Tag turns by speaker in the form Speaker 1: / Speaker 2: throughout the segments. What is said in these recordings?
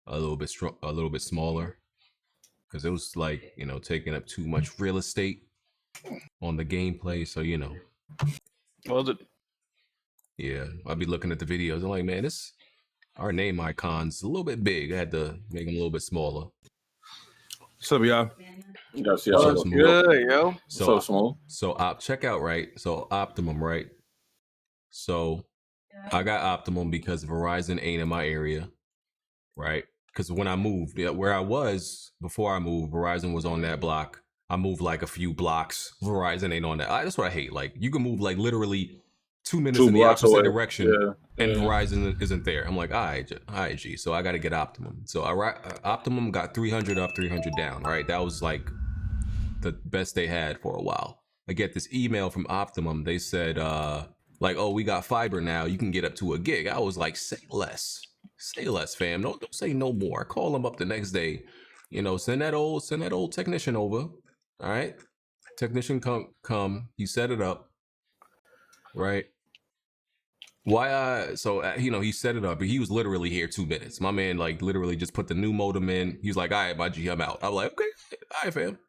Speaker 1: a little bit smaller, because it was like taking up too much real estate on the gameplay. So
Speaker 2: Was it?
Speaker 1: yeah, I'll be looking at the videos. I'm like, man, our name icon's a little bit big. I had to make them a little bit smaller.
Speaker 2: What's up, y'all?
Speaker 3: You gotta see how
Speaker 1: Smooth.
Speaker 2: Good, yo.
Speaker 3: So small.
Speaker 1: So check out, right? So Optimum, right? So I got Optimum because Verizon ain't in my area, right? Because when I moved, where I was before I moved, Verizon was on that block. I moved like a few blocks. Verizon ain't on that. That's what I hate. Like you can move like literally 2 minutes in the opposite direction, and Verizon isn't there. I'm like, all right, G. So I got to get Optimum. So Optimum got 300 up, 300 down. Right, that was like the best they had for a while. I get this email from Optimum. They said, like, oh, we got fiber now. You can get up to a gig. I was like, say less. Say less, fam. Don't say no more. Call them up the next day. Send that old technician over. All right. Technician come. He set it up. Right. He set it up, but he was literally here 2 minutes. My man like literally just put the new modem in. He's like, all right, my G, I'm out. I'm like, okay, all right, fam.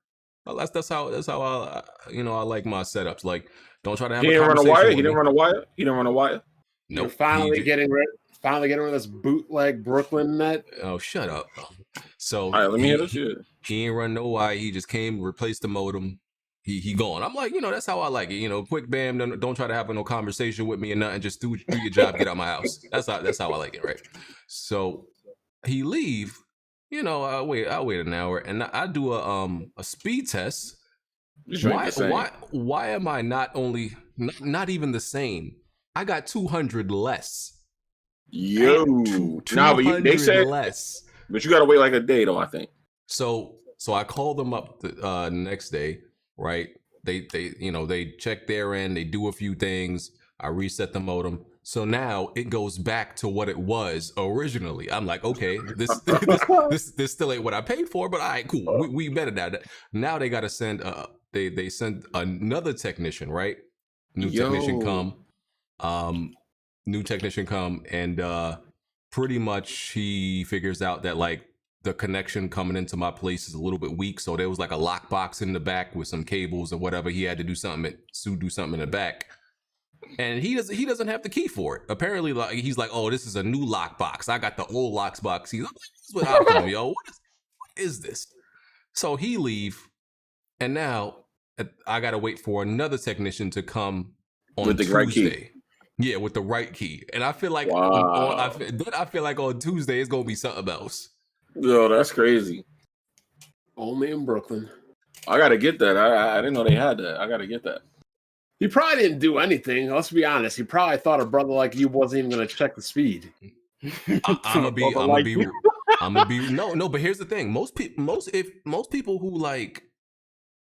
Speaker 1: Well, that's how I I like my setups. Like, don't try to have a conversation.
Speaker 3: He didn't run a wire. He didn't run a wire.
Speaker 4: No, nope. Finally getting rid of this bootleg Brooklyn net.
Speaker 1: Oh, shut up. So
Speaker 3: all right, let me hear this shit.
Speaker 1: He ain't run no wire. He just came, replaced the modem. He gone. I'm like, that's how I like it. Quick bam. Don't try to have no conversation with me or nothing. Just do your job. Get out my house. That's how I like it, right? So he leave. I wait an hour and I do a speed test. Why am I not even the same? I got 200 less.
Speaker 3: Yo, but they said
Speaker 1: less.
Speaker 3: But you gotta wait like a day though, I think.
Speaker 1: So I called them up the next day, right? They check their end, they do a few things. I reset the modem. So now it goes back to what it was originally. I'm like, okay, this still ain't what I paid for, but all right, cool. We better now. Now they gotta send they send another technician, right? New technician come and pretty much he figures out that like the connection coming into my place is a little bit weak. So there was like a lockbox in the back with some cables or whatever. He had to do something in the back. And he doesn't have the key for it. Apparently, like he's like, oh, this is a new lockbox. I got the old lockbox. He's like, what happened, yo? What is this? So he leave, and now I gotta wait for another technician to come on
Speaker 3: with the
Speaker 1: Tuesday.
Speaker 3: Right key.
Speaker 1: Yeah, with the right key. And I feel like I feel like on Tuesday it's gonna be something else.
Speaker 3: Yo, that's crazy.
Speaker 4: Only in Brooklyn.
Speaker 3: I gotta get that. I didn't know they had that. I gotta get that.
Speaker 4: He probably didn't do anything. Let's be honest. He probably thought a brother like you wasn't even going to check the speed.
Speaker 1: I'm gonna be. No. But here's the thing: most people who like,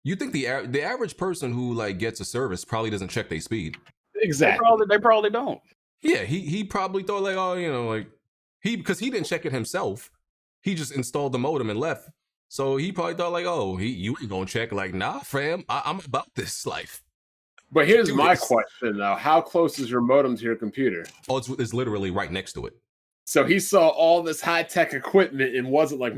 Speaker 1: you think the average person who like gets a service probably doesn't check their speed.
Speaker 4: Exactly.
Speaker 2: They probably don't.
Speaker 1: Yeah, he probably thought like, oh, like because he didn't check it himself. He just installed the modem and left. So he probably thought like, oh, you ain't gonna check. Like, nah, fam, I'm about this life.
Speaker 4: But here's my question, though. How close is your modem to your computer?
Speaker 1: Oh, it's literally right next to it.
Speaker 4: So he saw all this high-tech equipment and wasn't like,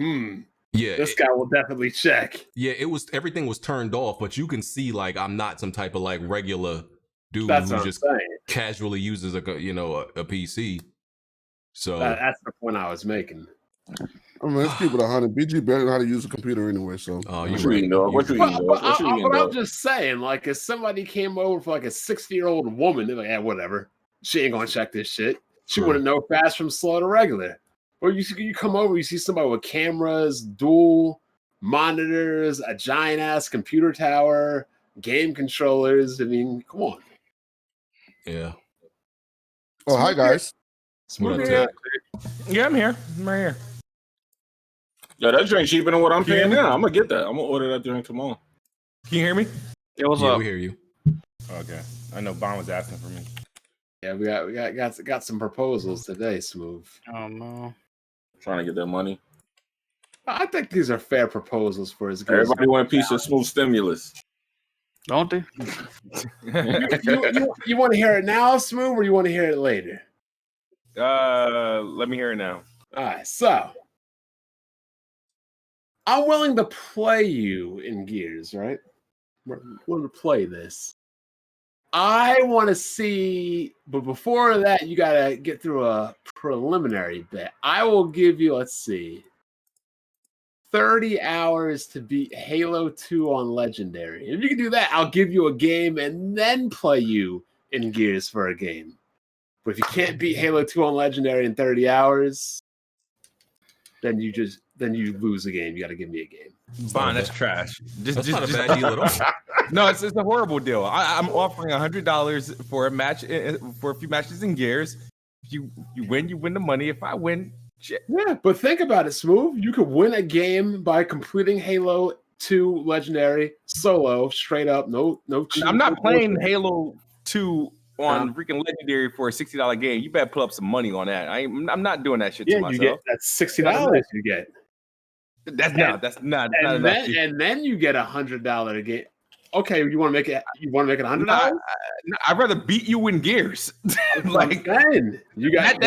Speaker 1: yeah,
Speaker 4: this guy will definitely check.
Speaker 1: Yeah, everything was turned off, but you can see like I'm not some type of like regular dude who just casually uses a PC. So
Speaker 4: that's the point I was making.
Speaker 5: I mean, let's keep it 100. BG better know how to use a computer anyway, so.
Speaker 1: Oh, you're right.
Speaker 4: But I'm just saying, like, if somebody came over for like a 60-year-old woman, they're like, yeah, whatever. She ain't gonna check this shit. She wouldn't know fast from slow to regular. Or you come over, you see somebody with cameras, dual monitors, a giant ass computer tower, game controllers. I mean, come on.
Speaker 1: Yeah.
Speaker 5: Oh, hi guys.
Speaker 2: Yeah, I'm here. I'm right here.
Speaker 3: Yeah, that drink cheaper than what I'm paying now. I'm gonna get that. I'm gonna order that drink tomorrow.
Speaker 2: Can you hear me?
Speaker 1: Yeah, what's up? We hear you.
Speaker 2: Okay. I know Bond was asking for me.
Speaker 4: Yeah, we got some proposals today, Smooth.
Speaker 2: Oh no.
Speaker 3: Trying to get that money.
Speaker 4: I think these are fair proposals for his girls.
Speaker 3: Everybody want a piece of Smooth stimulus.
Speaker 2: Don't they?
Speaker 4: you want to hear it now, Smooth, or you want to hear it later?
Speaker 2: Let me hear it now.
Speaker 4: All right, so I'm willing to play you in Gears, right? We're willing to play this. I want to see, but before that, you got to get through a preliminary bit. I will give you, let's see, 30 hours to beat Halo 2 on Legendary. If you can do that, I'll give you a game and then play you in Gears for a game. But if you can't beat Halo 2 on Legendary in 30 hours, then you lose the game. You got to give me a game.
Speaker 2: Bond, that's trash.
Speaker 1: That's not a bad deal at all.
Speaker 2: No, it's a horrible deal. I'm offering $100 for a match for a few matches in Gears. If you win, you win the money. If I win, shit.
Speaker 4: Yeah, but think about it, Smooth. You could win a game by completing Halo 2 Legendary solo, straight up. No.
Speaker 2: I'm not playing Halo 2 on freaking Legendary for a $60 game. You better put up some money on that. I'm not doing that shit to myself.
Speaker 4: You get that's $60 you get.
Speaker 2: That's not.
Speaker 4: And then you get $100 game. Okay, you want to make it? You want to make it $100?
Speaker 2: I'd rather beat you in Gears.
Speaker 4: Like then you got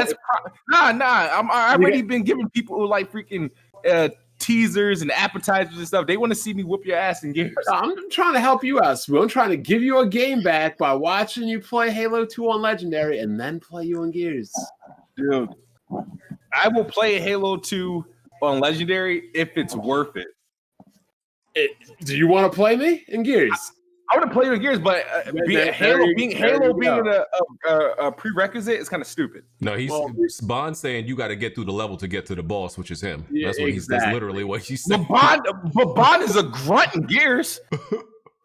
Speaker 2: I've already been giving people like freaking teasers and appetizers and stuff. They want to see me whoop your ass in Gears.
Speaker 4: I'm trying to help you out, Smooth. I'm trying to give you a game back by watching you play Halo 2 on Legendary and then play you in Gears.
Speaker 2: Dude, I will play Halo 2 on Legendary if it's worth it.
Speaker 4: Do you want to play me in Gears?
Speaker 2: I want to play you in Gears, but Halo being a prerequisite is kind of stupid.
Speaker 1: No, Bond's saying you got to get through the level to get to the boss, which is him.
Speaker 4: Yeah,
Speaker 1: that's what that's literally what he's saying.
Speaker 2: But Bond is a grunt in Gears.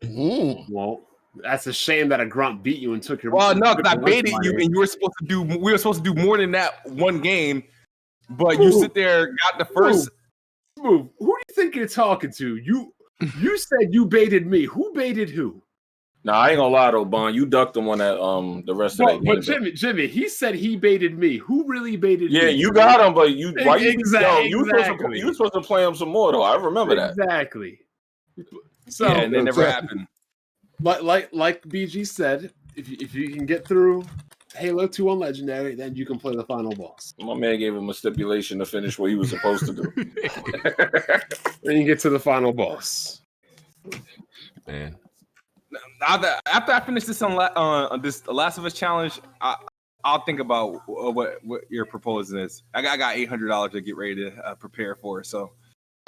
Speaker 4: Well, that's a shame that a grunt beat you and took your.
Speaker 2: Well, no, because I baited you, and we were supposed to do more than that one game, but you sit there, got the first.
Speaker 4: Move. Who do you think you're talking to? You said you baited me. Who baited who?
Speaker 3: Nah, I ain't gonna lie though, Bond. You ducked him on that the rest of that game.
Speaker 4: But Jimmy, he said he baited me. Who really baited me?
Speaker 3: Yeah, you got him, but you why you
Speaker 4: exactly.
Speaker 3: You were supposed to play him some more though. I remember that.
Speaker 4: Exactly. So
Speaker 2: and it never happened.
Speaker 4: But like BG said, if you can get through Halo 2 on Legendary, then you can play the final boss.
Speaker 3: My man gave him a stipulation to finish what he was supposed to do.
Speaker 4: Then you get to the final boss.
Speaker 1: Man.
Speaker 2: After I finish this on this Last of Us challenge, I'll think about what your proposal is. I got $800 to get ready to prepare for. So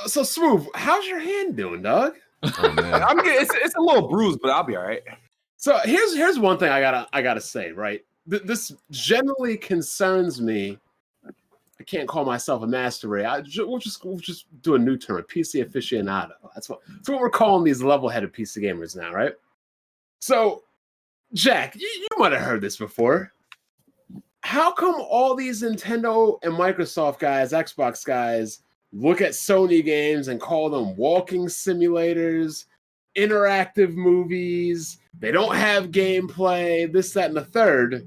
Speaker 4: Smooth, how's your hand doing, dog?
Speaker 1: Oh, man.
Speaker 2: I'm good. It's a little bruised, but I'll be all right.
Speaker 4: So here's one thing I gotta say, right? This generally concerns me. I can't call myself a master race. We'll just do a new term, a PC aficionado. That's what we're calling these level-headed PC gamers now, right? So, Jack, you might have heard this before. How come all these Nintendo and Microsoft guys, Xbox guys, look at Sony games and call them walking simulators, interactive movies? They don't have gameplay, this, that, and the third.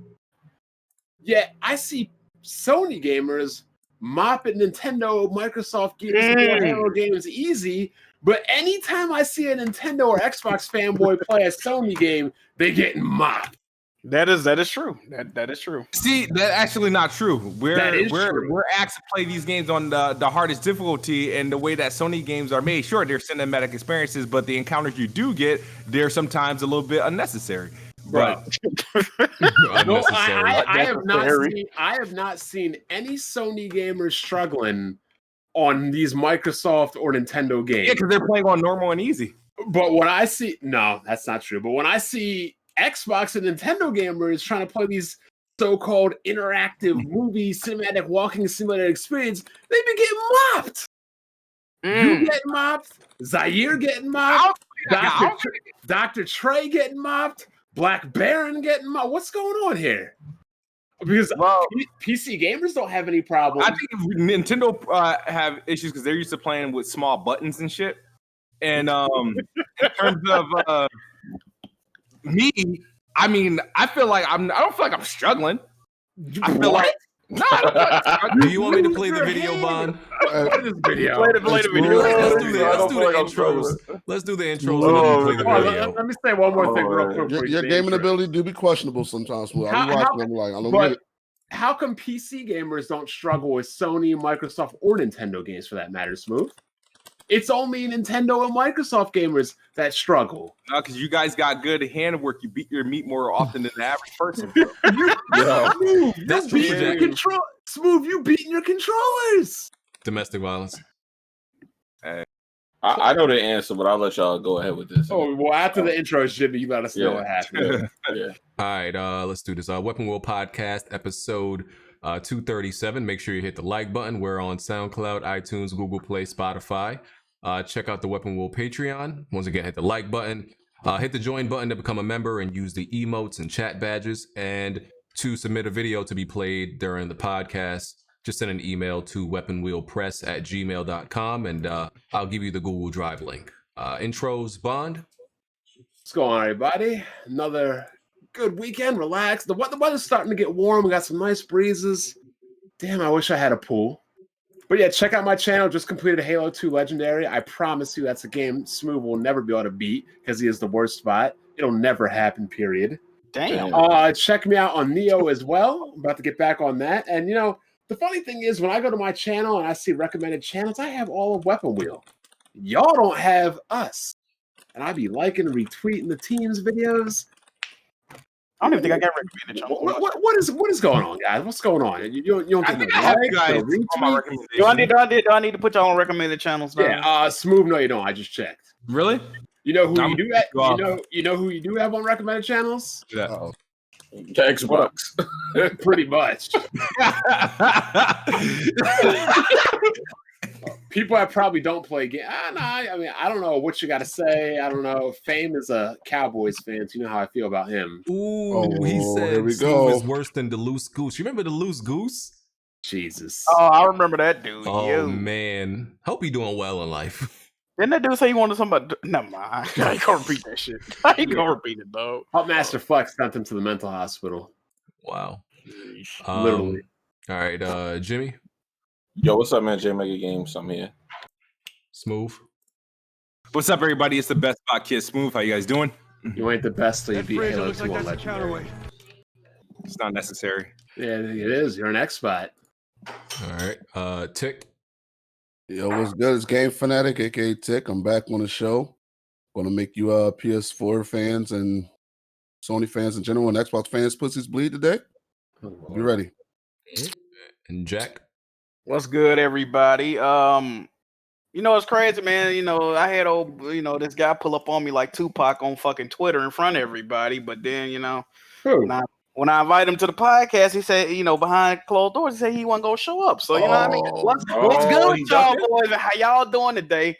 Speaker 4: Yet I see Sony gamers mopping Nintendo, Microsoft Halo games easy, but anytime I see a Nintendo or Xbox fanboy play a Sony game, they get mopped.
Speaker 2: That is true. That is true. See, that's actually not true. We're asked to play these games on the hardest difficulty, and the way that Sony games are made, sure, they're cinematic experiences, but the encounters you do get, they're sometimes a little bit unnecessary.
Speaker 4: Right. No, I have not seen any Sony gamers struggling on these Microsoft or Nintendo games.
Speaker 2: Yeah, because they're playing on normal and easy.
Speaker 4: But when I see, no, that's not true. But when I see Xbox and Nintendo gamers trying to play these so-called interactive movie cinematic walking simulator experience, they be getting mopped. You getting mopped, Zaire getting mopped, Dr. Trey getting mopped, Black Baron getting mopped. What's going on here? Because PC gamers don't have any problems.
Speaker 2: I think Nintendo have issues because they're used to playing with small buttons and shit. And in terms of me, I mean, I feel like I don't feel like I'm struggling. I feel like
Speaker 1: do you want me to play the video, Bond?
Speaker 4: This video.
Speaker 2: Play the video.
Speaker 1: Let's do the intros and then play the video.
Speaker 4: Let me say one more thing real quick.
Speaker 5: Your gaming ability do be questionable sometimes. Well, I'm watching. I'm like, I don't get it.
Speaker 4: How come PC gamers don't struggle with Sony, Microsoft, or Nintendo games for that matter, Smooth? It's only Nintendo and Microsoft gamers that struggle.
Speaker 2: No, because you guys got good handwork. You beat your meat more often than the average person.
Speaker 4: Smooth, you beating your controllers.
Speaker 1: Domestic violence.
Speaker 3: I know the answer, but I'll let y'all go ahead with this.
Speaker 4: Oh, well, after the intro, Jimmy, you let us know what happened.
Speaker 3: Yeah.
Speaker 1: All right, let's do this. Weapon Wheel Podcast, episode 237. Make sure you hit the like button. We're on SoundCloud, iTunes, Google Play, Spotify. Check out the Weapon Wheel Patreon. Once again, hit the like button. Hit the join button to become a member and use the emotes and chat badges. And to submit a video to be played during the podcast, just send an email to weaponwheelpress@gmail.com and I'll give you the Google Drive link. Intros, Bond.
Speaker 4: What's going on, everybody? Another good weekend. Relax. The weather's starting to get warm. We got some nice breezes. Damn, I wish I had a pool. But yeah, check out my channel. Just completed Halo 2 Legendary. I promise you that's a game Smooth will never be able to beat because he is the worst spot. It'll never happen, period.
Speaker 6: Damn.
Speaker 4: Check me out on Neo as well. I'm about to get back on that. And, you know, the funny thing is when I go to my channel and I see recommended channels, I have all of Weapon Wheel. Y'all don't have us. And I be liking and retweeting the team's videos.
Speaker 6: I don't even think I got recommended channels.
Speaker 4: What is going on, guys? What's going on? You don't get
Speaker 6: Do I need to put y'all on recommended channels now?
Speaker 4: Yeah, Smooth. No, you don't. I just checked.
Speaker 2: Really?
Speaker 4: You know who you do have? You know who you do have on recommended channels?
Speaker 3: The Xbox.
Speaker 4: Pretty much. People that probably don't play games. I mean, I don't know what you got to say. I don't know. Fame is a Cowboys fan, so you know how I feel about him.
Speaker 1: Ooh, he said Steve is worse than the loose goose. You remember the loose goose?
Speaker 4: Jesus.
Speaker 6: Oh, I remember that dude.
Speaker 1: Oh, man. Hope he doing well in life.
Speaker 6: Didn't that dude say he wanted somebody? Never mind. I ain't gonna repeat that shit. I ain't gonna repeat it, though.
Speaker 4: Master Flex sent him to the mental hospital.
Speaker 1: Wow.
Speaker 4: Literally.
Speaker 1: All right, Jimmy.
Speaker 3: Yo, what's up, man? J Mega Games. I'm here.
Speaker 1: Smooth.
Speaker 2: What's up, everybody? It's the Best Spot Kid Smooth. How you guys doing?
Speaker 4: You ain't the best, so you beat Halo 2 on Legendary.
Speaker 2: It's not necessary.
Speaker 4: Yeah, it is. You're an X-Spot.
Speaker 1: All right. Tick.
Speaker 5: Yo, what's good? It's Game Fanatic, aka Tick. I'm back on the show. Gonna make you PS4 fans and Sony fans in general and Xbox fans pussies bleed today. Be ready.
Speaker 1: And Jack.
Speaker 6: What's good, everybody? You know, it's crazy, man. You know, I had this guy pull up on me like Tupac on fucking Twitter in front of everybody, but then, you know, when I invite him to the podcast, he said, you know, behind closed doors, he said he wasn't gonna show up. So, you know what I mean? What's good with y'all boys and how y'all doing today?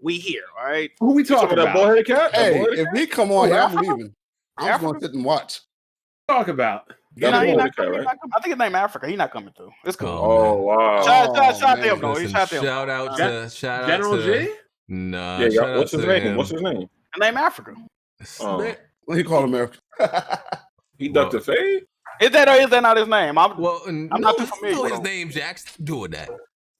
Speaker 6: We here, all right?
Speaker 4: Who we talking about?
Speaker 3: Boyhead Cat?
Speaker 5: Hey, if we come on here, I'm leaving. I'm just gonna sit and watch.
Speaker 4: Talk about.
Speaker 6: You know, I think his name Africa. He's not coming through. It's cool.
Speaker 3: Oh, wow.
Speaker 6: Shout them, though. Shout
Speaker 1: out to
Speaker 4: General G?
Speaker 1: Nah.
Speaker 3: Yeah, what's his name? What's his name?
Speaker 6: His name Africa.
Speaker 5: What do you call America?
Speaker 3: He ducked a fade?
Speaker 6: Is that not his name? I'm not too familiar with
Speaker 1: his name, Jack's doing that.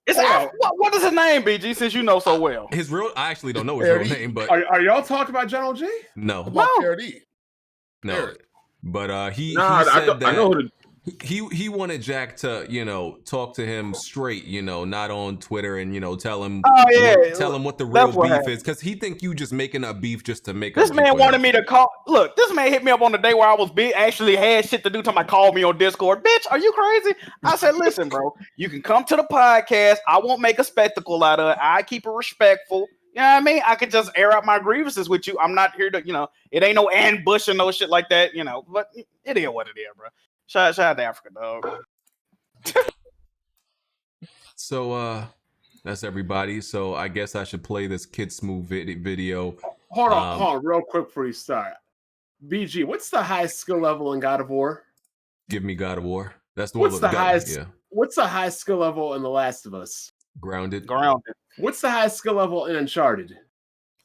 Speaker 6: It's what is his name, BG, since you know so well?
Speaker 1: I actually don't know his real name, but
Speaker 4: are y'all talking about General G?
Speaker 1: No.
Speaker 5: No.
Speaker 1: But he said
Speaker 3: I know who
Speaker 1: he wanted Jack to, you know, talk to him straight, you know, not on Twitter and, you know, tell him what the real beef is, because he think you just making a beef just to make
Speaker 6: this man wanted me to call. Look, this man hit me up on the day where I was actually had shit to do. Time I called me on Discord. Bitch, are you crazy? I said, listen, bro, you can come to the podcast. I won't make a spectacle out of it. I keep it respectful. You know what I mean? I could just air out my grievances with you. I'm not here to, you know, it ain't no ambush and no shit like that, you know, but it is what it is, bro. Shout out to Africa, dog.
Speaker 1: So, that's everybody. So I guess I should play this Kid Smooth video.
Speaker 4: Hold on, real quick before you start. BG, what's the highest skill level in God of War?
Speaker 1: Give me God of War. That's the
Speaker 4: what's the highest? Yeah. What's the highest skill level in The Last of Us?
Speaker 1: Grounded.
Speaker 4: What's the highest skill level in Uncharted?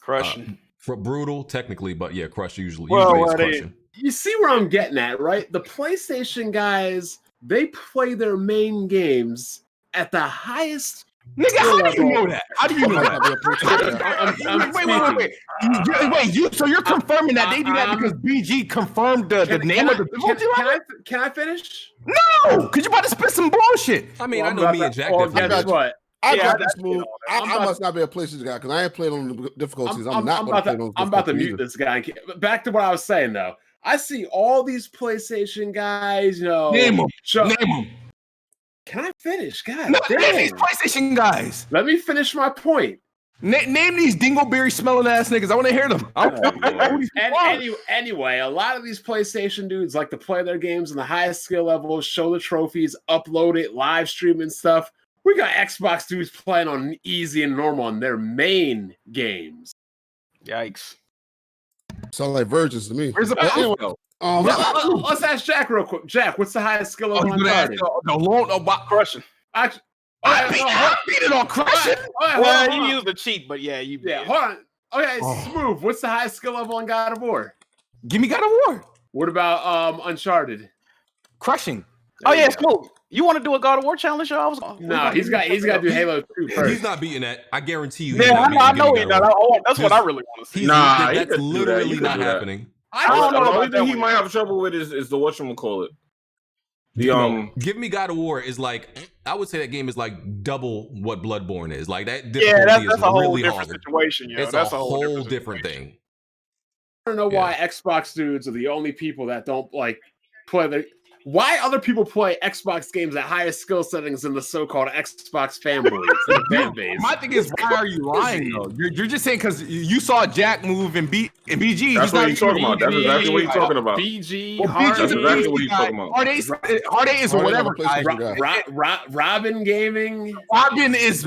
Speaker 6: Crushing.
Speaker 1: For brutal, technically, but yeah, crush usually.
Speaker 6: Well,
Speaker 1: it's crushing.
Speaker 4: You see where I'm getting at, right? The PlayStation guys, they play their main games at the highest.
Speaker 2: Nigga, how do you know that? How do you know that? Wait. So you're confirming that they do that because BG confirmed the name of the difficulty?
Speaker 4: Can I finish?
Speaker 2: No, because you about to spit some bullshit.
Speaker 1: I mean, I know me and Jack.
Speaker 4: Guess what?
Speaker 5: I got this move. I must not be a PlayStation guy because I ain't played on the difficulties. I'm not going to play those.
Speaker 4: I'm about to mute this guy. Back to what I was saying though. I see all these PlayStation guys. You know,
Speaker 2: name them.
Speaker 4: Can I finish? God,
Speaker 2: name these PlayStation guys.
Speaker 4: Let me finish my point.
Speaker 2: Name these dingleberry smelling ass niggas. I want to hear them.
Speaker 4: Anyway, a lot of these PlayStation dudes like to play their games on the highest skill levels, show the trophies, upload it, live stream and stuff. We got Xbox dudes playing on easy and normal on their main games.
Speaker 6: Yikes.
Speaker 5: Sound like virgins to me.
Speaker 2: Where's the anyway,
Speaker 4: let's ask Jack real quick. Jack, what's the highest skill level on Uncharted?
Speaker 6: Crushing.
Speaker 2: Actually, I beat it on crushing.
Speaker 6: Well, you used a cheat, but yeah, you beat it.
Speaker 4: Hold on. Okay, Smooth. What's the highest skill level on God of War?
Speaker 2: Give me God of War.
Speaker 4: What about Uncharted?
Speaker 2: Crushing.
Speaker 6: Oh yeah, Smooth. You want to do a God of War challenge?
Speaker 4: No, he's got to do Halo 2 first.
Speaker 1: He's not beating that. I guarantee you.
Speaker 6: Yeah, I know he's not. That's what I really want to see.
Speaker 1: That's literally not happening.
Speaker 3: I don't know. The only thing he might have trouble with is the whatchamacallit.
Speaker 1: Give me God of War is like, I would say that game is like double what Bloodborne is. Like that.
Speaker 6: Yeah, that's
Speaker 1: is
Speaker 6: a whole
Speaker 1: really
Speaker 6: different
Speaker 1: hard.
Speaker 6: situation.
Speaker 1: It's
Speaker 6: that's
Speaker 1: a whole different thing.
Speaker 4: I don't know why Xbox dudes are the only people that don't like play the. Why other people play Xbox games at higher skill settings than the so-called Xbox fanboys and fan base?
Speaker 2: My thing is, why are you lying though? You're just saying because you saw Jack move in BG.
Speaker 3: That's what he's talking about. That's exactly what he's talking about.
Speaker 4: BG,
Speaker 3: that's exactly what he's talking about.
Speaker 2: Hard A is whatever.
Speaker 4: Robin Gaming.
Speaker 2: Robin is.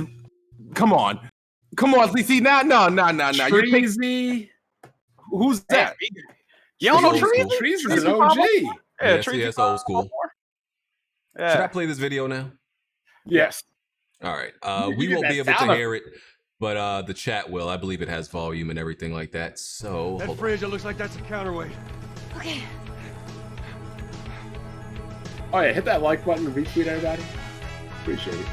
Speaker 2: Come on. See, no.
Speaker 4: Treasy.
Speaker 2: Who's that?
Speaker 6: You don't know Treasy?
Speaker 4: Treasy's an OG.
Speaker 6: Yeah,
Speaker 1: that's old school.
Speaker 6: Yeah.
Speaker 1: Should I play this video now?
Speaker 6: Yes.
Speaker 1: All right. We won't be able to hear it, but the chat will. I believe it has volume and everything like that. So
Speaker 7: that fridge, it looks like that's a counterweight.
Speaker 8: Okay.
Speaker 4: Oh yeah, hit that like button and retweet everybody. Appreciate it.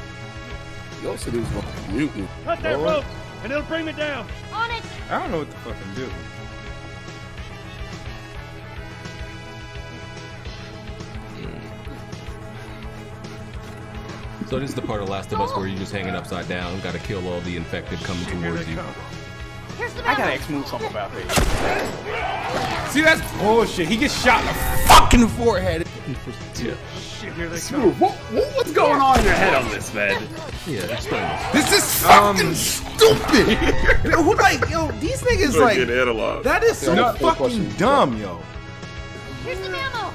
Speaker 5: Y'all said he was going to mute me.
Speaker 7: Cut that rope, and it'll bring me down.
Speaker 8: On it.
Speaker 2: I don't know what the fuck I'm doing.
Speaker 1: So this is the part of Last of Us where you're just hanging upside down. Got to kill all the infected coming towards you.
Speaker 6: I gotta ask Smooth something about this.
Speaker 2: See, that's bullshit. He gets shot in the fucking forehead.
Speaker 1: Yeah.
Speaker 7: Shit, here they
Speaker 4: Smooth. What's going on in your head on this, man?
Speaker 1: Yeah, explain
Speaker 2: this is fucking stupid. Who these niggas like that is so fucking dumb, yo.
Speaker 8: Here's the ammo.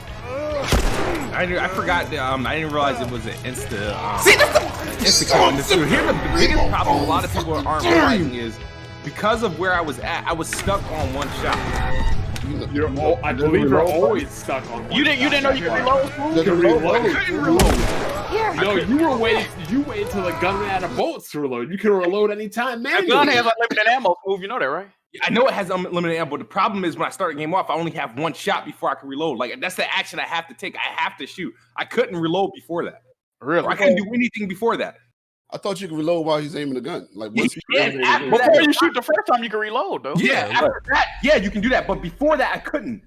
Speaker 2: I forgot. I didn't realize it was an Insta. See, that's the Insta. Here's the biggest problem. A lot of people aren't realizing is because of where I was at. I was stuck on one shot.
Speaker 4: I believe you're always stuck on. One
Speaker 6: you didn't know you could reload.
Speaker 4: You could reload.
Speaker 8: Here.
Speaker 4: No, you waited till the gun ran out of bullets to reload. You can reload anytime, man.
Speaker 6: The gun has unlimited ammo. Smooth, you know that, right?
Speaker 2: I know it has unlimited ammo, but the problem is when I start a game off, I only have one shot before I can reload. Like that's the action I have to take. I have to shoot. I couldn't reload before that.
Speaker 6: Really?
Speaker 2: I couldn't do anything before that.
Speaker 5: I thought you could reload while he's aiming the gun. Like once
Speaker 6: before you shoot the first time, you can reload though.
Speaker 2: Yeah, after that, yeah, you can do that. But before that, I couldn't.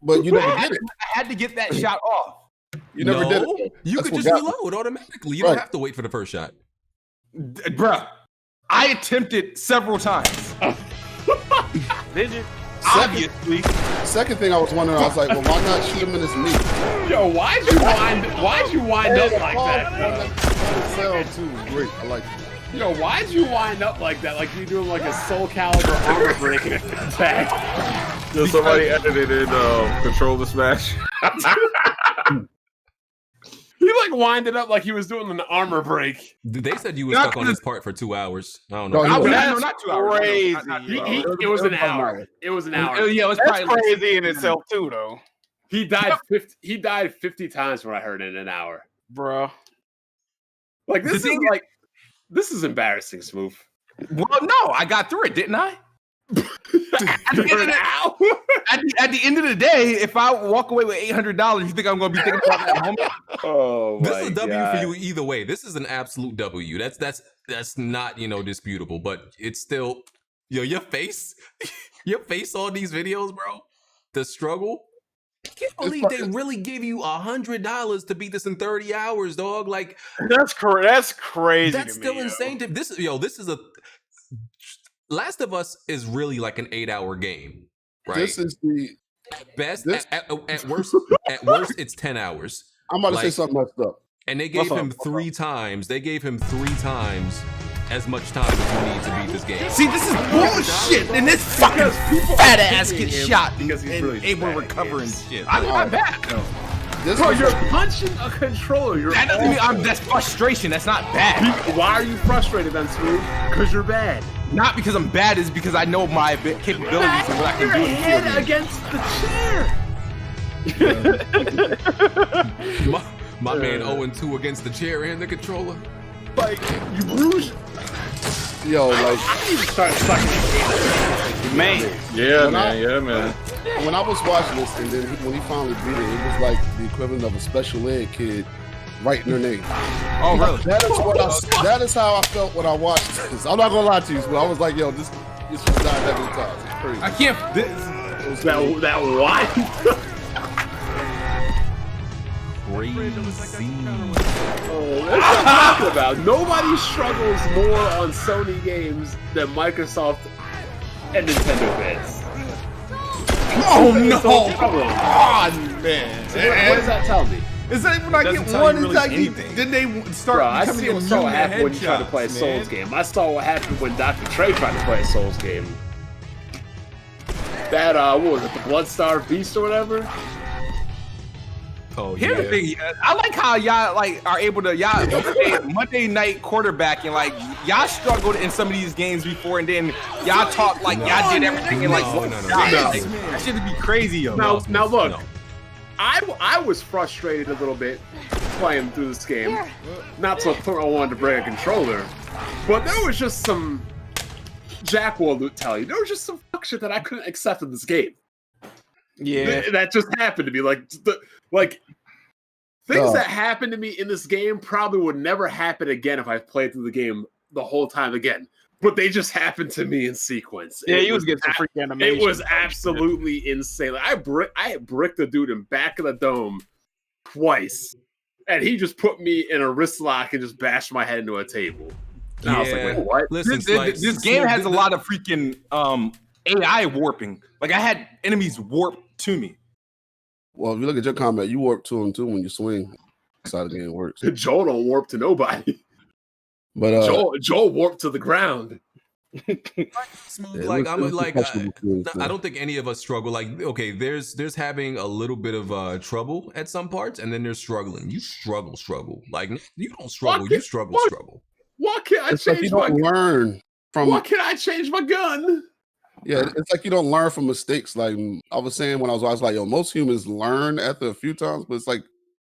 Speaker 5: But you never did it.
Speaker 2: I had to get that shot off.
Speaker 5: You never did it.
Speaker 1: You could just reload automatically. You don't have to wait for the first shot.
Speaker 2: Bruh, I attempted several times.
Speaker 6: Did you?
Speaker 2: Obviously.
Speaker 5: Second thing I was wondering, I was like, well, why not shoot him in his knee?
Speaker 4: Yo, why'd you wind up like that?
Speaker 5: That too great. I like it.
Speaker 4: Yo, why'd you wind up like that? Like you doing like a Soul Calibur armor breaking attack?
Speaker 3: Just somebody edited in Control the Smash.
Speaker 4: He like winded up like he was doing an armor break.
Speaker 1: They said you were stuck on this part for 2 hours. I don't know.
Speaker 2: No, not 2 hours.
Speaker 6: Crazy.
Speaker 4: It was an hour. It was an hour.
Speaker 2: Yeah, it was
Speaker 6: That's
Speaker 2: probably
Speaker 6: crazy in itself too, though.
Speaker 4: He died 50 times when I heard in an hour,
Speaker 6: bro.
Speaker 4: Like this is embarrassing, Smooth.
Speaker 2: Well, no, I got through it, didn't I? At the end of the day, if I walk away with $800, you think I'm going to be thinking about that moment?
Speaker 4: Oh,
Speaker 1: this is a W for you either way. This is an absolute W. That's not disputable, but it's still your face, your face on these videos, bro. The struggle. can't believe they really give you $100 to beat this in 30 hours, dog. Like
Speaker 6: that's crazy.
Speaker 1: That's
Speaker 6: to
Speaker 1: still
Speaker 6: me,
Speaker 1: insane. To this is a Last of Us is really like an 8-hour game, right?
Speaker 5: This is the
Speaker 1: best. At worst, it's 10 hours.
Speaker 5: I'm about to say something messed up.
Speaker 1: And they gave him 3 times. They gave him 3 times as much time as you need to beat this game.
Speaker 2: See, this is bullshit, and this fucking fat ass gets shot because he's really able to recover and shit. I'm not bad.
Speaker 4: Bro, you're punching a controller.
Speaker 2: That doesn't mean that's frustration. That's not bad.
Speaker 4: Why are you frustrated then, Smooth? Because you're bad.
Speaker 2: Not because I'm bad, it's because I know my capabilities and what I can do.
Speaker 4: Your head against the chair.
Speaker 1: My man 0-2 against the chair and the controller.
Speaker 4: Like, you bruised.
Speaker 5: Yo, like,
Speaker 4: I need to start sucking this game.
Speaker 6: Man.
Speaker 3: Yeah, man.
Speaker 5: When I was watching this, and then when he finally beat it, it was like the equivalent of a special ed kid writing their name.
Speaker 2: Oh, really?
Speaker 5: That is how I felt when I watched this. I'm not gonna lie to you, but I was like, yo, this was not that many times. It's crazy.
Speaker 2: I can't.
Speaker 4: That what?
Speaker 1: Crazy.
Speaker 4: Oh, that's what I'm talking about. Nobody struggles more on Sony games than Microsoft and Nintendo fans.
Speaker 2: Oh no!
Speaker 4: God,
Speaker 2: man.
Speaker 4: What does that tell me?
Speaker 2: It's not even like it one. It's like then they start.
Speaker 4: Bro, I see what saw happen when you tried to play a
Speaker 2: man.
Speaker 4: Souls game. I saw what happened when Dr. Trey tried to play a Souls game. That what was it, the Bloodstar Beast or whatever?
Speaker 1: Oh,
Speaker 2: Here's the thing, I like how y'all like are able to Monday night quarterback and like y'all struggled in some of these games before, and then y'all talk like y'all did everything in like that should be crazy, yo.
Speaker 4: Now look, I was frustrated a little bit playing through this game. Not to the point I wanted to break a controller, but there was just some Jack will tell you there was just some fuck shit that I couldn't accept in this game.
Speaker 6: Yeah,
Speaker 4: that just happened to me. Like things that happened to me in this game probably would never happen again if I played through the game the whole time again. But they just happened to me in sequence.
Speaker 6: Yeah, you was getting some freak animation.
Speaker 4: It was absolutely insane. Like, I bricked the dude in back of the dome twice, and he just put me in a wrist lock and just bashed my head into a table. And I was like, wait, what?
Speaker 1: Listen,
Speaker 2: this game has a lot of freaking AI warping. Like I had enemies warp to me.
Speaker 5: Well, if you look at your combat, you warp to them too when you swing. That's how the game works.
Speaker 4: Joel don't warp to nobody.
Speaker 5: But
Speaker 4: Joel warped to the ground.
Speaker 1: I don't think any of us struggle. Like, okay, there's having a little bit of trouble at some parts, and then there's struggling. You struggle. Like you don't struggle, you struggle.
Speaker 4: Why can't I change my
Speaker 5: learn from?
Speaker 4: Why can't I change my gun?
Speaker 5: Yeah, it's like you don't learn from mistakes. Like I was saying when I was like, yo, most humans learn after a few times, but it's like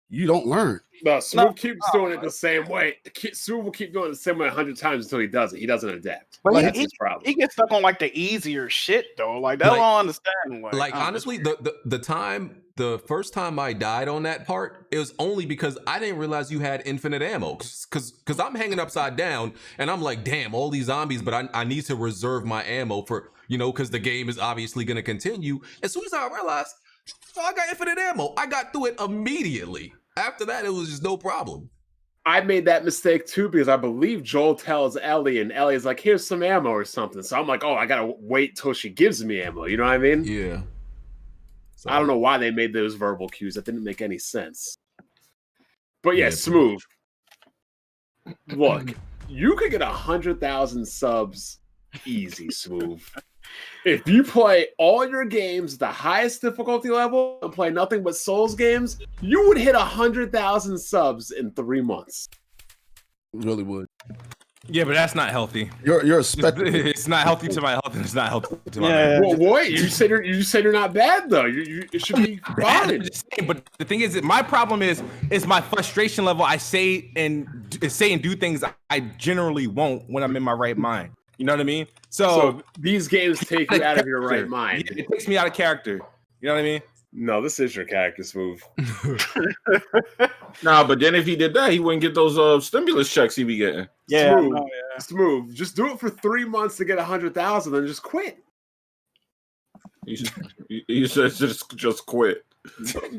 Speaker 5: you don't learn.
Speaker 4: No, Smooth keeps doing it the same way. Smooth will keep doing it the same way 100 times until he does it. He doesn't adapt.
Speaker 6: But
Speaker 4: that's his problem.
Speaker 6: He gets stuck on like the easier shit though. Like that, I don't understand.
Speaker 1: Like honestly, the first time I died on that part, it was only because I didn't realize you had infinite ammo. Because I'm hanging upside down and I'm like, damn, all these zombies, but I need to reserve my ammo for, because the game is obviously going to continue. As soon as I realized, I got infinite ammo, I got through it immediately. After that, it was just no problem.
Speaker 4: I made that mistake too because I believe Joel tells Ellie, and Ellie's like, here's some ammo or something. So I'm like, oh, I got to wait till she gives me ammo. You know what I mean?
Speaker 1: Yeah.
Speaker 4: So I don't know why they made those verbal cues. That didn't make any sense. But yeah, Smooth. Look, you could get 100,000 subs easy, Smooth. If you play all your games the highest difficulty level and play nothing but Souls games, you would hit 100,000 subs in 3 months.
Speaker 5: Really would.
Speaker 2: Yeah, but that's not healthy.
Speaker 5: You're a spectator.
Speaker 2: It's not healthy to my health, and it's not healthy to my
Speaker 4: health. Well, wait, you said you're not bad though. It should be fine.
Speaker 2: But the thing is, my problem is my frustration level. I say and do things I generally won't when I'm in my right mind. You know what I mean? So
Speaker 4: these games take you out of your right mind.
Speaker 2: It takes me out of character. You know what I mean?
Speaker 4: No, this is your character, Smooth.
Speaker 3: Nah, but then if he did that, he wouldn't get those stimulus checks he be getting.
Speaker 6: Yeah,
Speaker 4: Smooth. Just do it for 3 months to get 100,000, then just quit.
Speaker 3: You should just quit.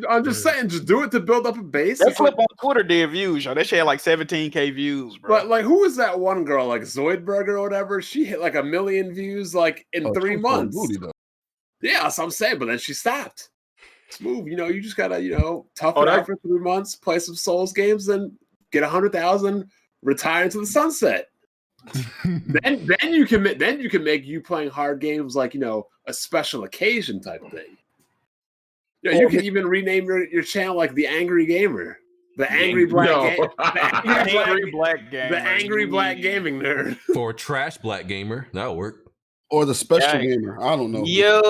Speaker 4: I'm just saying, just do it to build up a base.
Speaker 6: That clip on Twitter did views, yo. That shit had like 17K views, bro.
Speaker 4: But like, who was that one girl, like Zoidberg or whatever? She hit like 1 million views like in 3 months. Yeah, that's what I'm saying. But then she stopped. Smooth, you just gotta, tough it out for 3 months, play some Souls games, then get 100,000, retire into the sunset. then you can make you playing hard games like a special occasion type thing. Yeah, you can even rename your channel like the Angry Gamer, the Angry Black, the Angry Black Gaming Nerd,
Speaker 1: for a trash black gamer. That'll work.
Speaker 5: Or the special gamer. I don't know.
Speaker 6: Yo,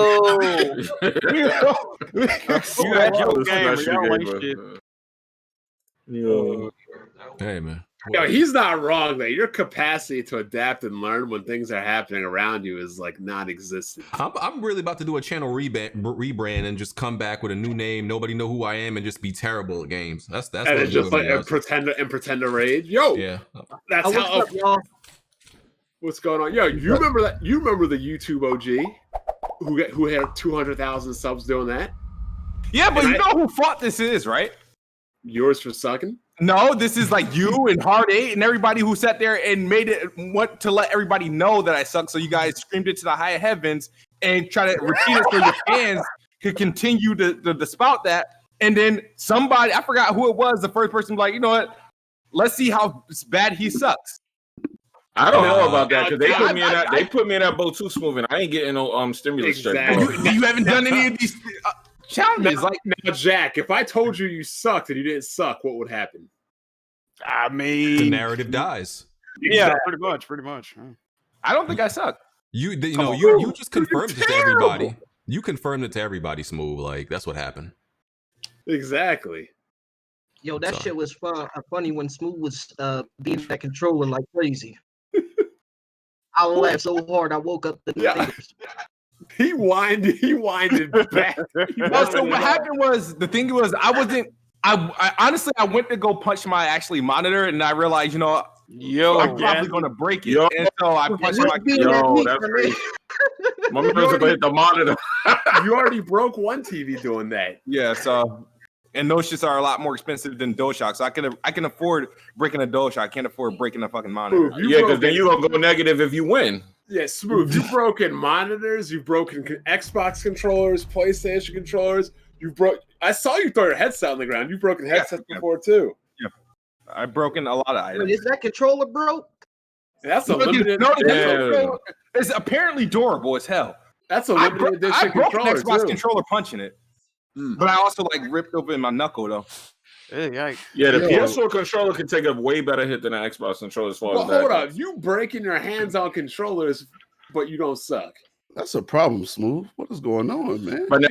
Speaker 1: Hey man.
Speaker 4: Yo, he's not wrong though. Your capacity to adapt and learn when things are happening around you is like non-existent.
Speaker 1: I'm really about to do a channel rebrand and just come back with a new name. Nobody know who I am and just be terrible at games. That's
Speaker 4: and what it's just like pretend to rage. Yo,
Speaker 1: yeah,
Speaker 4: that's how. What's going on? Yo, you remember that? You remember the YouTube OG who had 200,000 subs doing that?
Speaker 2: Yeah, but you know who fought this is, right?
Speaker 4: Yours for sucking?
Speaker 2: No, this is like you and Hard 8 and everybody who sat there and made it want to let everybody know that I suck. So you guys screamed it to the high heavens and try to repeat it so your fans could continue to spout that. And then somebody, I forgot who it was, the first person was like, you know what? Let's see how bad he sucks.
Speaker 3: I don't know about that because they put me in that. They put me in that boat too smooth, and I ain't getting no stimulus check.
Speaker 2: You haven't done any of these challenges.
Speaker 4: Now, Jack, if I told you sucked and you didn't suck, what would happen?
Speaker 6: I mean,
Speaker 1: the narrative dies.
Speaker 6: Yeah, pretty much.
Speaker 2: I don't think I suck.
Speaker 1: You just confirmed it to everybody. You confirmed it to everybody, Smooth. Like that's what happened.
Speaker 4: Exactly.
Speaker 9: Yo, that shit was funny when Smooth was being that controller like crazy. I laughed so hard I woke up the neighbors.
Speaker 4: He winded back.
Speaker 2: So what happened was I honestly went to go punch my monitor and I realized, I'm probably gonna break it. And so I punched my
Speaker 3: that's crazy. My man's gonna hit the monitor.
Speaker 4: You already broke one TV doing that.
Speaker 2: Yeah, so and those shits are a lot more expensive than DualShock. So I can afford breaking a DualShock. I can't afford breaking a fucking monitor.
Speaker 3: Because then you're gonna go negative if you win.
Speaker 4: Yeah, Smooth. You've broken monitors, you've broken Xbox controllers, PlayStation controllers. I saw you throw your headset on the ground. You've broken headsets before too.
Speaker 2: Yeah, I've broken a lot of items.
Speaker 9: Wait, is that controller broke?
Speaker 4: That's a limited.
Speaker 2: It's apparently durable as hell.
Speaker 4: That's a limited edition
Speaker 2: I broke
Speaker 4: controller
Speaker 2: an Xbox
Speaker 4: too.
Speaker 2: Controller punching it, but I also ripped open my knuckle though.
Speaker 3: Yeah, the PS4 controller can take a way better hit than an Xbox controller as far as that.
Speaker 4: Hold up, you breaking your hands on controllers, but you don't suck.
Speaker 5: That's a problem, Smooth. What is going on, man?
Speaker 3: But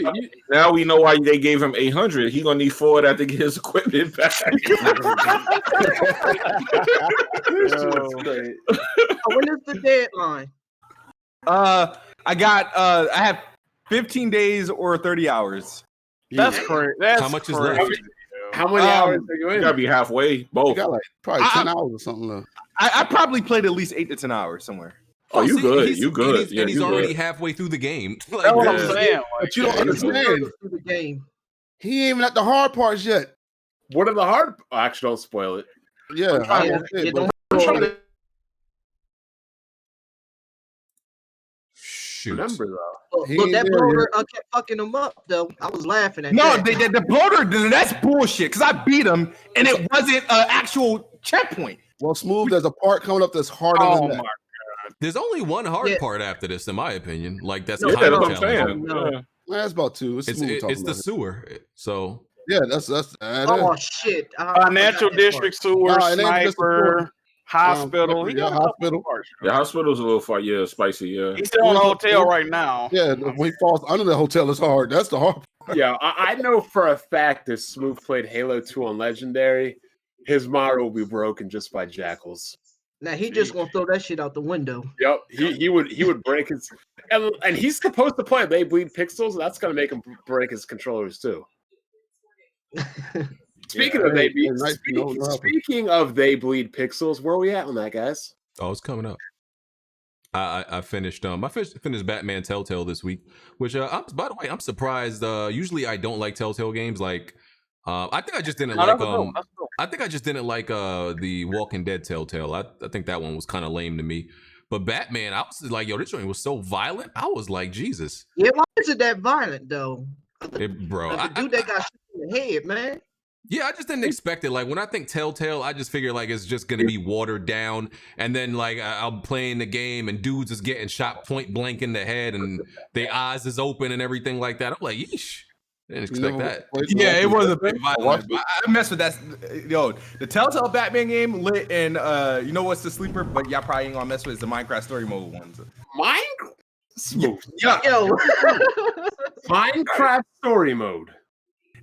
Speaker 3: now we know why they gave him 800. He gonna need 4 of that to get his equipment back.
Speaker 9: When is the deadline?
Speaker 2: I have 15 days or 30 hours.
Speaker 6: That's crazy.
Speaker 1: How much is left?
Speaker 4: How many hours are you in?
Speaker 3: You gotta be halfway. Both.
Speaker 5: You got probably 10 hours or something left.
Speaker 2: I probably played at least 8 to 10 hours somewhere.
Speaker 3: Oh, you good. You good.
Speaker 1: And he's already halfway through the game.
Speaker 6: That's what I'm saying.
Speaker 5: But you don't understand.
Speaker 9: The game.
Speaker 5: He ain't even at the hard parts yet.
Speaker 4: What are the hard? Actually, don't spoil it.
Speaker 5: Yeah,
Speaker 1: Shoot.
Speaker 4: Remember though.
Speaker 9: But that bloater kept fucking him up though. I was laughing at that.
Speaker 2: The bloater, that's bullshit. Because I beat him and it wasn't an actual checkpoint.
Speaker 5: Well, Smooth, there's a part coming up that's harder than that.
Speaker 1: There's only one hard part after this, in my opinion. Like that's
Speaker 3: that's what I'm saying.
Speaker 5: Well, that's about 2. It's
Speaker 1: the sewer. So
Speaker 5: yeah, that's
Speaker 9: shit.
Speaker 6: Financial district, sewer, sniper, hospital.
Speaker 5: Hospital.
Speaker 3: The hospital's a little far. Yeah, spicy. Yeah,
Speaker 6: he's still in a hotel right now.
Speaker 5: Yeah, when he falls under the hotel, it's hard. That's the hard part.
Speaker 4: Yeah, I know for a fact that Smooth played Halo 2 on Legendary. His monitor will be broken just by jackals.
Speaker 9: Now he just gonna throw that shit out the window.
Speaker 4: Yep, he would break his, and he's supposed to play They Bleed Pixels. That's gonna make him break his controllers too. Speaking of They Bleed Pixels, where are we at on that, guys?
Speaker 1: Oh, it's coming up. I finished finished Batman Telltale this week, which by the way, I'm surprised. Usually I don't like Telltale games. Like I think I just didn't like I think I just didn't like the Walking Dead Telltale. I think that one was kind of lame to me. But Batman, I was like, yo, this joint was so violent. I was like, Jesus.
Speaker 9: Yeah, why is it that violent though?
Speaker 1: Bro,
Speaker 9: the dude that got shot in the head, man.
Speaker 1: Yeah, I just didn't expect it. Like when I think Telltale, I just figure like it's just gonna be watered down, and then like I'm playing the game and dudes is getting shot point blank in the head and their eyes is open and everything like that. I'm like, yeesh. Didn't expect that.
Speaker 2: Yeah, it was a bit violent. I messed with that. Yo, the Telltale Batman game lit, and you know what's the sleeper? But y'all probably ain't gonna mess with is the Minecraft story mode ones.
Speaker 4: Minecraft?
Speaker 2: Yeah.
Speaker 9: Yo.
Speaker 4: Minecraft story mode.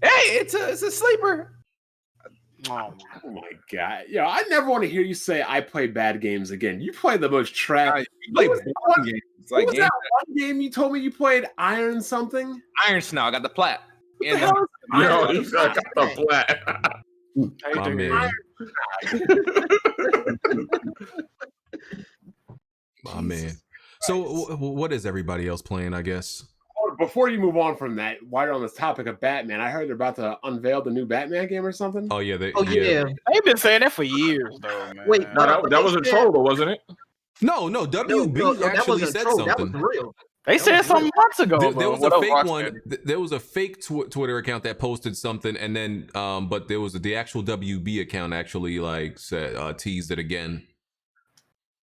Speaker 2: Hey, it's a sleeper.
Speaker 4: Oh my god! Yo, I never want to hear you say I play bad games again. You play the most trash.
Speaker 2: Like games. Like
Speaker 4: what was that one game you told me you played? Iron something?
Speaker 2: Iron Snow. I got the plat.
Speaker 3: Yo, he's got the plat.
Speaker 1: My man. My man. So what is everybody else playing, I guess?
Speaker 4: Before you move on from that, while you're on this topic of Batman, I heard they're about to unveil the new Batman game or something.
Speaker 1: Oh yeah,
Speaker 6: they've been saying that for years, though, man.
Speaker 4: Wait,
Speaker 3: that was a troll, though, wasn't it?
Speaker 1: No, WB actually said something.
Speaker 9: That was real.
Speaker 6: They said something months ago.
Speaker 1: There was a fake one. There was a fake Twitter account that posted something, and then but there was the actual WB account actually like said teased it again.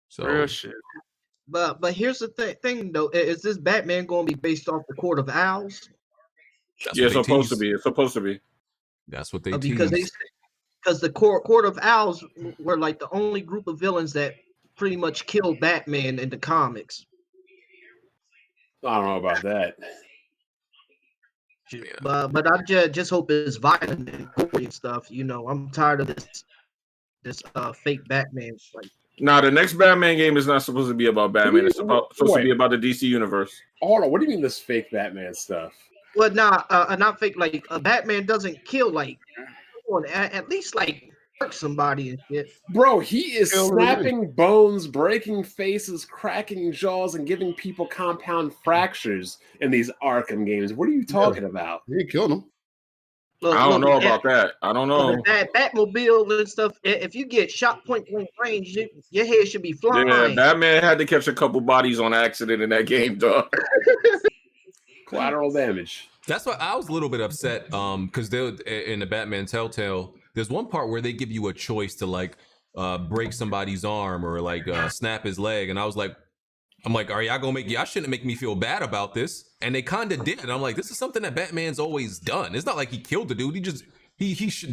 Speaker 1: So
Speaker 6: real shit.
Speaker 9: But here's the thing though: is this Batman going to be based off the Court of Owls?
Speaker 3: Yeah, it's supposed to be. It's supposed to be.
Speaker 1: That's what they
Speaker 9: because the Court of Owls were like the only group of villains that pretty much killed Batman in the comics.
Speaker 4: I don't know about that.
Speaker 9: But I just hope it's violent and gory and stuff. You know, I'm tired of this fake Batman fight.
Speaker 3: Nah, the next Batman game is not supposed to be about Batman. It's supposed to be about the DC universe.
Speaker 4: Hold on, what do you mean this fake Batman stuff?
Speaker 9: Well, not fake. Like Batman doesn't kill. Like, at least like hurt somebody and shit.
Speaker 4: Bro, he is snapping bones, breaking faces, cracking jaws, and giving people compound fractures in these Arkham games. What are you talking about?
Speaker 5: He killed him.
Speaker 3: I don't know about that. I don't know.
Speaker 9: That Batmobile and stuff. If you get shot point blank range, your head should be flying.
Speaker 3: Yeah, Batman had to catch a couple bodies on accident in that game, dog.
Speaker 4: Collateral damage.
Speaker 1: That's why I was a little bit upset. Because in the Batman Telltale, there's one part where they give you a choice to like break somebody's arm or like snap his leg, and I'm like, are y'all gonna make? Y'all shouldn't make me feel bad about this. And they kind of did. And I'm like, this is something that Batman's always done. It's not like he killed the dude. The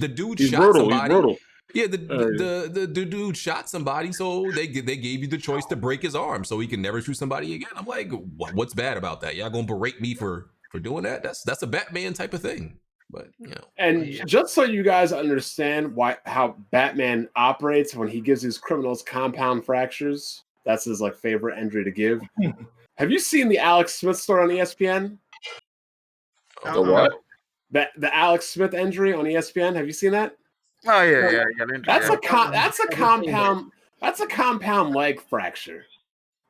Speaker 1: dude
Speaker 3: He's
Speaker 1: shot
Speaker 3: brutal.
Speaker 1: somebody.
Speaker 3: He's brutal.
Speaker 1: Yeah, the dude shot somebody, so they gave you the choice to break his arm so he can never shoot somebody again. I'm like, what's bad about that? Y'all gonna berate me for doing that? That's a Batman type of thing. But you know.
Speaker 4: And just so you guys understand how Batman operates when he gives these criminals compound fractures, that's his like favorite entry to give. Have you seen the Alex Smith story on ESPN?
Speaker 3: The what?
Speaker 4: The Alex Smith injury on ESPN. Have you seen that?
Speaker 6: Oh yeah.
Speaker 4: That's a compound leg fracture.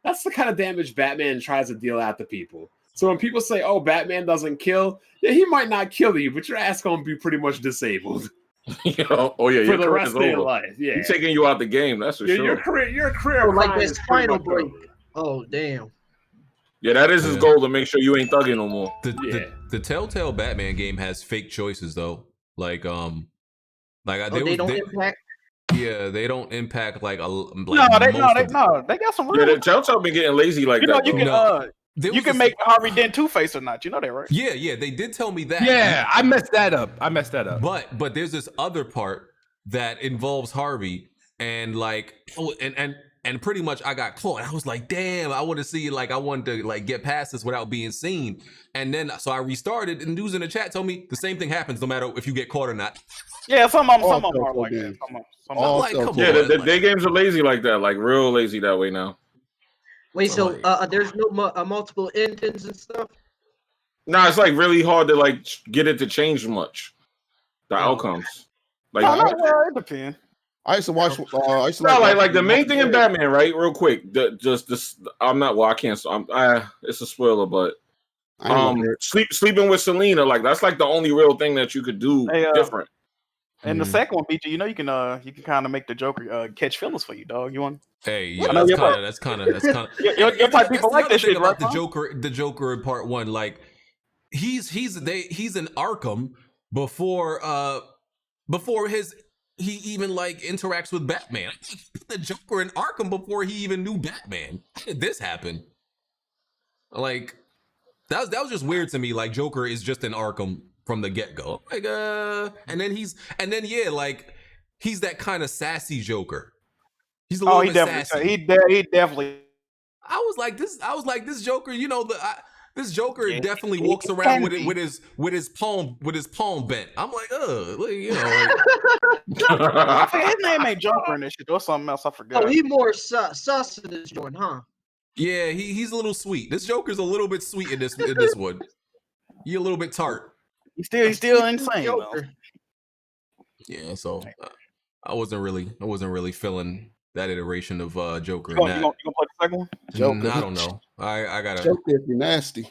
Speaker 4: That's the kind of damage Batman tries to deal out to people. So when people say, "Oh, Batman doesn't kill," yeah, he might not kill you, but your ass gonna be pretty much disabled.
Speaker 3: Oh yeah,
Speaker 4: for the rest of your life. Yeah,
Speaker 3: he's taking you out the game. That's for sure.
Speaker 4: Your career,
Speaker 9: like this spinal break. Oh damn.
Speaker 3: Yeah, that is his goal, to make sure you ain't thugging no more.
Speaker 1: The Telltale Batman game has fake choices though. Like
Speaker 9: they don't impact.
Speaker 1: Yeah, they don't impact like a.
Speaker 6: They got some real.
Speaker 3: Yeah, Telltale been getting lazy like that.
Speaker 6: You can make Harvey Dent Two-Face or not. You know that, right?
Speaker 1: Yeah, they did tell me that.
Speaker 2: Yeah, I messed that up.
Speaker 1: But there's this other part that involves Harvey and like and pretty much I got caught. I was like, damn, I want to see I wanted to like get past this without being seen. And then so I restarted, and dudes in the chat told me the same thing happens no matter if you get caught or not.
Speaker 6: Yeah, some of them are like that.
Speaker 3: Their games are lazy like that, like real lazy that way now.
Speaker 9: Wait, so there's no multiple endings and stuff?
Speaker 3: Nah, it's like really hard to like get it to change much. The outcomes. Like
Speaker 6: it depends.
Speaker 5: I used to watch. I used to
Speaker 3: No,
Speaker 5: like
Speaker 3: the main thing in Batman, right? Real quick, just this. I'm not. Well, I can't. So it's a spoiler, but sleeping with Selena, like that's like the only real thing that you could do different.
Speaker 6: And the second one, BG, you know, you can kind of make the Joker catch feelings for you, dog. You want?
Speaker 1: Hey, yeah, that's kind of
Speaker 6: your type of people like this shit, right?
Speaker 1: The Joker in part one, like he's in Arkham before he even like interacts with Batman. The Joker in Arkham before he even knew Batman. How did this happen? Like that was just weird to me. Like Joker is just in Arkham from the get-go. Like and then he's that kind of sassy Joker. He's a little bit sassy.
Speaker 6: He definitely.
Speaker 1: I was like this Joker, you know, this Joker definitely walks around with his palm bent. I'm like, you know,
Speaker 6: I think his name ain't Joker in this shit. Or something else. I forgot.
Speaker 9: Oh, he more sus in this joint, huh?
Speaker 1: Yeah, he's a little sweet. This Joker's a little bit sweet in this one. He a little bit tart.
Speaker 6: He's still insane.
Speaker 1: Yeah, so I wasn't really feeling that iteration of Joker.
Speaker 6: You gonna play the second one?
Speaker 5: Joker.
Speaker 1: I don't know. I gotta.
Speaker 5: Joker if you're nasty.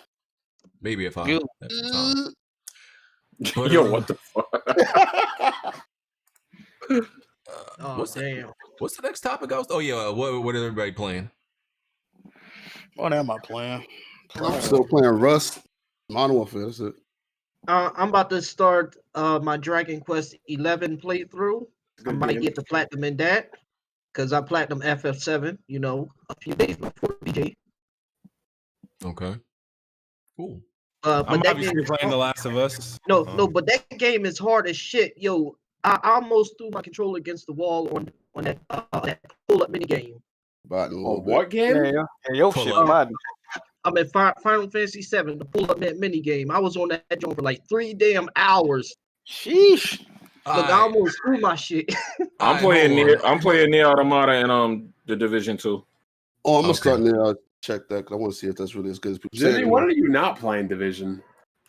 Speaker 1: Maybe if I have some time. But,
Speaker 3: Yo, what the fuck?
Speaker 1: What's the next topic? Oh yeah, what is everybody playing?
Speaker 6: What am I playing?
Speaker 5: I'm still playing Rust. Modern Warfare. That's it.
Speaker 9: I'm about to start my Dragon Quest 11 playthrough. I might get the platinum in that because I platinum FF7, you know, a few days before BJ.
Speaker 1: Okay, cool.
Speaker 2: I'm
Speaker 9: But
Speaker 2: obviously playing The Last of Us.
Speaker 9: No, but that game is hard as shit. Yo, I almost threw my controller against the wall on that pull-up mini game.
Speaker 4: What game?
Speaker 6: Yeah, yo, shit,
Speaker 9: I'm at Final Fantasy 7, the pull-up that mini game. I was on that joint for like 3 damn hours.
Speaker 6: Sheesh.
Speaker 9: Look, I almost threw my shit.
Speaker 3: I'm playing Nier Automata and the Division 2.
Speaker 5: Oh, I'm gonna start now. Check that because I want to see if that's really as good as people say.
Speaker 4: Jimmy, what are you not playing Division?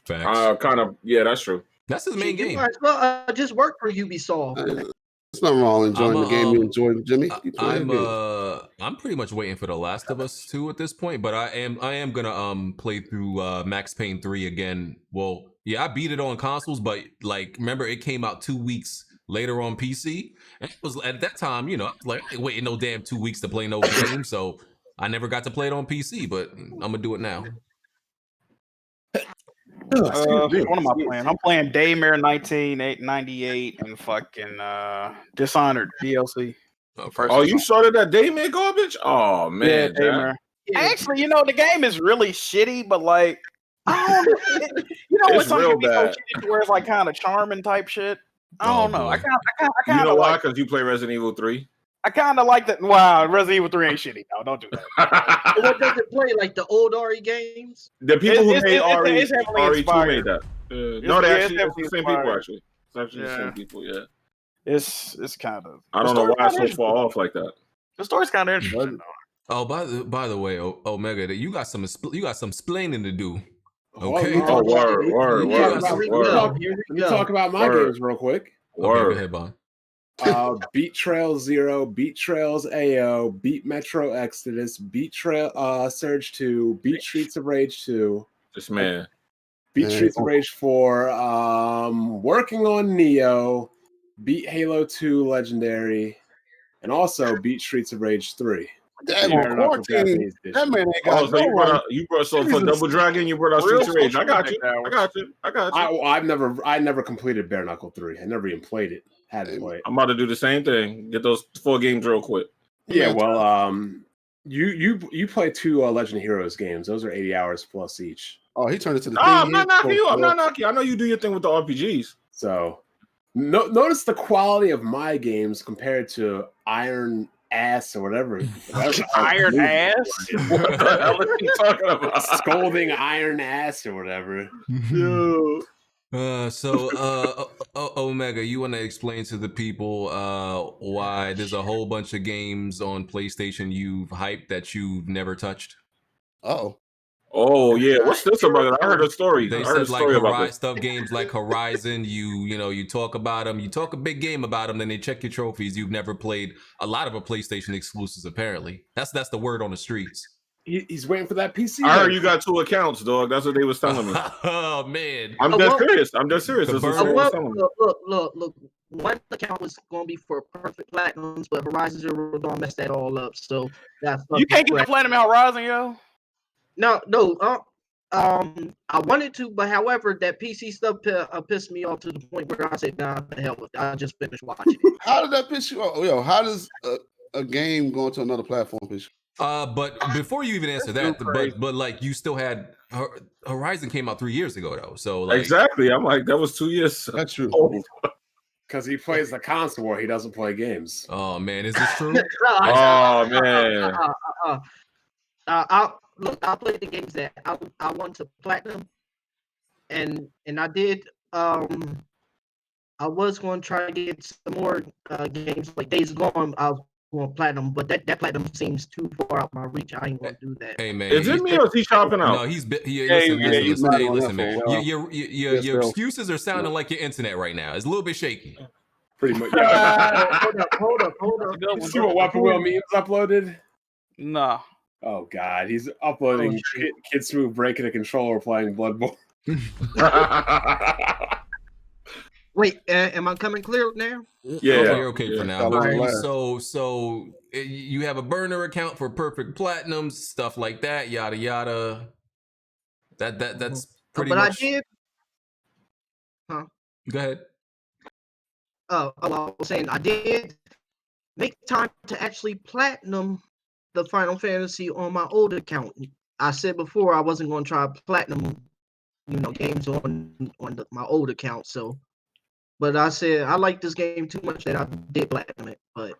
Speaker 1: Facts.
Speaker 3: Kind of. Yeah, that's true.
Speaker 1: That's his main game.
Speaker 9: You might as well just work for Ubisoft.
Speaker 5: It's not wrong enjoying the game you enjoy, Jimmy.
Speaker 1: I'm pretty much waiting for The Last of Us 2 at this point, but I am gonna play through Max Payne 3 again. Well, yeah, I beat it on consoles, but like remember it came out 2 weeks later on PC. And it was at that time, you know, like I ain't waiting no damn 2 weeks to play no game, so I never got to play it on PC, but I'm gonna do it now.
Speaker 6: What am I playing? I'm playing Daymare 1998 and fucking Dishonored DLC.
Speaker 3: You started that Daymare garbage? Oh man,
Speaker 6: yeah, Daymare. Actually, you know the game is really shitty, but like I don't know. You know
Speaker 3: it's real bad.
Speaker 6: So where it's like kind of charming type shit. I don't know. I kind of.
Speaker 3: You know why? Because you play Resident Evil 3.
Speaker 6: I kind of like that. Wow, Resident Evil 3 ain't shitty. No, don't do that.
Speaker 9: What does it play? Like the old RE games?
Speaker 3: The people who made RE2
Speaker 6: inspired.
Speaker 3: made that. No, it's the same people actually. It's actually the same people. Yeah.
Speaker 6: It's kind of.
Speaker 3: I don't know why it's so far off like that.
Speaker 6: The story's kind of interesting.
Speaker 1: Oh, by the way, Omega, you got some splaining to do. Okay.
Speaker 3: Word.
Speaker 4: Let me talk about my games real quick.
Speaker 1: Okay, go ahead, Bon.
Speaker 4: Beat Trails 0, Beat Trails AO, Beat Metro Exodus, Beat Trail Surge 2, Beat Streets of Rage 2.
Speaker 3: This man.
Speaker 4: Beat Streets of Rage 4, working on Neo, Beat Halo 2 Legendary, and also Beat Streets of Rage 3.
Speaker 5: That man ain't got
Speaker 3: you brought so for Double Dragon, you brought out Streets of Rage. I got you.
Speaker 4: I never completed Bare Knuckle 3. I never even played it. Hadn't played.
Speaker 3: I'm about to do the same thing. Get those 4 games real quick.
Speaker 4: Yeah, well, you play 2 Legend of Heroes games. Those are 80 hours plus each.
Speaker 5: Oh, he turned it to the.
Speaker 3: I'm not knocking you. I'm not knocking you. I know you do your thing with the RPGs.
Speaker 4: So, notice the quality of my games compared to Iron Ass or whatever.
Speaker 6: Iron Ass?
Speaker 3: What the hell are you talking about?
Speaker 4: Scolding Iron Ass or whatever.
Speaker 1: Omega, you want to explain to the people why there's a whole bunch of games on PlayStation you've hyped that you've never touched?
Speaker 5: Oh,
Speaker 3: Oh yeah, what's this about? I heard a story.
Speaker 1: They
Speaker 3: I heard a
Speaker 1: said like
Speaker 3: story about this.
Speaker 1: stuff games like Horizon. You talk about them. You talk a big game about them. Then they check your trophies. You've never played a lot of a PlayStation exclusives. Apparently, that's the word on the streets.
Speaker 4: He's waiting for that PC.
Speaker 3: I heard you got 2 accounts, dog. That's what they was telling me.
Speaker 1: Oh man,
Speaker 3: I'm dead serious. I'm dead serious. That's what they was telling me.
Speaker 9: Look. One account was going to be for perfect platinums, but Horizon Zero Dawn messed that all up. So that's
Speaker 6: you can't get the platinum in Horizon, yo.
Speaker 9: No. I wanted to, but however, that PC stuff pissed me off to the point where I said, "Nah, the hell with it. I just finished watching it."
Speaker 5: How did that piss you off? Yo, how does a game go to another platform piss you?
Speaker 1: But before you even answer that, but like you still had Horizon came out 3 years ago though. So like,
Speaker 3: exactly, I'm like that was 2 years.
Speaker 5: That's true.
Speaker 4: Because he plays the console war, he doesn't play games.
Speaker 1: Oh man, is this true?
Speaker 3: Oh man.
Speaker 9: I played the games that I want to platinum, and I did. I was going to try to get some more games like Days Gone. I was going platinum, but that platinum seems too far out my reach. I ain't going to do that.
Speaker 1: Hey man,
Speaker 3: is it me or is he chopping out?
Speaker 1: No, listen, man. Your excuses are sounding like your internet right now. It's a little bit shaky.
Speaker 4: Pretty much.
Speaker 9: Hold up.
Speaker 4: You see what Weapon Wheel memes uploaded?
Speaker 6: Nah.
Speaker 4: Oh god, he's uploading Kid Smooth breaking a controller playing Bloodborne.
Speaker 9: Wait, am I coming clear now?
Speaker 3: Yeah,
Speaker 1: you're okay for now. But so you have a burner account for perfect platinums, stuff like that, yada yada. That's pretty much.
Speaker 9: But I did. Huh?
Speaker 1: Go ahead.
Speaker 9: I was saying I did make time to actually platinum the Final Fantasy on my old account. I said before I wasn't going to try platinum, games on my old account. So, but I said I like this game too much that I did platinum it. But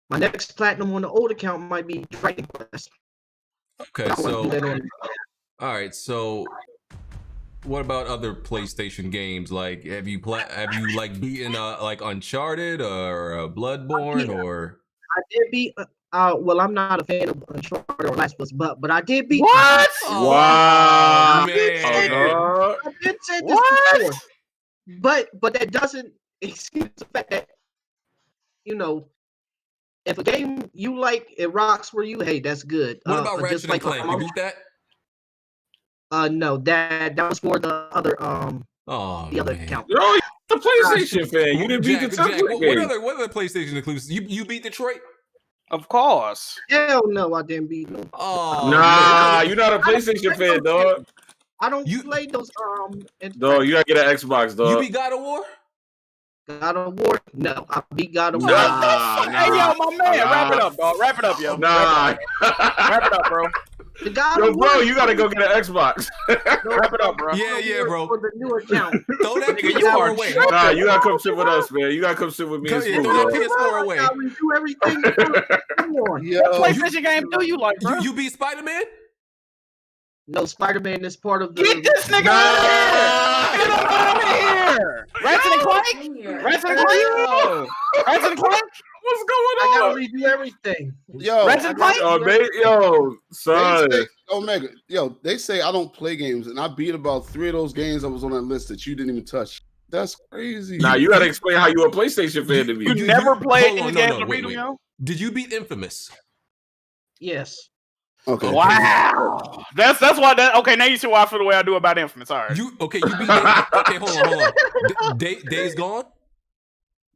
Speaker 9: my next platinum on the old account might be Dragon Quest.
Speaker 1: Okay, so all right, so what about other PlayStation games? Like, have you beaten like Uncharted or Bloodborne or?
Speaker 9: I did beat. Well, I'm not a fan of Uncharted or Last of Us, but I did beat.
Speaker 6: What?
Speaker 3: Wow,
Speaker 9: man! I did say this before, but that doesn't excuse the fact that if a game you like, it rocks for you. Hey, that's good.
Speaker 1: What about Ratchet and Clank? You beat that?
Speaker 9: No, that was for the other other account.
Speaker 3: Oh, you're a PlayStation fan. You didn't beat the Template game.
Speaker 1: What other PlayStation exclusives? You beat Detroit?
Speaker 6: Of course.
Speaker 9: Hell no, I didn't beat them.
Speaker 1: Oh,
Speaker 3: nah, you're not a PlayStation fan, dog.
Speaker 9: I don't play those.
Speaker 3: Dog, you gotta get an Xbox, dog.
Speaker 1: You beat God of War?
Speaker 9: God of War? No, I beat God of War.
Speaker 6: Hey, yo, my man, wrap it up, dog. Wrap it up, yo.
Speaker 3: Nah.
Speaker 6: Wrap it up, bro.
Speaker 3: Yo, bro, you gotta go get an Xbox.
Speaker 6: Wrap it up, bro.
Speaker 1: Yeah, bro.
Speaker 9: For the new account.
Speaker 1: Throw that PS4 away.
Speaker 3: Nah, you gotta come sit with us, man. You gotta come sit with me and Smooth.
Speaker 1: Throw that PS4 away.
Speaker 9: I do everything.
Speaker 6: What PlayStation game do you like, bro?
Speaker 1: You beat Spider-Man?
Speaker 9: No, Spider-Man is part of the.
Speaker 6: Get this nigga out of here! Get him out of here! Ratchet and Clank? Ratchet and Clank? Ratchet and Clank?
Speaker 3: What's going on?
Speaker 9: I gotta redo everything.
Speaker 5: Yo,
Speaker 6: Ratchet and Clank?
Speaker 3: Yo, son.
Speaker 5: Omega, they say I don't play games, and I beat about 3 of those games that was on that list that you didn't even touch. That's crazy.
Speaker 3: Nah, you gotta explain how you a PlayStation fan to me.
Speaker 6: You never played any games to beat them, yo?
Speaker 1: Did you beat Infamous?
Speaker 9: Yes.
Speaker 5: Okay.
Speaker 6: Wow. That's why that. Okay, now you see why I feel the way I do about Infamous. All right.
Speaker 1: You beat okay, hold on. Days Gone?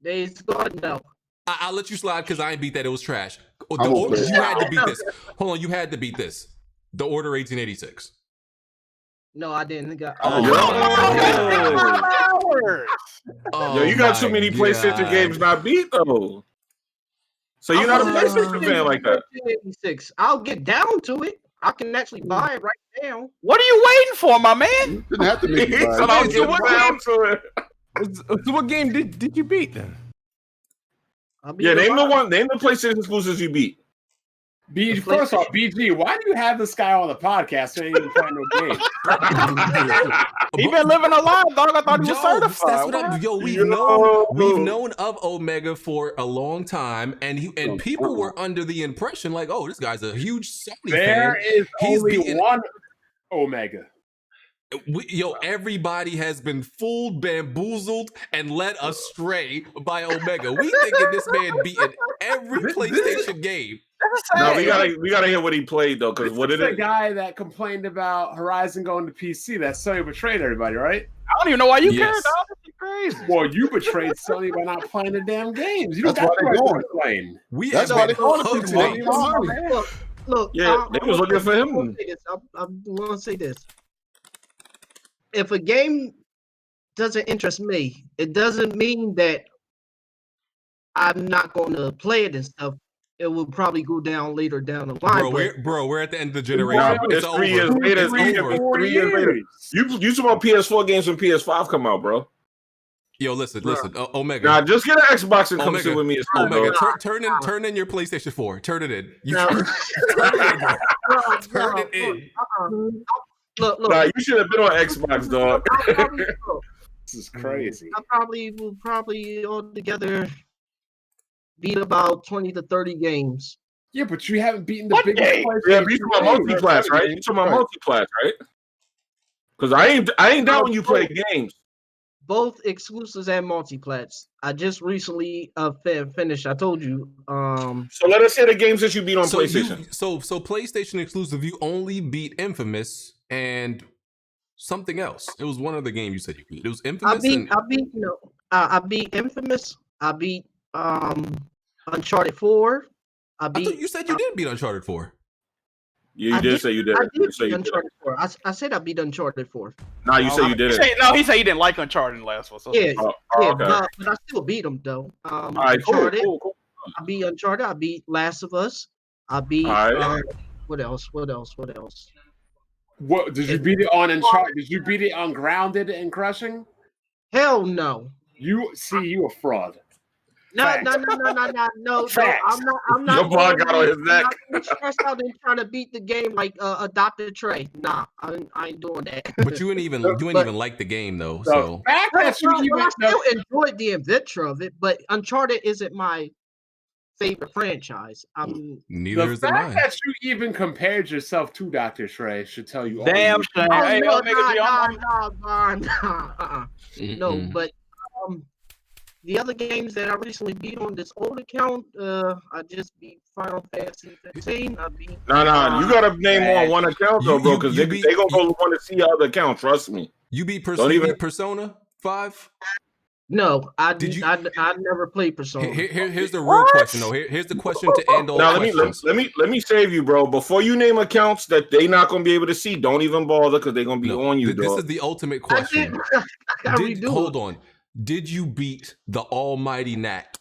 Speaker 9: Days Gone, no.
Speaker 1: I'll let you slide because I ain't beat that. It was trash. You had to beat this. Hold on, you had to beat this. The Order 1886.
Speaker 9: No, I didn't.
Speaker 3: Yo, you got too many PlayStation games not beat though. So you're not a PlayStation fan like that.
Speaker 9: 86. I'll get down to it. I can actually buy it right now.
Speaker 6: What are you waiting for, my man?
Speaker 5: You didn't have to make me buy it.
Speaker 3: I'll get down to it.
Speaker 2: So what game did you beat then?
Speaker 3: Yeah, name the PlayStation exclusives you beat.
Speaker 4: First off, BG, why do you have this guy on the podcast so he ain't even playing no game?
Speaker 6: He been living a lie, dog. I thought he was certified.
Speaker 1: That's what we've known of Omega for a long time, and people were under the impression like, oh, this guy's a huge Sony fan.
Speaker 4: There is only one Omega.
Speaker 1: Everybody has been fooled, bamboozled, and led astray by Omega. We thinking this man beating every PlayStation game.
Speaker 3: No, we gotta hear what he played though, because what is
Speaker 4: the guy that complained about Horizon going to PC? That Sony betrayed everybody, right?
Speaker 6: I don't even know why you care, dog. That's crazy.
Speaker 4: Well, you betrayed Sony by not playing the damn games. You don't got to playing.
Speaker 1: That's why they're going
Speaker 9: to Look,
Speaker 3: yeah, they was looking for him.
Speaker 9: I'm going to say this. If a game doesn't interest me, it doesn't mean that I'm not going to play it and stuff. It will probably go down later down the line.
Speaker 1: We're at the end of the generation.
Speaker 3: It's 3 years later. 3 years later. You talk about PS4 games when PS5 come out, bro.
Speaker 1: Yo, listen, Omega.
Speaker 3: Nah, just get an Xbox and come sit with me.
Speaker 1: Omega, turn in your PlayStation 4. Turn it in. Turn it in.
Speaker 9: Look.
Speaker 3: Nah, you should have been on Xbox, dog.
Speaker 4: This is crazy.
Speaker 9: I will probably altogether beat about 20 to 30 games.
Speaker 4: Yeah, but you haven't beaten the biggest
Speaker 3: game. Yeah, you talking about multi-class, right? You talking about multi-class, right? Because I ain't down when you play games.
Speaker 9: Both exclusives and multi-plats. I just recently finished. I told you.
Speaker 3: So let us hear the games that you beat on PlayStation.
Speaker 1: So PlayStation exclusive, you only beat Infamous and something else. It was one other game you said you beat. It was Infamous.
Speaker 9: I beat Infamous. I beat Uncharted 4.
Speaker 1: I thought you said you did beat Uncharted 4.
Speaker 3: You did say you did.
Speaker 9: I did beat Uncharted 4. I said I beat Uncharted 4.
Speaker 3: Nah, you said you did it.
Speaker 6: No, he said he didn't like Uncharted in the last one. So
Speaker 9: yeah,
Speaker 3: okay.
Speaker 9: but I still beat him though.
Speaker 3: All right,
Speaker 9: Uncharted.
Speaker 3: Cool.
Speaker 9: I beat Uncharted. I beat Last of Us. I beat. What else? What
Speaker 4: did you beat it on Uncharted? Did you beat it on Grounded and Crushing?
Speaker 9: Hell no.
Speaker 4: You a fraud.
Speaker 9: No. I'm not.
Speaker 3: Your ball got on his neck.
Speaker 9: I'm not stressed out and trying to beat the game like a Dr. Trey. Nah, I ain't doing that.
Speaker 1: But you ain't even like the game though. So
Speaker 9: I still enjoyed the adventure of it, but Uncharted isn't my favorite franchise.
Speaker 1: Neither is mine.
Speaker 4: The fact that you even compared yourself to Dr. Trey should tell you.
Speaker 6: Damn shame.
Speaker 9: No, but the other games that I recently beat on this old account, I just beat Final Fantasy 15. I beat.
Speaker 3: No, you gotta name on one account though, bro, because they gonna go want to see your other account. Trust me.
Speaker 1: You beat Persona 5?
Speaker 9: No, I never played Persona.
Speaker 1: Here's the real question though. Here's the question to end all questions.
Speaker 3: Let me save you, bro. Before you name accounts that they not gonna be able to see, don't even bother because they're gonna be on you.
Speaker 1: This is the ultimate question. Hold on. Did you beat the almighty Knack?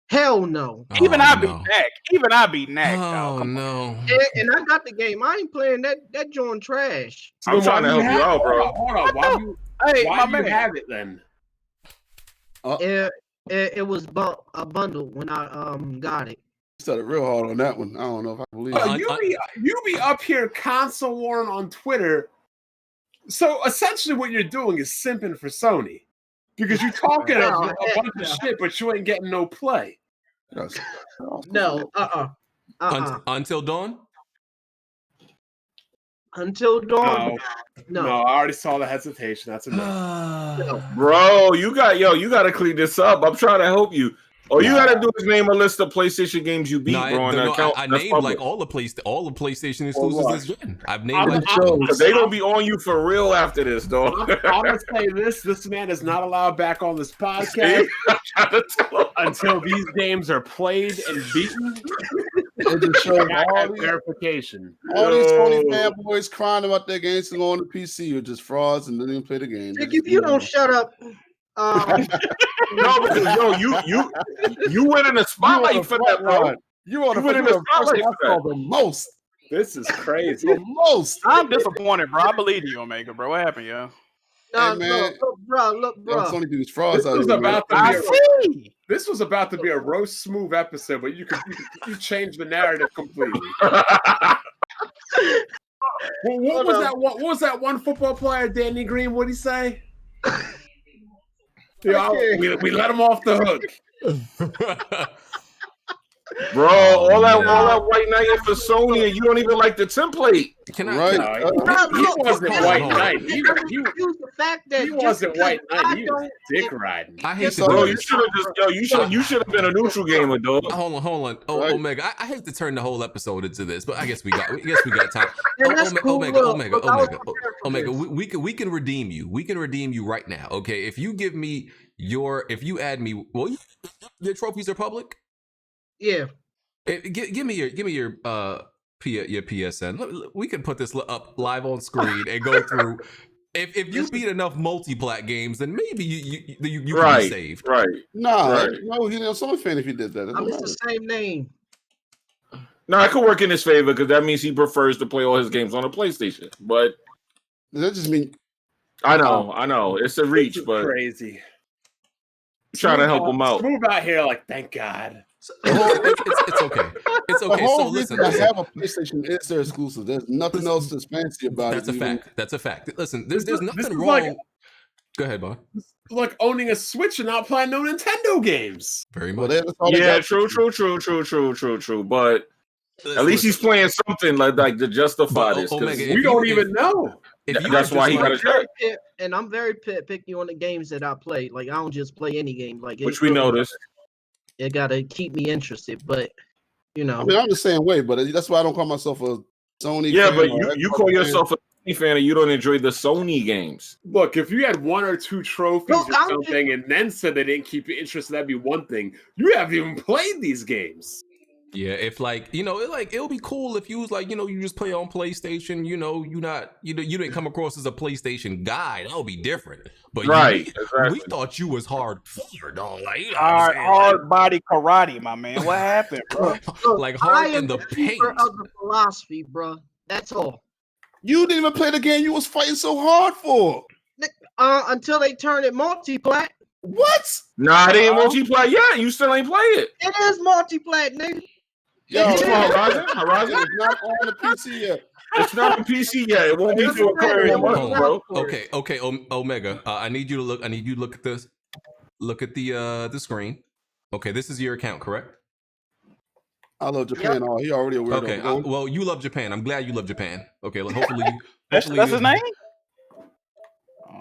Speaker 9: Hell no.
Speaker 6: Even I beat Knack.
Speaker 1: Oh no.
Speaker 9: And I got the game. I ain't playing that joint trash.
Speaker 3: I'm trying to help you out, bro.
Speaker 4: Hold on. Why do you have it then?
Speaker 9: It was a bundle when I got it.
Speaker 5: You started real hard on that one. I don't know if I believe it.
Speaker 4: You be up here console warring on Twitter. So essentially, what you're doing is simping for Sony because you're talking a bunch of shit, but you ain't getting no play.
Speaker 9: No,
Speaker 1: Until Dawn.
Speaker 9: Until Dawn. No,
Speaker 4: I already saw the hesitation. That's enough.
Speaker 3: Bro, you got to clean this up. I'm trying to help you. All you gotta do is name a list of PlayStation games you beat, bro.
Speaker 1: I named like all the PlayStation exclusives this gen. I've named
Speaker 3: because they gonna be on you for real after this, dog.
Speaker 4: I'm gonna say this man is not allowed back on this podcast until these games are played and beaten.
Speaker 5: It just shows all
Speaker 4: verification.
Speaker 5: All these Sony fanboys crying about their games still on the PC are just frauds and didn't even play the game.
Speaker 9: If you don't shut up.
Speaker 3: No, because you went in the spotlight for that, bro.
Speaker 5: You went in the spotlight for the most.
Speaker 4: This is crazy.
Speaker 5: The most.
Speaker 6: I'm disappointed, bro. I believe you, Omega, bro. What happened, yo?
Speaker 9: Look, bro.
Speaker 5: Sony do these frauds.
Speaker 6: I see.
Speaker 4: This was about to be a roast smooth episode, but you changed the narrative completely. What was that one football player, Danny Green? What'd he say? We let him off the hook.
Speaker 3: Bro, all that white knight for Sony, and you don't even like the template.
Speaker 4: He wasn't white knight. He wasn't white knight. He was dick riding.
Speaker 1: I hate to
Speaker 3: bro. You should have you should have been a neutral gamer, dog.
Speaker 1: Hold on. Omega. I hate to turn the whole episode into this, but I guess we got time. Omega. We can redeem you. We can redeem you right now. Okay, if you add me, well, your trophies are public.
Speaker 9: Yeah.
Speaker 1: Give me your PSN. We can put this up live on screen and go through. If you beat enough multi-plat games, then maybe you can be saved.
Speaker 5: Right. No, someone fan if you did that.
Speaker 9: It's the same name.
Speaker 3: No, it could work in his favor because that means he prefers to play all his games on a PlayStation. But
Speaker 5: does that just mean?
Speaker 3: I know. It's a reach, but
Speaker 4: crazy.
Speaker 3: Trying to help him out.
Speaker 4: Smooth out here, like thank God.
Speaker 1: It's okay. It's okay.
Speaker 5: So
Speaker 1: listen.
Speaker 5: I have a PlayStation. It's their exclusive. There's nothing else that's fancy about
Speaker 1: it. That's a fact. Listen, there's nothing wrong.
Speaker 4: Like,
Speaker 1: go ahead, Bob.
Speaker 4: Like owning a Switch and not playing no Nintendo games.
Speaker 1: Very much.
Speaker 3: Yeah, true. But at least he's playing something like to justify this.
Speaker 4: We don't even know.
Speaker 3: That's why he got a shot.
Speaker 9: And I'm very picky on the games that I play. Like I don't just play any game. Like
Speaker 3: which we noticed.
Speaker 9: It gotta keep me interested, but
Speaker 5: I mean, I'm the same way, but that's why I don't call myself a Sony.
Speaker 3: Yeah, but you call yourself a Sony fan and you don't enjoy the Sony games.
Speaker 4: Look, if you had 1 or 2 trophies or something, and then said they didn't keep you interested, that'd be one thing. You haven't even played these games.
Speaker 1: Yeah, if it'll be cool if you was you just play on PlayStation, you didn't come across as a PlayStation guy. That would be different. But we thought you was hardcore, dog.
Speaker 6: Hard body karate, my man. What happened, bro?
Speaker 1: Like hard in the paint.
Speaker 9: Of the philosophy, bro. That's all.
Speaker 5: You didn't even play the game you was fighting so hard for.
Speaker 9: Until they turned it multi-plat.
Speaker 5: What?
Speaker 3: Nah, it ain't multi-plat yet. You still ain't play it.
Speaker 9: It is multi-plat, nigga.
Speaker 3: Yo, Horizon
Speaker 5: is not on the PC yet.
Speaker 3: It's not on PC yet. It won't be for Aquarium, bro.
Speaker 1: Okay, Omega. I need you to look. I need you to look at this. Look at the screen. Okay, this is your account, correct?
Speaker 5: I love Japan. Yep. He already a weirdo.
Speaker 1: Okay, well, you love Japan. I'm glad you love Japan. Okay, hopefully
Speaker 6: that's his name.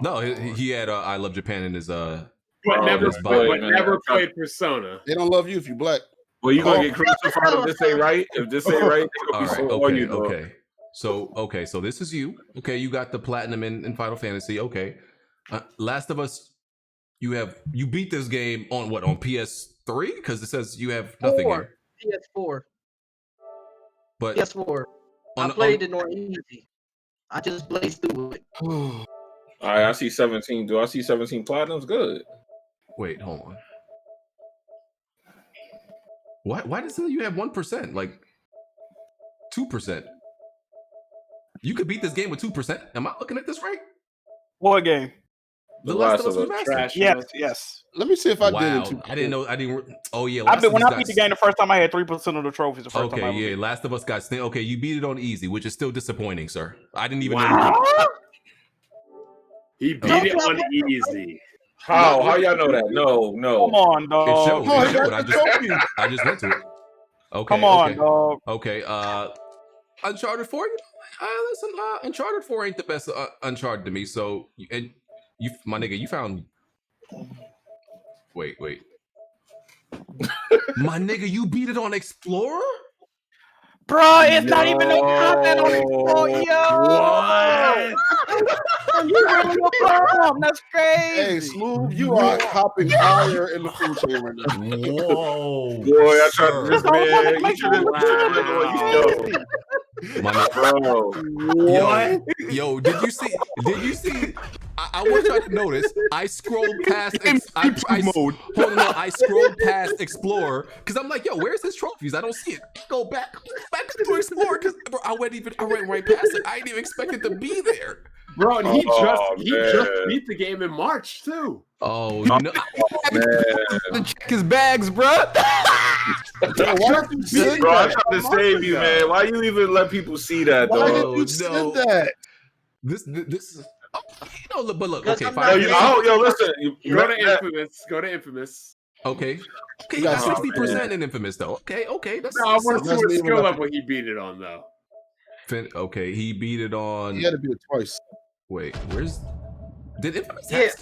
Speaker 1: No, he had I love Japan in his
Speaker 4: But never played Persona.
Speaker 5: They don't love you if you black.
Speaker 3: Well, you gonna get crucified if this ain't right. If this ain't right,
Speaker 1: all right. Okay. So this is you. Okay, you got the platinum in Final Fantasy. Okay, Last of Us. You beat this game on what, on PS3? Because it says you have nothing here.
Speaker 9: PS4.
Speaker 1: But
Speaker 9: PS4. I played it on easy. I just blazed through it.
Speaker 3: All right, I see 17. Do I see 17 platinums? Good.
Speaker 1: Wait, hold on. Why does it say you have 1%? Like 2%? You could beat this game with 2%. Am I looking at this right?
Speaker 6: What game?
Speaker 3: The Last of Us
Speaker 6: Remastered. Yes.
Speaker 5: Let me see if I did it.
Speaker 1: I didn't know. I didn't. Oh yeah.
Speaker 6: When I beat the game the first time, I had 3% of the trophies. The first time.
Speaker 1: Okay, yeah. Last of Us got snailed. Okay, you beat it on easy, which is still disappointing, sir. I didn't even know.
Speaker 4: He beat it on easy.
Speaker 3: How y'all know that? No.
Speaker 6: Come on, dog.
Speaker 1: It showed. I just went to it. Okay.
Speaker 6: Come on, dog.
Speaker 1: Okay. Uncharted 4. Listen. Uncharted 4 ain't the best Uncharted to me. So, and you, my nigga, you found. Wait. My nigga, you beat it on Explorer?
Speaker 6: Bro, it's not even no content on Explorer, yo. You really a bomb. That's crazy.
Speaker 5: Hey, Smooth, you are hopping higher in the food chain right now.
Speaker 1: Whoa.
Speaker 3: Boy, I tried to this man. You should have
Speaker 1: bro. Yo, did you see? I want y'all to notice. I scrolled past. I scrolled past Explorer because I'm like, yo, where's his trophies? I don't see it. Go back to Explorer because I went right past it. I didn't even expect it to be there.
Speaker 4: Bro, and he
Speaker 3: man.
Speaker 4: just beat the game in March too.
Speaker 1: Oh no!
Speaker 2: To check his bags, bro.
Speaker 3: Bro, I tried to save you, man. Why you even let people see that,
Speaker 5: Why
Speaker 3: dog?
Speaker 5: did you send that?
Speaker 1: This is but look,
Speaker 9: Because
Speaker 1: okay,
Speaker 9: I'm
Speaker 1: fine.
Speaker 9: not-
Speaker 3: Listen.
Speaker 4: Go to Infamous. Go to Infamous.
Speaker 1: Okay, he got
Speaker 3: Oh,
Speaker 1: 60% in Infamous though. Okay, that's
Speaker 4: No, I want to see what
Speaker 5: Resident
Speaker 4: skill
Speaker 5: Evil
Speaker 4: level he beat it on though.
Speaker 1: okay. He beat it on.
Speaker 5: He had to be it twice.
Speaker 1: Wait, did Infamous?
Speaker 9: Yeah,
Speaker 1: have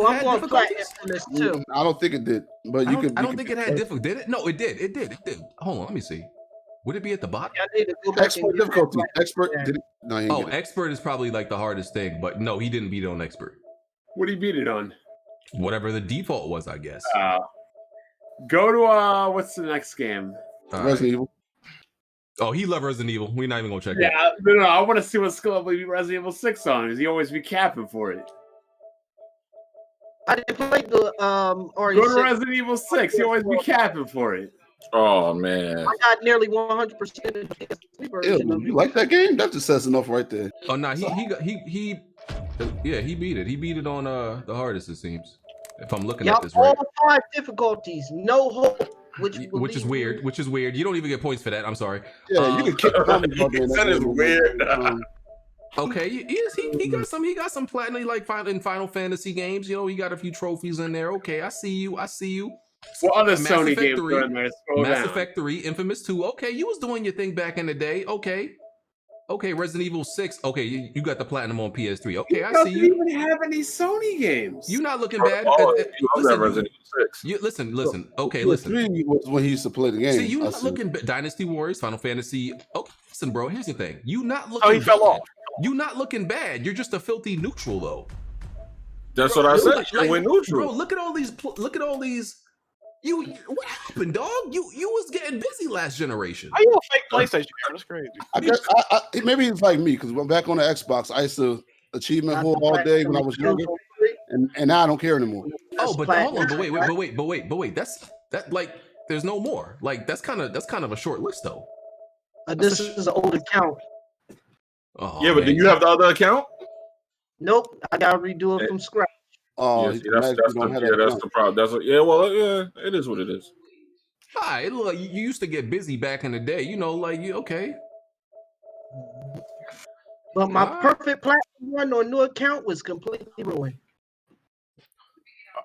Speaker 9: I'm going to play
Speaker 1: difficulties?
Speaker 9: Infamous too.
Speaker 5: I don't think it did, but
Speaker 1: I
Speaker 5: you
Speaker 1: don't,
Speaker 5: could.
Speaker 1: I don't think it had difficulty. Did it? No, it did. It did. Hold on, let me see. Would it be at the bottom?
Speaker 9: I need to go back
Speaker 5: Expert
Speaker 9: and get
Speaker 5: difficulty.
Speaker 9: that.
Speaker 5: Expert.
Speaker 9: Yeah.
Speaker 5: Did it? No, he
Speaker 1: Oh,
Speaker 5: didn't get it.
Speaker 1: expert is probably like the hardest thing, but no, he didn't beat it on expert.
Speaker 4: What did he beat it on?
Speaker 1: Whatever the default was, I guess.
Speaker 4: Go to what's the next game?
Speaker 1: All right.
Speaker 5: Resident Evil.
Speaker 1: Oh, he loved Resident Evil. We're not even gonna check it.
Speaker 4: Yeah, no. I want to see what skill level he beat Resident Evil 6 on. Because he always be capping for it.
Speaker 9: I didn't play the
Speaker 4: Go to Resident Evil 6. He always be capping for it.
Speaker 3: Oh man.
Speaker 9: I got nearly 100%.
Speaker 5: Ew, you like that game? That just says enough right there.
Speaker 1: Oh no, he beat it. He beat it on the hardest, it seems. If I'm looking at this right.
Speaker 9: All 5 difficulties, no hope. Which
Speaker 1: is weird. Which is weird. You don't even get points for that. I'm sorry.
Speaker 5: Yeah, you can kick
Speaker 3: That is weird.
Speaker 1: Okay, he got some. He got some platinum like in Final Fantasy games. You know, he got a few trophies in there. Okay, I see you.
Speaker 4: What other
Speaker 1: Mass
Speaker 4: Sony
Speaker 1: Effect
Speaker 4: games
Speaker 1: 3,
Speaker 4: are in there? Scroll
Speaker 1: Mass
Speaker 4: down.
Speaker 1: Effect 3, Infamous 2. Okay, you was doing your thing back in the day. Okay, Resident Evil 6. Okay, you got the platinum on PS3. Okay, I see you.
Speaker 4: He doesn't even have any Sony games.
Speaker 1: You not looking bad. Listen. Okay, listen.
Speaker 5: 3 was when he used to play the game.
Speaker 1: See, you not looking Dynasty Warriors, Final Fantasy. Okay, listen, bro. Here's the thing. You not looking.
Speaker 6: Oh, he fell off.
Speaker 1: You not looking bad. You're just a filthy neutral, though.
Speaker 3: That's what I said. You went neutral.
Speaker 1: Bro, look at all these. What happened, dog? You was getting busy last generation.
Speaker 6: How you a fake PlayStation gamer? That's crazy.
Speaker 5: I guess maybe he's like me because when back on the Xbox, I used to achievement hole all day when I was younger, and now I don't care anymore.
Speaker 1: Oh, but hold on, but wait. That like there's no more. Like that's kind of a short list though.
Speaker 9: This is an old account.
Speaker 1: Oh,
Speaker 3: yeah, but do you have the other account?
Speaker 9: Nope, I gotta redo it from scratch.
Speaker 5: Oh,
Speaker 3: yeah, that's the problem. It is what it is.
Speaker 1: Hi, look, you used to get busy back in the day, you know, like you okay.
Speaker 9: But my perfect platinum run on new account was completely ruined.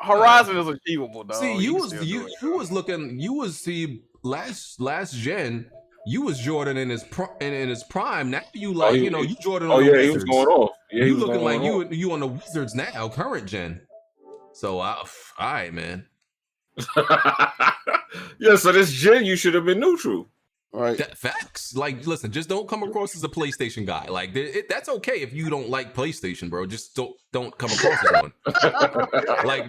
Speaker 6: Horizon is achievable, though.
Speaker 1: See, you was last gen. You was Jordan in his prime. Now you you Jordan.
Speaker 3: Oh
Speaker 1: on
Speaker 3: yeah,
Speaker 1: the
Speaker 3: he
Speaker 1: Wizards.
Speaker 3: was going off. Yeah,
Speaker 1: you looking like you on the Wizards now, current gen. So, all right, man.
Speaker 3: Yeah, so this gen you should have been neutral.
Speaker 5: All right.
Speaker 1: Facts. Like, listen, just don't come across as a PlayStation guy. Like, that's okay if you don't like PlayStation, bro. Just don't come across as one.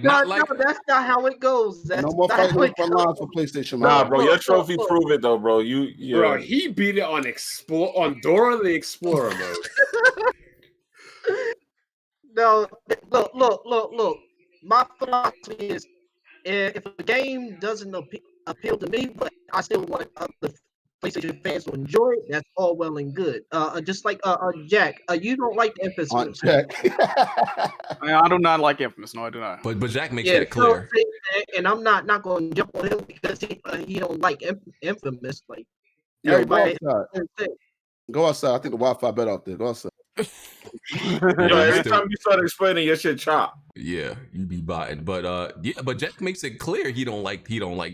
Speaker 9: No, that's not how it goes. That's
Speaker 5: no more fighting front lines for PlayStation.
Speaker 3: Nah, bro, your trophy prove it though, bro.
Speaker 4: Bro, he beat it on Dora the Explorer mode.
Speaker 9: No, look. My philosophy is, if a game doesn't appeal to me, but I still want other PlayStation fans to enjoy it, that's all well and good. Just like Jack, you don't like Infamous.
Speaker 5: Jack.
Speaker 6: I do not like Infamous. No, I do not.
Speaker 1: But Jack makes that clear.
Speaker 9: And I'm not going to jump on him because he don't like Infamous. Like
Speaker 5: everybody. Go outside. I think the Wi-Fi better out there. Go outside.
Speaker 3: Every time you start explaining your shit chop.
Speaker 1: Yeah, you be biting. But but Jack makes it clear he don't like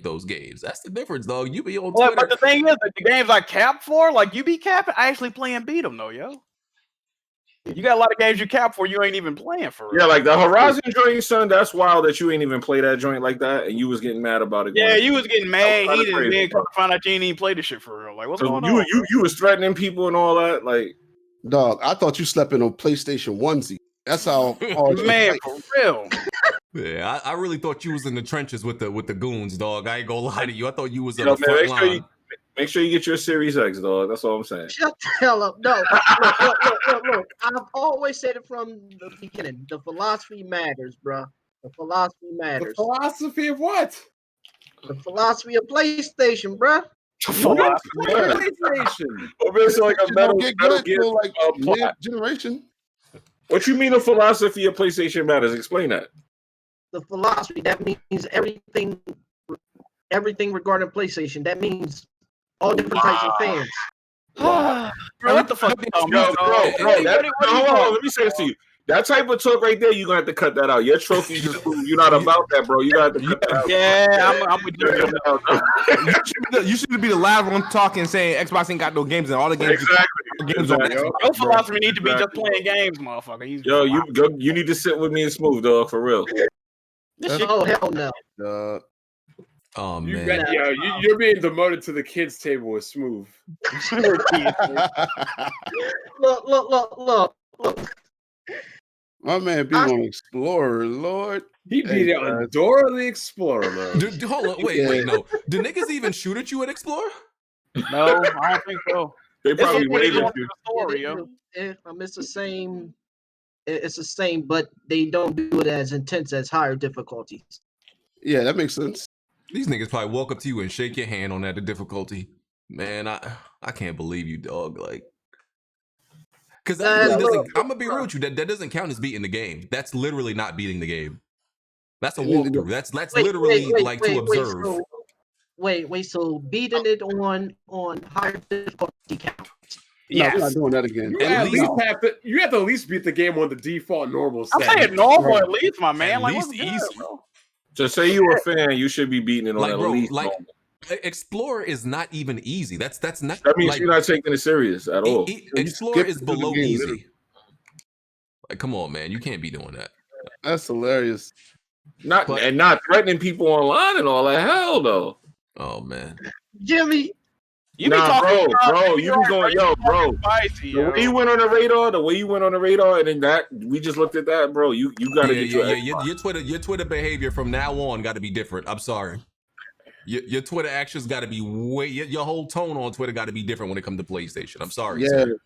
Speaker 1: those games. That's the difference, dog. You be on Twitter.
Speaker 6: But the thing is, the games I cap for, like you be capping, I actually play and beat them though, yo. You got a lot of games you cap for, you ain't even playing for.
Speaker 3: Yeah, like the Horizon joint, son. That's wild that you ain't even play that joint like that, and you was getting mad about it.
Speaker 6: Yeah, you was getting mad. He didn't find out you ain't even play the shit for real. Like, what's going on?
Speaker 3: You was threatening people and all that, like.
Speaker 5: Dog, I thought you slept in a PlayStation onesie. That's how hard
Speaker 6: man, for real.
Speaker 1: Yeah, I really thought you was in the trenches with the goons, dog. I ain't gonna lie to you. I thought you was in the front line.
Speaker 3: Make sure you get your Series X, dog. That's all I'm saying.
Speaker 9: Shut the hell up. No, look. I've always said it from the beginning. The philosophy matters, bro. The philosophy matters.
Speaker 4: The philosophy of what?
Speaker 9: The philosophy of PlayStation, bro.
Speaker 4: PlayStation.
Speaker 3: It's like a metal
Speaker 5: Gear, like mid-generation.
Speaker 3: What you mean the philosophy of PlayStation matters? Explain that.
Speaker 9: The philosophy, that means everything regarding PlayStation. That means all different types of fans.
Speaker 6: Bro, what the fuck?
Speaker 3: Hold on. Let me say this to you. That type of talk right there, you're gonna have to cut that out. Your trophy just proved you're not about that, bro. You gotta have to cut that out.
Speaker 6: Yeah, I'm with you.
Speaker 2: You shouldn't be the loud one talking, saying Xbox ain't got no games, and all the games.
Speaker 3: Exactly.
Speaker 6: Your philosophy need to be just playing games, motherfucker.
Speaker 3: Yo, you need to sit with me and Smooth, dog, for real.
Speaker 9: Oh hell no.
Speaker 1: Oh man,
Speaker 4: you're being demoted to the kids' table with Smooth.
Speaker 9: Look.
Speaker 5: My man be on Explorer, Lord.
Speaker 4: He be on Dora the Explorer, man.
Speaker 1: Dude, hold on, wait, no. Do niggas even shoot at you at Explorer?
Speaker 6: No, I don't think so.
Speaker 3: They probably waited
Speaker 9: It's the same. It's the same, but they don't do it as intense as higher difficulties.
Speaker 5: Yeah, that makes sense.
Speaker 1: These niggas probably walk up to you and shake your hand on that the difficulty. Man, I can't believe you, dog. Like, because that doesn't. I'm gonna be real with you. That doesn't count as beating the game. That's literally not beating the game. That's a walkthrough. That's literally to observe.
Speaker 9: So beating it on higher difficulty counts.
Speaker 5: Yeah, we're not doing that again.
Speaker 4: You have to at least beat the game on the default normal
Speaker 6: setting. I'm saying normal at least, my man.
Speaker 1: At least easy.
Speaker 6: Bro?
Speaker 3: To say you're a fan, you should be beating it on at least normal.
Speaker 1: Explorer is not even easy. That's not.
Speaker 3: That means you're not taking it serious at all.
Speaker 1: Explorer is below easy. Like, come on, man, you can't be doing that.
Speaker 5: That's hilarious.
Speaker 3: Not threatening people online and all that. Hell no.
Speaker 1: Oh man,
Speaker 9: Jimmy.
Speaker 3: Bro, you be going, bro. The way you went on the radar, and then that we just looked at that, bro. You gotta get
Speaker 1: your Twitter behavior from now on got to be different. I'm sorry. Your Twitter actions got to be your whole tone on Twitter got to be different when it comes to PlayStation. I'm sorry.
Speaker 5: Yeah,
Speaker 1: sir.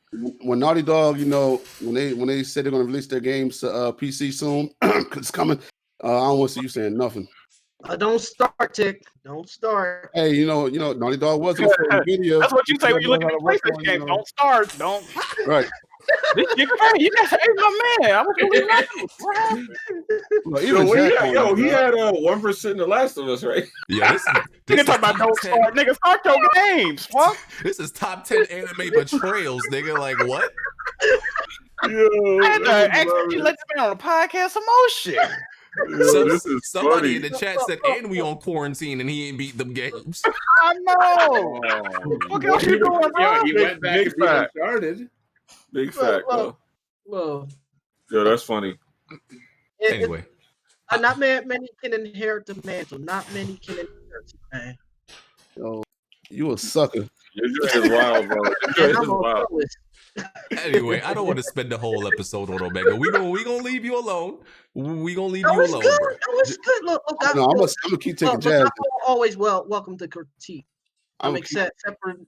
Speaker 5: When Naughty Dog, when they said they're gonna release their games to PC soon, it's coming. I don't want to see you saying nothing.
Speaker 9: Don't start, Tick. Don't start.
Speaker 5: Hey, Naughty Dog was in the video.
Speaker 6: That's what you say when you look at the PlayStation games. Don't start. Don't.
Speaker 5: Right.
Speaker 6: You guys say, my man. I was really
Speaker 3: he had 1% in The Last of Us, right?
Speaker 1: Yeah, this
Speaker 6: talking about don't start. Nigga, start your games. Fuck.
Speaker 1: This is top 10 anime betrayals, nigga. Like what?
Speaker 6: I had to actually let this man on the podcast some more shit.
Speaker 1: Somebody in the chat said, and we on quarantine and he ain't beat them games.
Speaker 6: I know. What else you doing, bro?
Speaker 4: He went back and started.
Speaker 3: Big fact, though.
Speaker 9: Well,
Speaker 3: yo, that's funny.
Speaker 1: Anyway.
Speaker 9: Not many can inherit the mantle. Not many can inherit it, man.
Speaker 5: Yo, you a sucker.
Speaker 3: Your joint is wild, bro. Your joint is wild.
Speaker 1: Anyway, I don't want to spend the whole episode on Omega. We gonna leave you alone. We gonna leave you alone.
Speaker 9: Good. It's good. Look,
Speaker 5: I'm gonna keep taking jabs.
Speaker 9: I'm always welcome to critique. I'm separate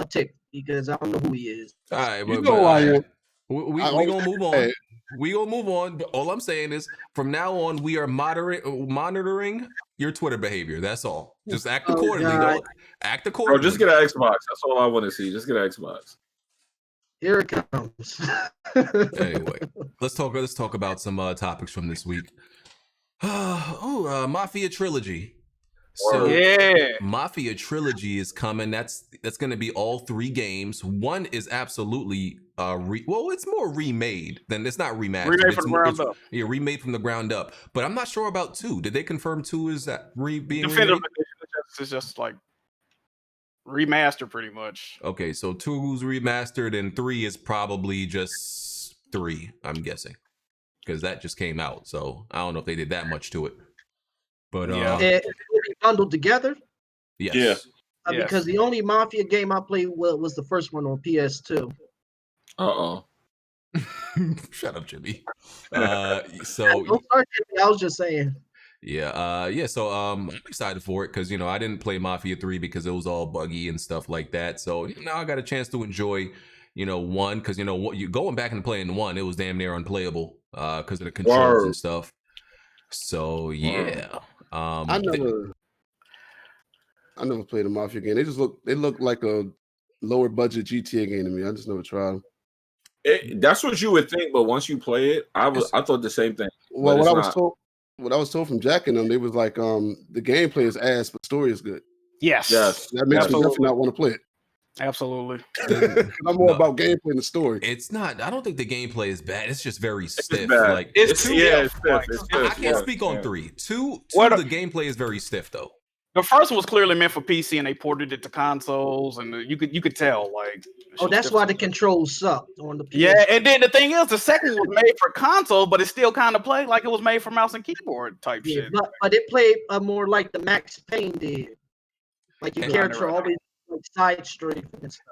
Speaker 9: Tick because I don't know who he is.
Speaker 1: All right,
Speaker 5: we gonna
Speaker 1: move on. We gonna move on. But all I'm saying is, from now on, we are monitoring your Twitter behavior. That's all. Just act accordingly, dog. Act accordingly.
Speaker 3: Bro, just get an Xbox. That's all I want to see. Just get an Xbox.
Speaker 9: Here it comes.
Speaker 1: Anyway, let's talk about some topics from this week. Mafia Trilogy. So
Speaker 6: yeah,
Speaker 1: Mafia Trilogy is coming. That's going to be all 3 games. One is absolutely it's more remade than it's not remastered.
Speaker 6: Remade from the ground up.
Speaker 1: Yeah, remade from the ground up. But I'm not sure about 2. Did they confirm 2 is that being
Speaker 6: definitive
Speaker 1: remade?
Speaker 6: It's just like remastered pretty much.
Speaker 1: Okay, so 2's remastered and 3 is probably just 3, I'm guessing. Because that just came out. So I don't know if they did that much to it. But
Speaker 9: it will be bundled together.
Speaker 1: Yes.
Speaker 3: Yeah.
Speaker 9: Because the only Mafia game I played was the first one on PS2.
Speaker 1: Shut up, Jimmy.
Speaker 9: Don't start, Jimmy. I was just saying.
Speaker 1: Yeah. So I'm excited for it because I didn't play Mafia 3 because it was all buggy and stuff like that. So now I got a chance to enjoy, 1 because you going back and playing 1, it was damn near unplayable because of the controls and stuff. So yeah.
Speaker 5: I never played a Mafia game. They look like a lower budget GTA game to me. I just never tried them.
Speaker 3: That's what you would think, but once you play it, I thought the same thing.
Speaker 5: Well, what I was told from Jack and them, they was like, the gameplay is ass, but story is good.
Speaker 6: Yes.
Speaker 5: That makes me definitely not want to play it.
Speaker 6: Absolutely.
Speaker 5: I'm more about gameplay than the story.
Speaker 1: It's not. I don't think the gameplay is bad. It's just very stiff.
Speaker 3: Bad.
Speaker 1: Like
Speaker 3: it's stiff.
Speaker 1: I can't speak on 3. 2, the gameplay is very stiff though.
Speaker 6: The first one was clearly meant for PC, and they ported it to consoles, and you could tell like.
Speaker 9: Oh, that's why the controls sucked on the PS.
Speaker 6: Yeah, and then the thing is, the second one was made for console, but it still kind of played like it was made for mouse and keyboard type shit.
Speaker 9: But it played more like the Max Payne did. Like your character always like side strafe and stuff.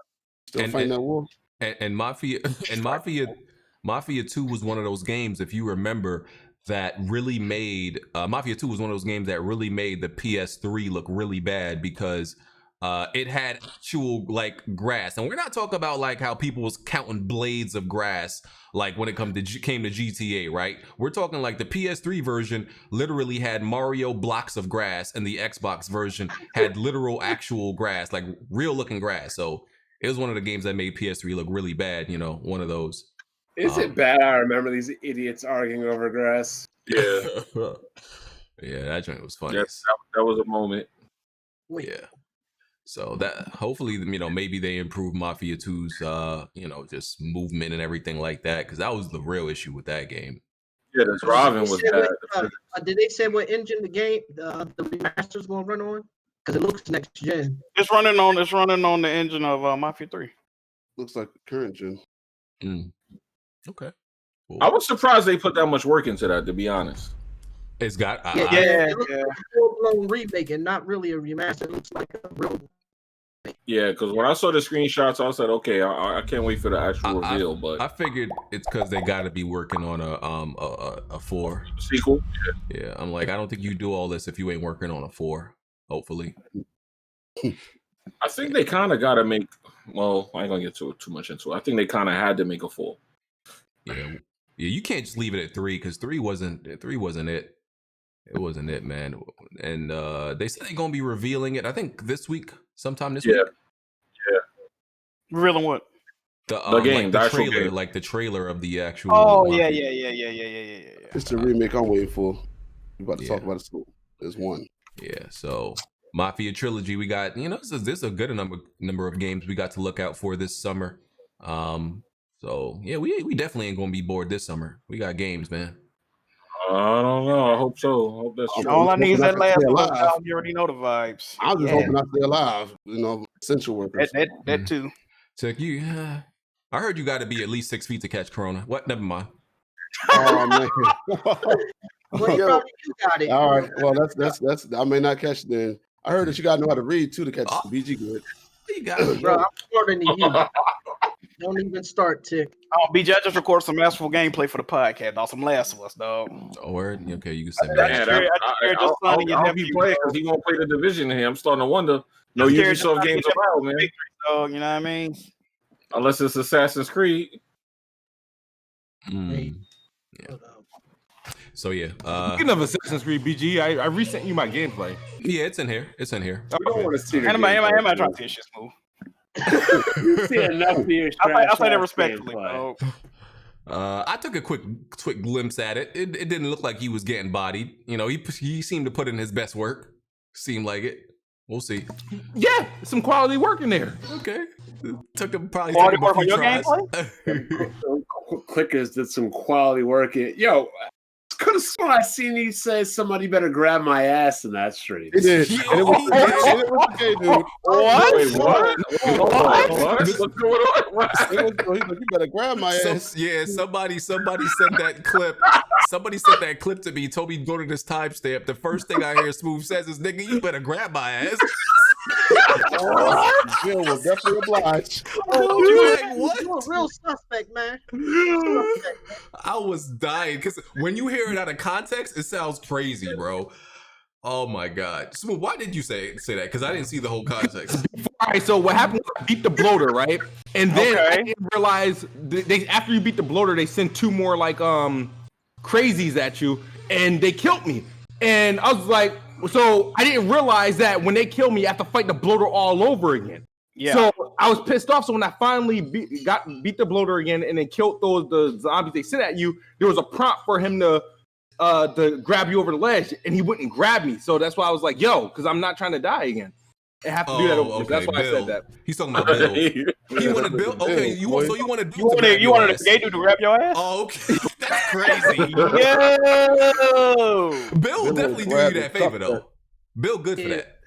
Speaker 5: Still fighting that war.
Speaker 1: And Mafia 2 was one of those games, if you remember, that really made Mafia 2 was one of those games that really made the PS3 look really bad because it had actual like grass, and we're not talking about like how people was counting blades of grass like when it came to GTA, right? We're talking like the PS3 version literally had Mario blocks of grass, and the Xbox version had literal actual grass, like real looking grass. So it was one of the games that made PS3 look really bad, you know, one of those.
Speaker 4: Is it bad? I remember these idiots arguing over grass.
Speaker 3: Yeah.
Speaker 1: Yeah, that joint was funny.
Speaker 3: Yes, that was a moment.
Speaker 1: Yeah. So that hopefully, you know, maybe they improve Mafia 2's, you know, just movement and everything like that, because that was the real issue with that game.
Speaker 3: Yeah, the driving was bad.
Speaker 9: Did they say what engine the remaster's gonna run on? Because it looks next gen.
Speaker 6: It's running on the engine of Mafia 3.
Speaker 5: Looks like the current gen.
Speaker 1: Okay. Cool.
Speaker 3: I was surprised they put that much work into that, to be honest.
Speaker 1: It's got
Speaker 9: it looks like a full-blown remake and not really a remaster. It looks like a real.
Speaker 3: Yeah, because when I saw the screenshots, I said, "Okay, I can't wait for the actual reveal." But
Speaker 1: I figured it's because they got to be working on a 4
Speaker 3: sequel.
Speaker 1: Yeah, I'm like, I don't think you do all this if you ain't working on a 4. Hopefully,
Speaker 3: I think they kind of got to make. Well, I ain't gonna get too much into it. I think they kind of had to make a 4.
Speaker 1: Yeah, you can't just leave it at 3 because 3 wasn't it. It wasn't it, man. And they said they're gonna be revealing it. I think sometime this week.
Speaker 3: Yeah.
Speaker 6: Revealing what?
Speaker 3: The game,
Speaker 1: like
Speaker 3: the
Speaker 1: trailer,
Speaker 3: actual game.
Speaker 1: like the trailer of the actual.
Speaker 6: Oh
Speaker 1: Mafia.
Speaker 6: yeah.
Speaker 5: It's the remake I'm waiting for. We're about to talk about it. There's one.
Speaker 1: Yeah. So Mafia Trilogy, we got, you know, this is a good number of games we got to look out for this summer. So yeah, we definitely ain't gonna be bored this summer. We got games, man.
Speaker 3: I don't know. I hope so. I hope that's true.
Speaker 6: All I need is that last one. You already know the vibes.
Speaker 5: I'm just hoping I stay alive. You know, essential workers.
Speaker 6: That too.
Speaker 1: Tech, I heard you got to be at least 6 feet to catch Corona. What? Never mind.
Speaker 5: Oh man.
Speaker 9: Well, you got it.
Speaker 5: All right. Well, that's. I may not catch it then. I heard that you gotta know how to read too to catch BG good.
Speaker 1: You got it,
Speaker 9: bro. I'm smarter than you. Don't even start, Tick.
Speaker 6: Oh, BJ, I just recorded some masterful gameplay for the podcast. Dog. Some Last of Us, dog.
Speaker 1: Oh, word? Okay, you can send me that.
Speaker 3: I'll be playing because he won't play the division here. I'm starting to wonder. No Ubisoft games around, man.
Speaker 6: Dog, you know what I mean?
Speaker 3: Unless it's Assassin's Creed.
Speaker 1: Yeah. So yeah.
Speaker 2: Speaking of Assassin's Creed, BG, I resent you my gameplay.
Speaker 1: Yeah, it's in here. It's in here.
Speaker 4: I don't want to see.
Speaker 6: Am I trying to see a shit smooth?
Speaker 4: You see enough of your
Speaker 6: I say that respectfully.
Speaker 1: I took a quick glimpse at it. It didn't look like he was getting bodied. You know, he seemed to put in his best work. Seemed like it. We'll see.
Speaker 2: Yeah, some quality work in there.
Speaker 1: Okay. Took him probably
Speaker 6: quality work
Speaker 1: a
Speaker 6: on
Speaker 1: few
Speaker 6: your
Speaker 1: tries.
Speaker 6: gameplay.
Speaker 4: Clickers did some quality work. Yo, could have sworn I seen you say somebody better grab my ass in that stream.
Speaker 5: It did. And it was okay, dude.
Speaker 6: What?
Speaker 3: Wait, what? What's going on? What?
Speaker 5: You better grab my ass.
Speaker 1: Yeah, somebody sent that clip. Somebody sent that clip to me. Told me to go to this timestamp. The first thing I hear Smooth says is, "Nigga, you better grab my ass."
Speaker 5: Jill will definitely oblige.
Speaker 9: You're a real suspect, man.
Speaker 1: I was dying because when you hear it out of context, it sounds crazy, bro. Oh my god, Smooth, why did you say that? Because I didn't see the whole context.
Speaker 2: All right, so what happened was I beat the bloater, right? And then I didn't realize they after you beat the bloater, they sent 2 more like crazies at you, and they killed me. And I was like, so I didn't realize that when they kill me, I have to fight the bloater all over again.
Speaker 6: Yeah.
Speaker 2: So I I was pissed off. So when I finally beat the bloater again and then killed the zombies they sent at you, there was a prompt for him to grab you over the ledge, and he wouldn't grab me. So that's why I was like, yo, because I'm not trying to die again. I have to do that over.
Speaker 1: Okay,
Speaker 2: that's why
Speaker 1: Bill.
Speaker 2: I said that.
Speaker 1: He's talking about Bill. You wanted Bill? Okay, you wanted Bill
Speaker 6: you wanted a gay dude to grab your ass?
Speaker 1: Oh, okay. That's crazy.
Speaker 6: Yo,
Speaker 1: Bill definitely do you that favor though. Bill good for that.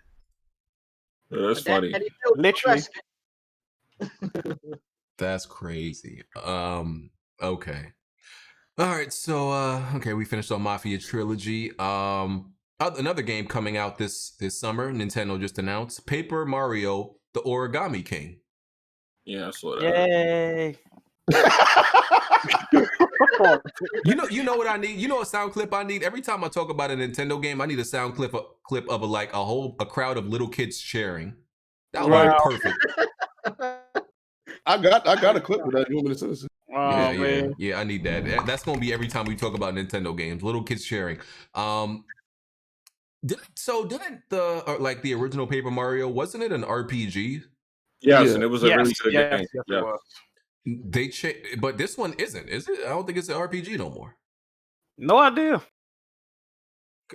Speaker 3: Yeah, that's funny.
Speaker 6: Literally.
Speaker 1: That's crazy. Okay. All right, so okay, we finished on Mafia Trilogy. Another game coming out this summer, Nintendo just announced Paper Mario: The Origami King.
Speaker 3: Yeah, I saw that.
Speaker 6: Yay!
Speaker 1: You know what I need? You know a sound clip I need? Every time I talk about a Nintendo game, I need a sound clip of a crowd of little kids cheering. That would be perfect.
Speaker 5: I got a clip of that. You want me to send it?
Speaker 1: Yeah, I need that. That's gonna be every time we talk about Nintendo games. Little kids sharing. Didn't the original Paper Mario, wasn't it an RPG?
Speaker 3: Yes, and it was a really good game.
Speaker 6: Yes,
Speaker 3: yeah.
Speaker 6: it was.
Speaker 1: They but this one isn't, is it? I don't think it's an RPG no more.
Speaker 6: No idea.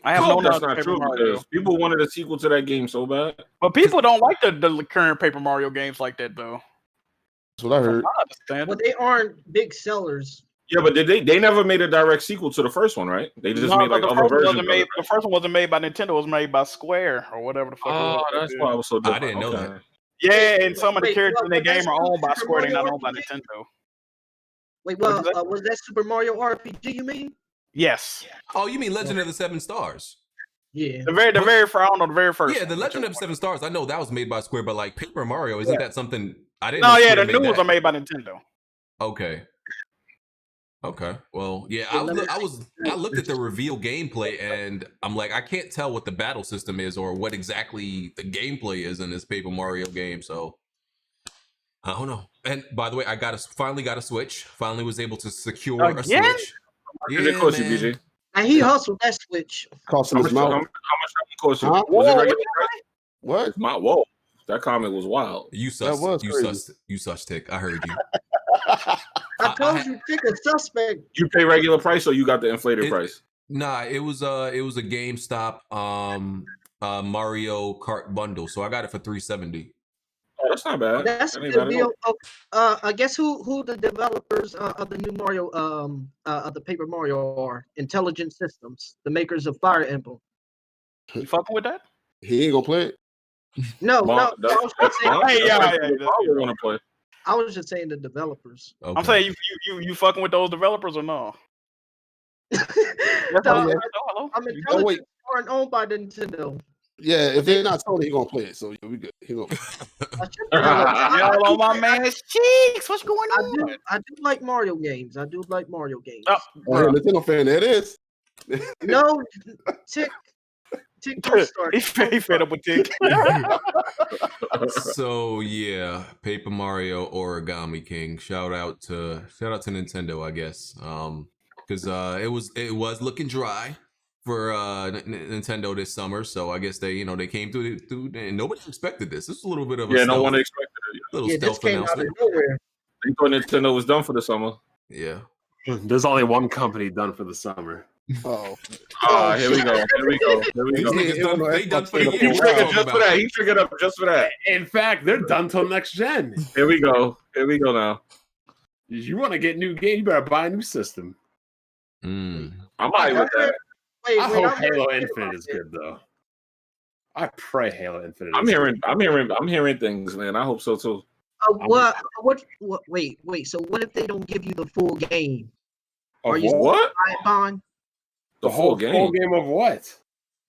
Speaker 6: I have no
Speaker 3: that's
Speaker 6: knowledge
Speaker 3: not
Speaker 6: of
Speaker 3: true
Speaker 6: Paper Mario.
Speaker 3: because people wanted a sequel to that game so bad.
Speaker 6: But people don't like the current Paper Mario games like that, though.
Speaker 5: That's what I heard.
Speaker 6: I understand.
Speaker 9: But they aren't big sellers.
Speaker 3: Yeah, but they never made a direct sequel to the first one, right? They just made like other versions.
Speaker 6: The first one wasn't made by Nintendo. It was made by Square or whatever the fuck.
Speaker 3: Oh, that's why I was so different.
Speaker 1: I didn't know that.
Speaker 6: Yeah, and some of the characters in the game are owned by Square. They're not owned by Nintendo.
Speaker 9: Wait, was that Super Mario RPG you mean?
Speaker 6: Yes.
Speaker 1: Oh, you mean Legend of the Seven Stars?
Speaker 9: Yeah.
Speaker 6: The very first.
Speaker 1: Yeah, the Legend of the Seven Stars. I know that was made by Square, but like Paper Mario, isn't that something I didn't?
Speaker 6: No, yeah, the new ones are made by Nintendo.
Speaker 1: Okay. Well, yeah, I looked at the reveal gameplay and I'm like, I can't tell what the battle system is or what exactly the gameplay is in this Paper Mario game. So I don't know. And by the way, I finally got a Switch. Finally was able to secure a Switch.
Speaker 3: Yeah, it cost you, BJ.
Speaker 9: And he hustled that Switch.
Speaker 5: Cost him his mouth.
Speaker 3: How much that cost you?
Speaker 5: Huh?
Speaker 3: Was it regular price?
Speaker 5: What?
Speaker 3: Whoa, that comment was wild.
Speaker 1: You such tick. I heard you.
Speaker 9: I told you, pick a suspect.
Speaker 3: You pay regular price or you got the inflated price?
Speaker 1: Nah, it was a GameStop Mario Kart bundle, so I got it for $370.
Speaker 3: Oh, that's not bad.
Speaker 9: That's a good deal. I guess who the developers of the new Mario of the Paper Mario are? Intelligent Systems, the makers of Fire Emblem.
Speaker 6: You fucking with that?
Speaker 5: He ain't gonna play it.
Speaker 9: No. I was just saying,
Speaker 3: I
Speaker 9: was just saying the developers.
Speaker 1: Okay.
Speaker 6: I'm saying you fucking with those developers or no?
Speaker 9: Hello? I mean, Intelligent aren't owned by Nintendo.
Speaker 5: Yeah, if they're not Sony, he gonna play it. So we good. He gonna.
Speaker 6: Y'all on my man's cheeks. What's going on?
Speaker 9: I do like Mario games. Oh,
Speaker 5: Nintendo fan, there it is.
Speaker 9: No, Tick don't start.
Speaker 6: He fed up with Tick.
Speaker 1: So yeah, Paper Mario Origami King. Shout out to Nintendo, I guess. Because it was looking dry for Nintendo this summer, so I guess they came through and nobody expected this. This is a little bit of a
Speaker 3: no one expected it.
Speaker 1: Little stealth announcement.
Speaker 3: They thought Nintendo was done for the summer.
Speaker 1: Yeah.
Speaker 4: There's only one company done for the summer.
Speaker 5: Oh,
Speaker 3: here we go.
Speaker 1: They done for the year.
Speaker 3: He triggered just for that. He triggered up just for that.
Speaker 4: In fact, they're done till next gen.
Speaker 3: Here we go now.
Speaker 4: You want to get new game, you better buy a new system.
Speaker 3: I'm alright with that.
Speaker 4: I hope Halo Infinite is good though. I pray Halo Infinite.
Speaker 3: I'm hearing things, man. I hope so too.
Speaker 9: Wait. So what if they don't give you the full game?
Speaker 3: Are you what? The whole game.
Speaker 4: Full game of what?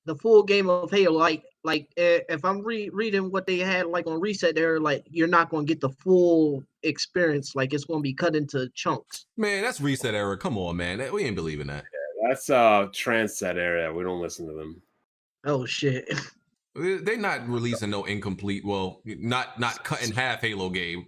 Speaker 9: The full game of Halo. Like if I'm reading what they had like on Reset, they're like you're not going to get the full experience. Like it's going to be cut into chunks.
Speaker 1: Man, that's Reset era. Come on, man. We ain't believing that.
Speaker 4: Yeah, that's Transset era. We don't listen to them.
Speaker 9: Oh shit.
Speaker 1: They're not releasing no incomplete. Well, not cut in half Halo game.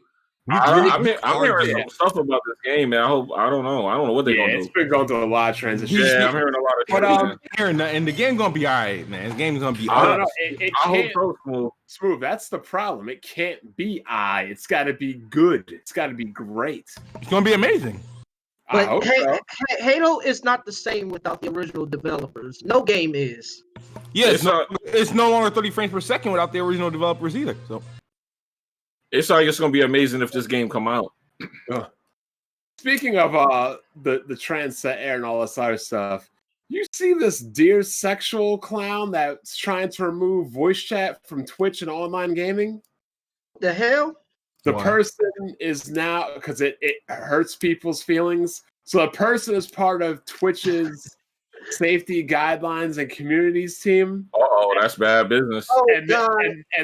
Speaker 3: I'm hearing some stuff about this game, man. I don't know what they're gonna do.
Speaker 4: It's been going through a lot of transition.
Speaker 3: Yeah, I'm hearing a lot of transition.
Speaker 2: But hearing that, and the game's gonna be all right, man. The game's gonna be.
Speaker 4: I don't know. It
Speaker 3: I
Speaker 4: can't
Speaker 3: hope so,
Speaker 4: smooth. That's the problem. It can't be It's got to be good. It's got to be great.
Speaker 2: It's gonna be amazing.
Speaker 4: I hope so.
Speaker 9: Halo is not the same without the original developers. No game is.
Speaker 2: Yeah, it's no longer 30 frames per second without the original developers either. So
Speaker 3: it's like it's gonna be amazing if this game come out.
Speaker 4: Speaking of the trans set air and all this other stuff, you see this dear sexual clown that's trying to remove voice chat from Twitch and online gaming?
Speaker 9: The hell?
Speaker 4: The person is now, because it hurts people's feelings. So the person is part of Twitch's safety guidelines and communities team.
Speaker 3: Oh, that's bad business.
Speaker 9: Oh,
Speaker 4: and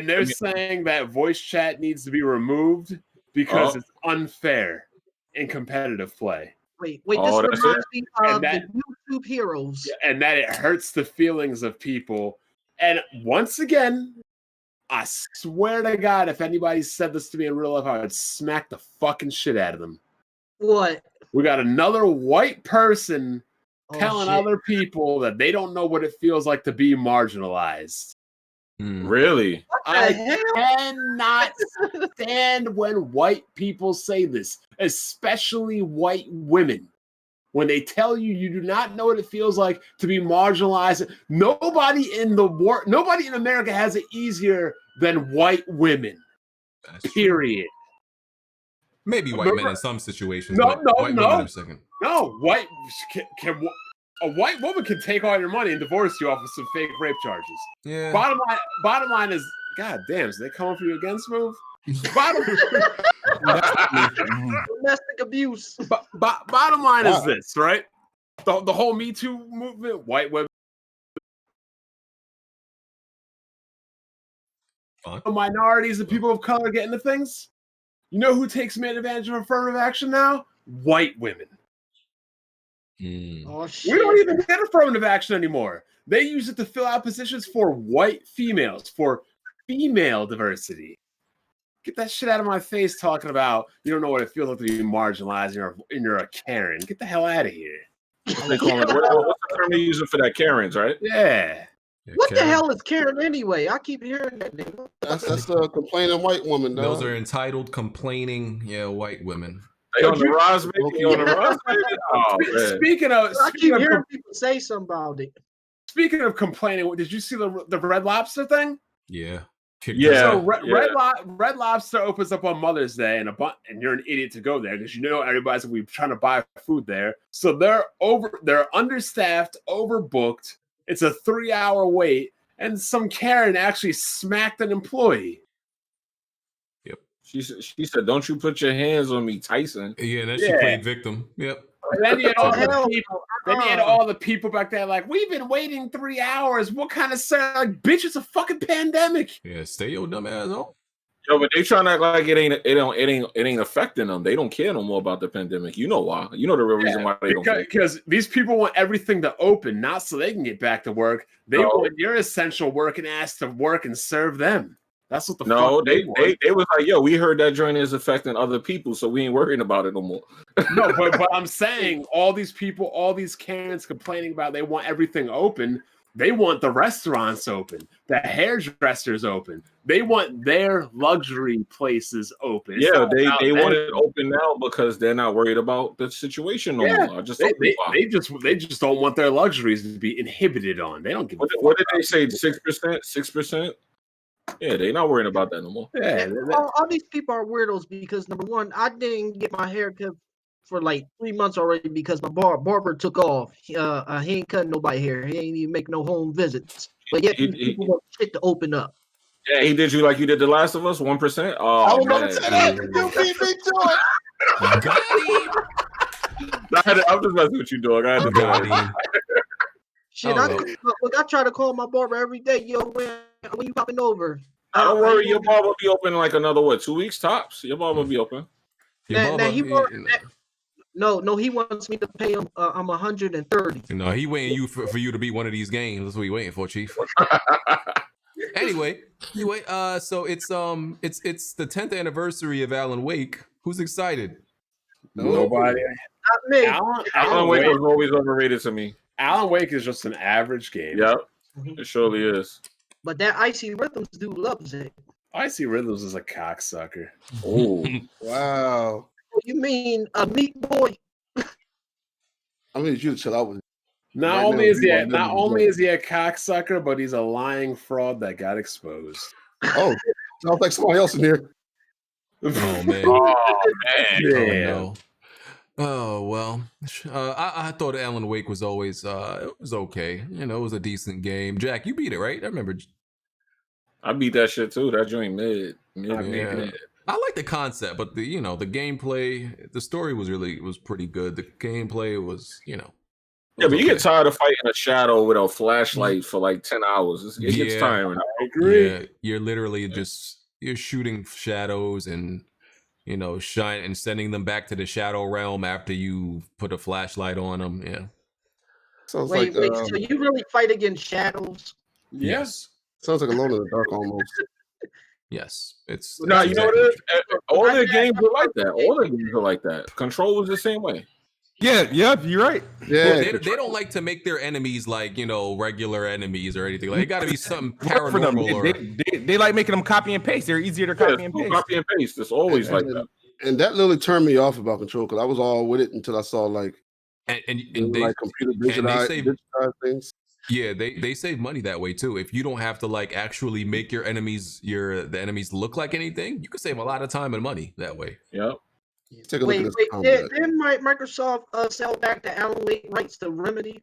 Speaker 4: they're saying that voice chat needs to be removed because it's unfair in competitive play.
Speaker 9: Wait, this reminds me of the YouTube heroes.
Speaker 4: And that it hurts the feelings of people. And once again, I swear to God, if anybody said this to me in real life, I would smack the fucking shit out of them.
Speaker 9: What?
Speaker 4: We got another white person telling other people that they don't know what it feels like to be marginalized.
Speaker 3: Really?
Speaker 4: I cannot stand when white people say this, especially white women. When they tell you you do not know what it feels like to be marginalized. Nobody in America has it easier than white women. Period.
Speaker 1: Maybe white men in some situations.
Speaker 4: No.
Speaker 1: Women are second.
Speaker 4: No, a white woman can take all your money and divorce you off of some fake rape charges.
Speaker 1: Yeah.
Speaker 4: Bottom line is, God damn, is they coming for you again, Smooth?
Speaker 9: Domestic abuse.
Speaker 4: Bottom line is this, right? The whole Me Too movement, white women, minorities and people of color get into things. You know who takes advantage of affirmative action now? White women.
Speaker 9: Oh, shit.
Speaker 4: We don't even get affirmative action anymore. They use it to fill out positions for white females, for female diversity. Get that shit out of my face talking about you don't know what it feels like to be marginalized and you're a Karen. Get the hell out of here.
Speaker 3: What's the term they're using for that? Karens, right?
Speaker 4: Yeah.
Speaker 9: What the hell is Karen anyway? I keep hearing that name.
Speaker 5: That's a complaining white woman, dog.
Speaker 1: Those are entitled, complaining, white women.
Speaker 3: They on the rise, baby. On the rise, baby. Oh, man.
Speaker 4: Speaking of,
Speaker 9: I keep hearing people say something about it.
Speaker 4: Speaking of complaining, did you see the Red Lobster thing?
Speaker 1: Yeah.
Speaker 4: So Red Lobster opens up on Mother's Day, and you're an idiot to go there because you know everybody's gonna be trying to buy food there. So they're understaffed, overbooked. It's a 3-hour wait, and some Karen actually smacked an employee.
Speaker 1: Yep.
Speaker 3: She said, "Don't you put your hands on me, Tyson."
Speaker 1: Yeah, and then she played victim. Yep.
Speaker 4: And then you had all the people. Then you had all the people back there like, we've been waiting 3 hours. What kind of like, bitch? It's a fucking pandemic.
Speaker 1: Yeah, stay your dumb ass on.
Speaker 3: Yo, but they trying to act like it ain't affecting them. They don't care no more about the pandemic. You know why? You know the real reason why they don't care.
Speaker 4: Because these people want everything to open, not so they can get back to work. They want your essential working ass to work and serve them. That's what the fuck
Speaker 3: they was like, yo, we heard that joint is affecting other people, so we ain't worrying about it no more.
Speaker 4: No, but I'm saying all these people, all these Karens complaining about they want everything open. They want the restaurants open, the hairdressers open. They want their luxury places open.
Speaker 3: Yeah, they want it open now because they're not worried about the situation no more.
Speaker 4: They just don't want their luxuries to be inhibited on. They don't give a fuck.
Speaker 3: What did they say? 6%? 6%? Yeah, they're not worrying about that no more.
Speaker 4: Yeah,
Speaker 9: all these people are weirdos because number one, I didn't get my hair cut for like 3 months already because my barber took off. He ain't cutting nobody hair. He ain't even make no home visits. But yet people want shit to open up.
Speaker 3: Yeah, he did you like you did The Last of Us, 1%. Oh,
Speaker 5: I was going to say that. You beat me to it.
Speaker 3: I'm just messing with you, dog. I had to
Speaker 1: Got him.
Speaker 9: Shit, I try to call my barber every day. Yo, when you popping over?
Speaker 3: Don't worry, your bar will be open in like another 2 weeks tops. Your bar will be open.
Speaker 9: No, he wants me to pay him. I'm 130.
Speaker 1: No, he waiting for you to be one of these games. That's what he waiting for, Chief. Anyway, so it's the 10th anniversary of Alan Wake, Who's excited?
Speaker 4: Nobody.
Speaker 9: Not me.
Speaker 3: Alan Wake was always overrated to me.
Speaker 4: Alan Wake is just an average game.
Speaker 3: Yep, it surely is.
Speaker 9: But that Icy Rhythms dude loves it.
Speaker 4: Icy Rhythms is a cocksucker.
Speaker 3: Oh,
Speaker 5: Wow.
Speaker 9: You mean a meat boy?
Speaker 5: I need you to chill out with it.
Speaker 4: Not
Speaker 5: Right
Speaker 4: only
Speaker 5: now,
Speaker 4: is he
Speaker 5: we
Speaker 4: a,
Speaker 5: want
Speaker 4: not
Speaker 5: them to
Speaker 4: only
Speaker 5: go.
Speaker 4: is he a cocksucker, but he's a lying fraud that got exposed.
Speaker 5: Oh, sounds like somebody else in here.
Speaker 1: Oh man.
Speaker 3: oh man.
Speaker 1: Oh no. Oh well. I thought Alan Wake was always it was okay. You know, it was a decent game. Jack, you beat it, right? I remember.
Speaker 3: I beat that shit too. That joint mid.
Speaker 1: Yeah. I like the concept, but the gameplay, the story was pretty good. The gameplay was,
Speaker 3: Yeah, but you get tired of fighting a shadow with a flashlight for like 10 hours. It gets tiring.
Speaker 4: I agree.
Speaker 1: Yeah, you're literally you're shooting shadows and shine and sending them back to the shadow realm after you put a flashlight on them. Yeah.
Speaker 5: Sounds
Speaker 9: Wait,
Speaker 5: like
Speaker 9: so you really fight against shadows?
Speaker 1: Yes.
Speaker 5: Sounds like Alone in the Dark almost.
Speaker 1: Yes. It's
Speaker 3: No, you know what it is? All their games
Speaker 9: I-
Speaker 3: are like that. All their games are like that. Control was the same way.
Speaker 2: Yeah, you're right.
Speaker 5: Yeah,
Speaker 1: They don't like to make their enemies like regular enemies or anything. Like it got to be something
Speaker 2: Work for them.
Speaker 1: paranormal or
Speaker 2: They like making them copy and paste. They're easier to copy and paste.
Speaker 3: Copy and paste. It's always like that.
Speaker 5: And that literally turned me off about Control because I was all with it until I saw like
Speaker 1: and
Speaker 5: they, like computer digitized things.
Speaker 1: Yeah, they save money that way too. If you don't have to like actually make the enemies look like anything, you can save a lot of time and money that way.
Speaker 3: Yep.
Speaker 5: Take a look
Speaker 9: Wait,
Speaker 5: at this.
Speaker 9: didn't Microsoft sell back the Alan Wake rights to Remedy?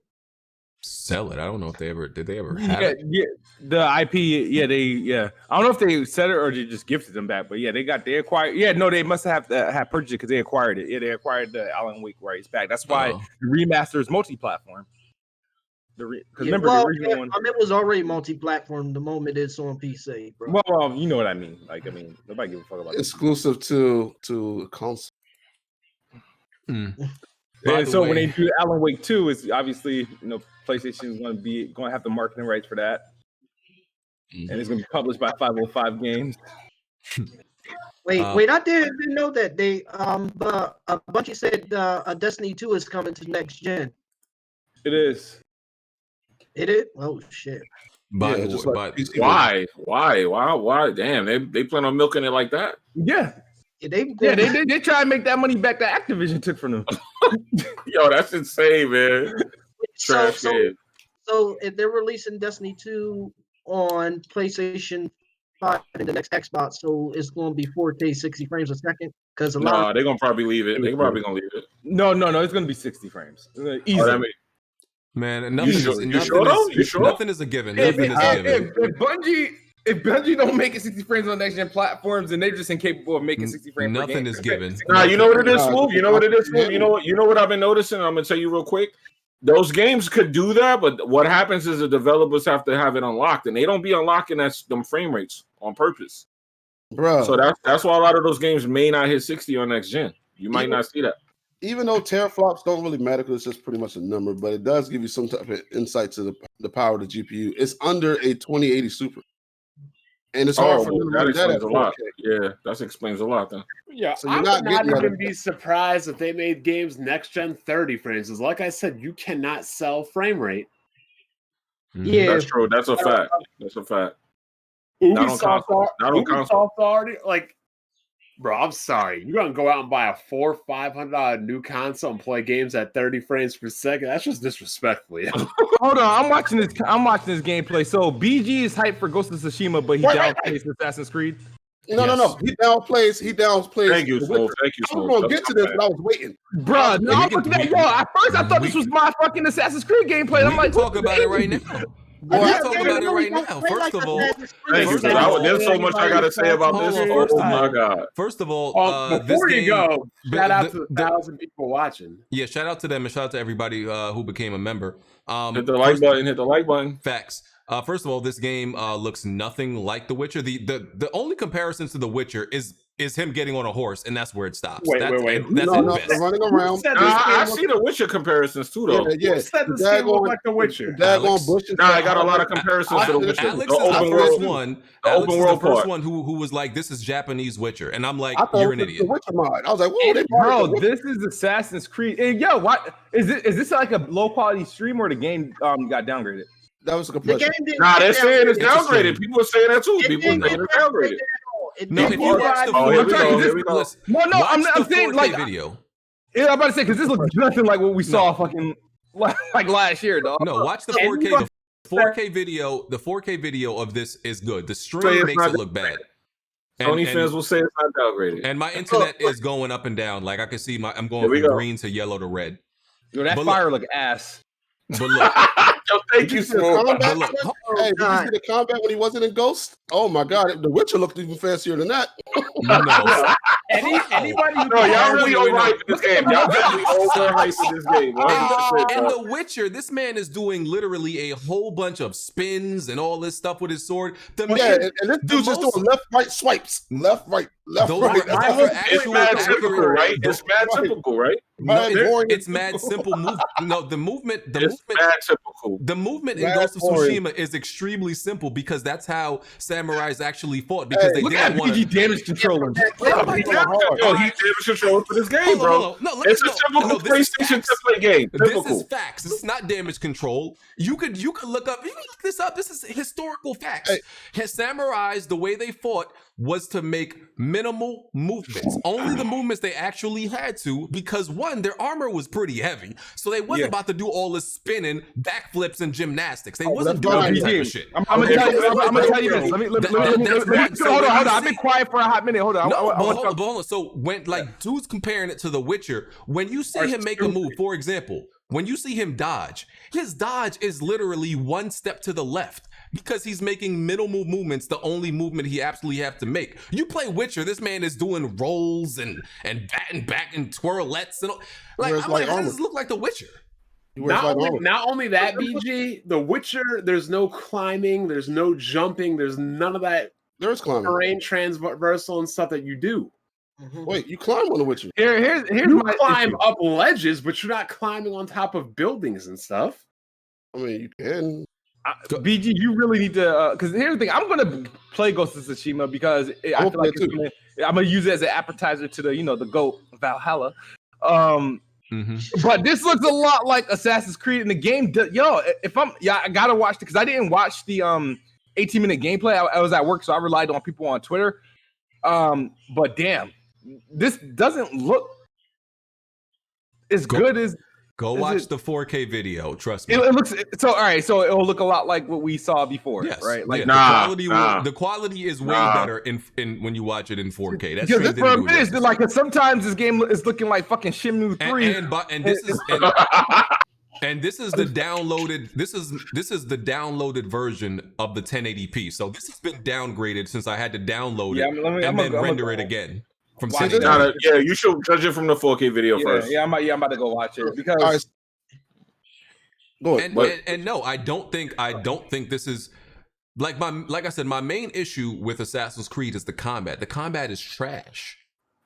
Speaker 1: Sell it. I don't know if they ever have
Speaker 2: Yeah,
Speaker 1: it.
Speaker 2: yeah, the IP. Yeah. I don't know if they said it or they just gifted them back, but yeah, they acquired. Yeah, no, they must have purchased it because they acquired it. Yeah, they acquired the Alan Wake rights back. That's why the remaster is multi-platform. Because remember the original one.
Speaker 9: It was already multi-platform the moment it's on PC, bro.
Speaker 2: Well, you know what I mean. Like, nobody give a fuck about
Speaker 5: exclusive to console.
Speaker 2: And so when they do Alan Wake 2, it's obviously PlayStation is going to have the marketing rights for that, and it's going to be published by 505 Games.
Speaker 9: Wait! I didn't know that they a bunch said Destiny 2 is coming to next gen.
Speaker 2: It is.
Speaker 9: It is? Oh shit!
Speaker 3: Why? Damn, they plan on milking it like that?
Speaker 2: Yeah. They try and make that money back that Activision took from them.
Speaker 3: Yo, that's insane, man. Trash game.
Speaker 9: So if they're releasing Destiny 2 on PlayStation 5 and the next Xbox, so it's going to be 4K 60 frames a second? Because they're
Speaker 3: going to probably leave it. They're probably going to leave it.
Speaker 2: No, it's going to be 60 frames. Easy.
Speaker 1: Man, nothing is a given.
Speaker 2: If Bungie don't make it 60 frames on next gen platforms, then they're just incapable of making 60 frames.
Speaker 1: Nothing is given.
Speaker 3: Nah, you know what it is, Smooth? You know what it is, Smooth? You know what I've been noticing? I'm gonna tell you real quick. Those games could do that, but what happens is the developers have to have it unlocked, and they don't be unlocking them frame rates on purpose.
Speaker 5: Bro.
Speaker 3: So that's why a lot of those games may not hit 60 on next gen. You might not see that.
Speaker 5: Even though teraflops don't really matter because it's just pretty much a number, but it does give you some type of insight to the power of the GPU. It's under a 2080 Super. And it's hard for them to run that at 4K.
Speaker 3: Yeah, that explains a lot then.
Speaker 4: Yeah,
Speaker 5: so
Speaker 4: I would not even be surprised if they made games next gen 30 frames. Because like I said, you cannot sell frame rate.
Speaker 9: Yeah,
Speaker 3: that's true. That's a fact. That's a fact.
Speaker 4: Ubisoft already like, bro. I'm sorry. You're gonna go out and buy a $400-500 new console and play games at 30 frames per second. That's just disrespectful.
Speaker 2: Hold on, I'm watching this gameplay. So BG is hyped for Ghost of Tsushima, but he downplays Assassin's Creed.
Speaker 5: No. He downplays.
Speaker 3: Thank you, Smooth. Thank you, Smooth.
Speaker 5: I was gonna get to this, but I was waiting.
Speaker 2: Bro, no, I'm looking at at first I thought this was my fucking Assassin's Creed gameplay. I'm like,
Speaker 1: talk about it right now. We're talking about it right now. First of all,
Speaker 3: there's so much I gotta say about this. Oh my god!
Speaker 1: First of all,
Speaker 4: before you go, shout out to the 1,000 people watching.
Speaker 1: Yeah, shout out to them and shout out to everybody who became a member.
Speaker 3: Hit the like button. Hit the like button.
Speaker 1: Facts. First of all, this game looks nothing like The Witcher. The only comparisons to The Witcher is is him getting on a horse, and that's where it stops.
Speaker 4: Wait.
Speaker 1: That's
Speaker 5: No,
Speaker 1: it.
Speaker 5: they're running around.
Speaker 3: I see the Witcher comparisons too, though.
Speaker 5: Yeah.
Speaker 4: Who said this game looked like The Witcher?
Speaker 5: Daggone bushes.
Speaker 3: Nah, I got a lot of comparisons to the Witcher.
Speaker 1: Alex
Speaker 3: The
Speaker 1: is the
Speaker 3: open
Speaker 1: first
Speaker 3: world.
Speaker 1: one.
Speaker 3: The
Speaker 1: Alex
Speaker 3: open
Speaker 1: is the
Speaker 3: world
Speaker 1: first
Speaker 3: part.
Speaker 1: one who was like, "This is Japanese Witcher," and I'm like,
Speaker 5: I thought
Speaker 1: "You're
Speaker 5: it
Speaker 1: an
Speaker 5: was
Speaker 1: idiot."
Speaker 5: the Witcher mod. I was like, whoa,
Speaker 2: Bro, this is Assassin's Creed. And yo, what is this like a low quality stream or the game got downgraded?
Speaker 5: That was a
Speaker 9: The
Speaker 5: compression.
Speaker 9: game didn't
Speaker 3: Nah, they're
Speaker 9: get
Speaker 3: saying it's
Speaker 1: It's a stream.
Speaker 3: downgraded. People are saying that too.
Speaker 9: It
Speaker 3: People
Speaker 9: didn't
Speaker 3: are saying
Speaker 9: get
Speaker 3: it's downgraded.
Speaker 9: downgraded at all. It
Speaker 1: No, if
Speaker 9: didn't
Speaker 1: you
Speaker 9: get
Speaker 1: watch the
Speaker 3: Oh, here we
Speaker 1: 4K,
Speaker 3: go, here we go.
Speaker 1: listen,
Speaker 2: No,
Speaker 1: watch
Speaker 2: I'm
Speaker 1: the
Speaker 2: saying
Speaker 1: 4K
Speaker 2: like
Speaker 1: video.
Speaker 2: yeah, I'm about to say because this looks nothing like what we saw fucking like last year, dog.
Speaker 1: No, watch the 4K. The 4K video. The 4K video of this is good. The
Speaker 3: Say
Speaker 1: stream
Speaker 3: it's
Speaker 1: makes
Speaker 3: not
Speaker 1: it look bad.
Speaker 3: Sony fans will say it's not downgraded.
Speaker 1: And my internet is going up and down. Like I can see I'm going
Speaker 3: Here we
Speaker 1: from
Speaker 3: go.
Speaker 1: green to yellow to red.
Speaker 2: Yo, that
Speaker 1: But
Speaker 2: fire look ass.
Speaker 1: But look,
Speaker 3: Yo, thank
Speaker 5: Did
Speaker 3: you,
Speaker 5: you see the
Speaker 3: Smoke.
Speaker 5: combat?
Speaker 1: but look,
Speaker 5: Hey, did you
Speaker 9: God.
Speaker 5: see the combat when he wasn't in Ghost? Oh my God, The Witcher looked even fancier than that.
Speaker 1: no.
Speaker 2: Anybody who
Speaker 3: No, y'all really
Speaker 1: Wait,
Speaker 3: overhyped this game. Y'all definitely overhyped this game. 100%,
Speaker 1: In
Speaker 3: bro.
Speaker 1: The Witcher, this man is doing literally a whole bunch of spins and all this stuff with his sword. The man,
Speaker 5: Yeah, and this dude's just
Speaker 1: most-
Speaker 5: doing left, right swipes. Left, right, left,
Speaker 1: Those
Speaker 5: right.
Speaker 1: are- those are
Speaker 3: It's
Speaker 1: actual
Speaker 3: mad
Speaker 1: accurate-
Speaker 3: typical, right? It's mad
Speaker 5: Right.
Speaker 3: typical, right?
Speaker 1: No,
Speaker 5: Mad boring.
Speaker 1: it's mad simple move. No, the movement.
Speaker 3: It's mad typical.
Speaker 1: The movement in
Speaker 5: Mad
Speaker 1: Ghost of
Speaker 5: boring.
Speaker 1: Tsushima is extremely simple because that's how samurais actually fought. Because they
Speaker 2: Look at
Speaker 1: didn't want
Speaker 2: PG damage controller.
Speaker 3: Yo, he damage control for this game, bro. It's a typical PlayStation template game.
Speaker 1: This
Speaker 3: Typical.
Speaker 1: is facts. This is not damage control. You could look up. You can look this up. This is historical facts. His samurais, the way they fought was to make minimal movements. Only the movements they actually had to, because one, their armor was pretty heavy, so they wasn't about to do all this spinning, backflips, and gymnastics. They wasn't doing that type of shit.
Speaker 2: I'm gonna tell you this. Let me hold on. I've been quiet for a hot minute. Hold on.
Speaker 1: No, but hold on. So when dude's comparing it to The Witcher, when you see him make a move, for example, when you see him dodge, his dodge is literally one step to the left because he's making minimal movements, the only movement he absolutely have to make. You play Witcher, this man is doing rolls and batting back and twirlettes and all. Like, I'm like, how does this look like The Witcher?
Speaker 4: Not only that, BG, The Witcher, there's no climbing, there's no jumping, there's none of that
Speaker 5: There's climbing.
Speaker 4: terrain transversal and stuff that you do.
Speaker 5: Wait, you climb on The Witcher.
Speaker 2: Here's
Speaker 4: You
Speaker 2: my
Speaker 4: climb
Speaker 2: issue.
Speaker 4: up ledges, but you're not climbing on top of buildings and stuff.
Speaker 5: I mean, you can.
Speaker 2: BG, you really need to because here's the thing. I'm gonna play Ghost of Tsushima because I feel like I'm gonna use it as an appetizer to the GOAT Valhalla. But this looks a lot like Assassin's Creed in the game. I gotta watch it because I didn't watch the 18-minute gameplay. I was at work, so I relied on people on Twitter. But damn, this doesn't look as good as.
Speaker 1: Go watch the 4K video. Trust me.
Speaker 2: It looks so. All right, so it'll look a lot like what we saw before,
Speaker 1: Yes,
Speaker 2: right?
Speaker 1: Like the quality is way better in when you watch it in 4K. That's
Speaker 2: because for a minute, like sometimes this game is looking like fucking Shenmue 3.
Speaker 1: And this is and this is the downloaded. This is the downloaded version of the 1080p. So this has been downgraded since I had to download it and then render it again. From
Speaker 3: yeah, you should judge it from the 4K video first.
Speaker 2: Yeah, I'm about to go watch it because.
Speaker 1: And no, I don't think this is like I said, my main issue with Assassin's Creed is the combat. The combat is trash.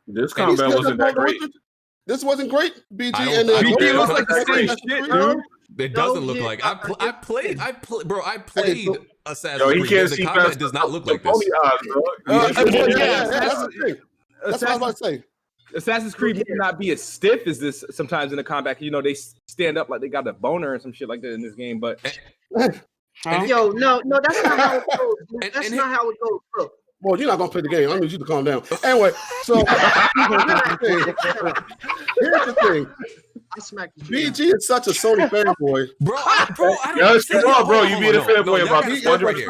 Speaker 3: This combat wasn't that great.
Speaker 5: This wasn't great, BG.
Speaker 2: BG looks like the same shit, dude.
Speaker 1: It doesn't look like I played Assassin's Creed.
Speaker 3: Can't
Speaker 1: the
Speaker 3: see
Speaker 1: combat does not look like this.
Speaker 5: That's what I was about to say.
Speaker 2: Assassin's Creed may not be as stiff as this sometimes in the combat. You know, they stand up like they got a boner and some shit like that in this game. But
Speaker 9: no, that's not how it goes. That's not how it goes, bro.
Speaker 5: Well, you're not gonna play the game. I need you to calm down. Anyway, so here's the thing. BG is such a Sony fanboy,
Speaker 1: bro.
Speaker 3: Yes, you are, bro. You being a fanboy about this.
Speaker 1: Y'all gotta stop right here.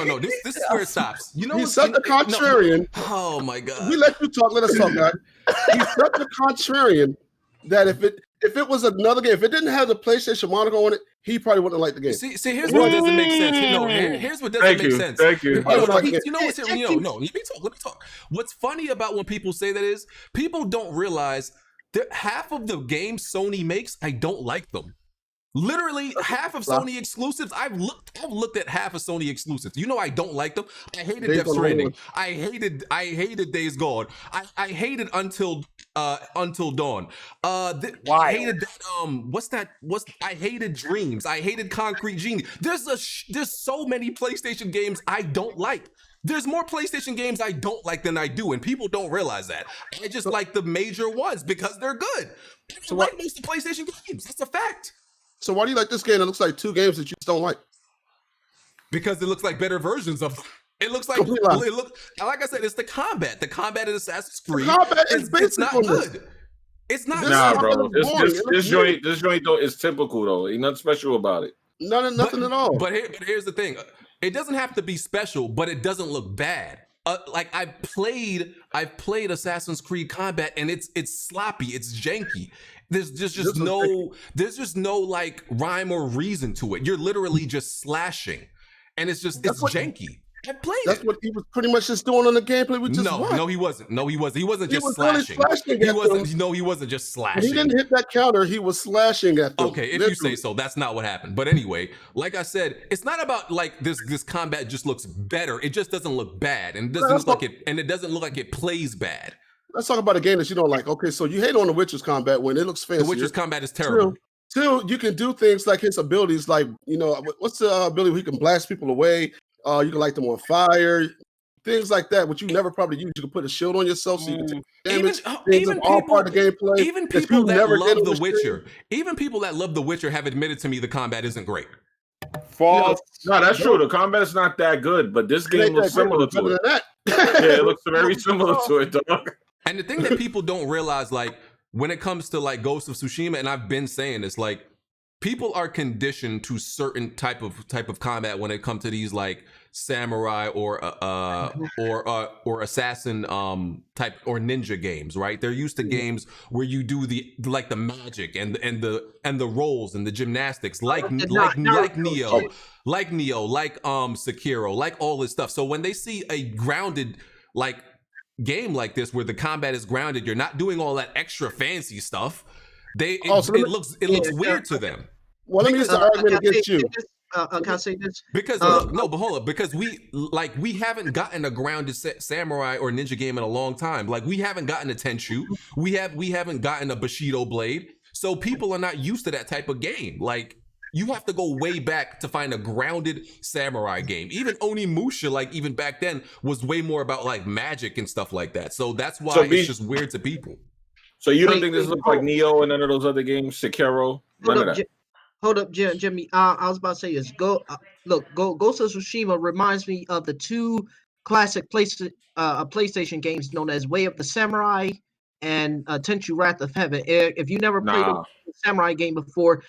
Speaker 1: No. This is where it stops. You know,
Speaker 5: he's such a contrarian.
Speaker 1: Oh my god.
Speaker 5: We let you talk. Let us talk, guys. He's such a contrarian that if it was another game, if it didn't have the PlayStation moniker on it, he probably wouldn't like the game.
Speaker 1: See, here's what doesn't make sense. No, here's what doesn't make sense.
Speaker 3: Thank you.
Speaker 1: You know what's let me talk. What's funny about when people say that is people don't realize that half of the games Sony makes, I don't like them. Literally half of Sony exclusives. I've looked at half of Sony exclusives. You know I don't like them. I hated Death Stranding. I hated Days Gone. I hated Until Dawn. I hated that. I hated Dreams. I hated Concrete Genie. There's so many PlayStation games I don't like. There's more PlayStation games I don't like than I do, and people don't realize that. I just like the major ones because they're good. So like most of PlayStation games. That's a fact.
Speaker 5: So why do you like this game that looks like 2 games that you just don't like?
Speaker 1: Because it looks like better versions of them. It looks like like I said, it's the combat. The combat in Assassin's Creed. It's not good. It's not.
Speaker 3: Nah, bro. This joint though is typical though. Ain't nothing special about it.
Speaker 5: Nothing at all.
Speaker 1: But here's the thing. It doesn't have to be special, but it doesn't look bad. Like I've played Assassin's Creed combat, and it's sloppy. It's janky. There's just no like rhyme or reason to it. You're literally just slashing, and it's janky. I played
Speaker 5: That's what he was pretty much just doing on the gameplay.
Speaker 1: No, he wasn't. He wasn't just slashing. He wasn't just slashing.
Speaker 5: He didn't hit that counter. He was slashing at them.
Speaker 1: Okay, if you say so, that's not what happened. But anyway, like I said, it's not about like this combat just looks better. It just doesn't look bad, and it doesn't look like it plays bad.
Speaker 5: Let's talk about a game that you don't like. Okay, so you hate on the Witcher's combat when it looks fancy.
Speaker 1: The Witcher's combat is terrible.
Speaker 5: Two, you can do things like his abilities, like what's the ability where he can blast people away? You can light them on fire, things like that, which you never probably use. You can put a shield on yourself so you can take damage.
Speaker 1: Even people,
Speaker 5: all part of gameplay.
Speaker 1: Even people that love The Witcher, even people that love The Witcher have admitted to me the combat isn't great.
Speaker 3: False. No, that's true. The combat is not that good, but this game looks similar to it. Yeah, it looks very similar to it, dog.
Speaker 1: And the thing that people don't realize, like when it comes to like Ghost of Tsushima, and I've been saying this, like people are conditioned to certain type of combat when it comes to these like samurai or assassin type or ninja games, right? They're used to games where you do the magic and the rolls and the gymnastics, like Neo, like Sekiro, like all this stuff. So when they see a grounded like game like this where the combat is grounded, you're not doing all that extra fancy stuff. It looks weird to them.
Speaker 5: Well, let me use the argument against you.
Speaker 9: Can I say this?
Speaker 1: Because but hold up. Because we haven't gotten a grounded samurai or ninja game in a long time. Like we haven't gotten a Tenchu. We haven't gotten a Bushido Blade. So people are not used to that type of game. Like you have to go way back to find a grounded samurai game. Even Onimusha, like even back then, was way more about like magic and stuff like that. So that's why it's just weird to people.
Speaker 3: So you don't think this looks like Neo and none of those other games, Sekiro?
Speaker 9: Hold up, Jimmy. I was about to say this. Ghost of Tsushima reminds me of the 2 classic PlayStation games known as Way of the Samurai and Tenchu Wrath of Heaven. If you never played a samurai game before,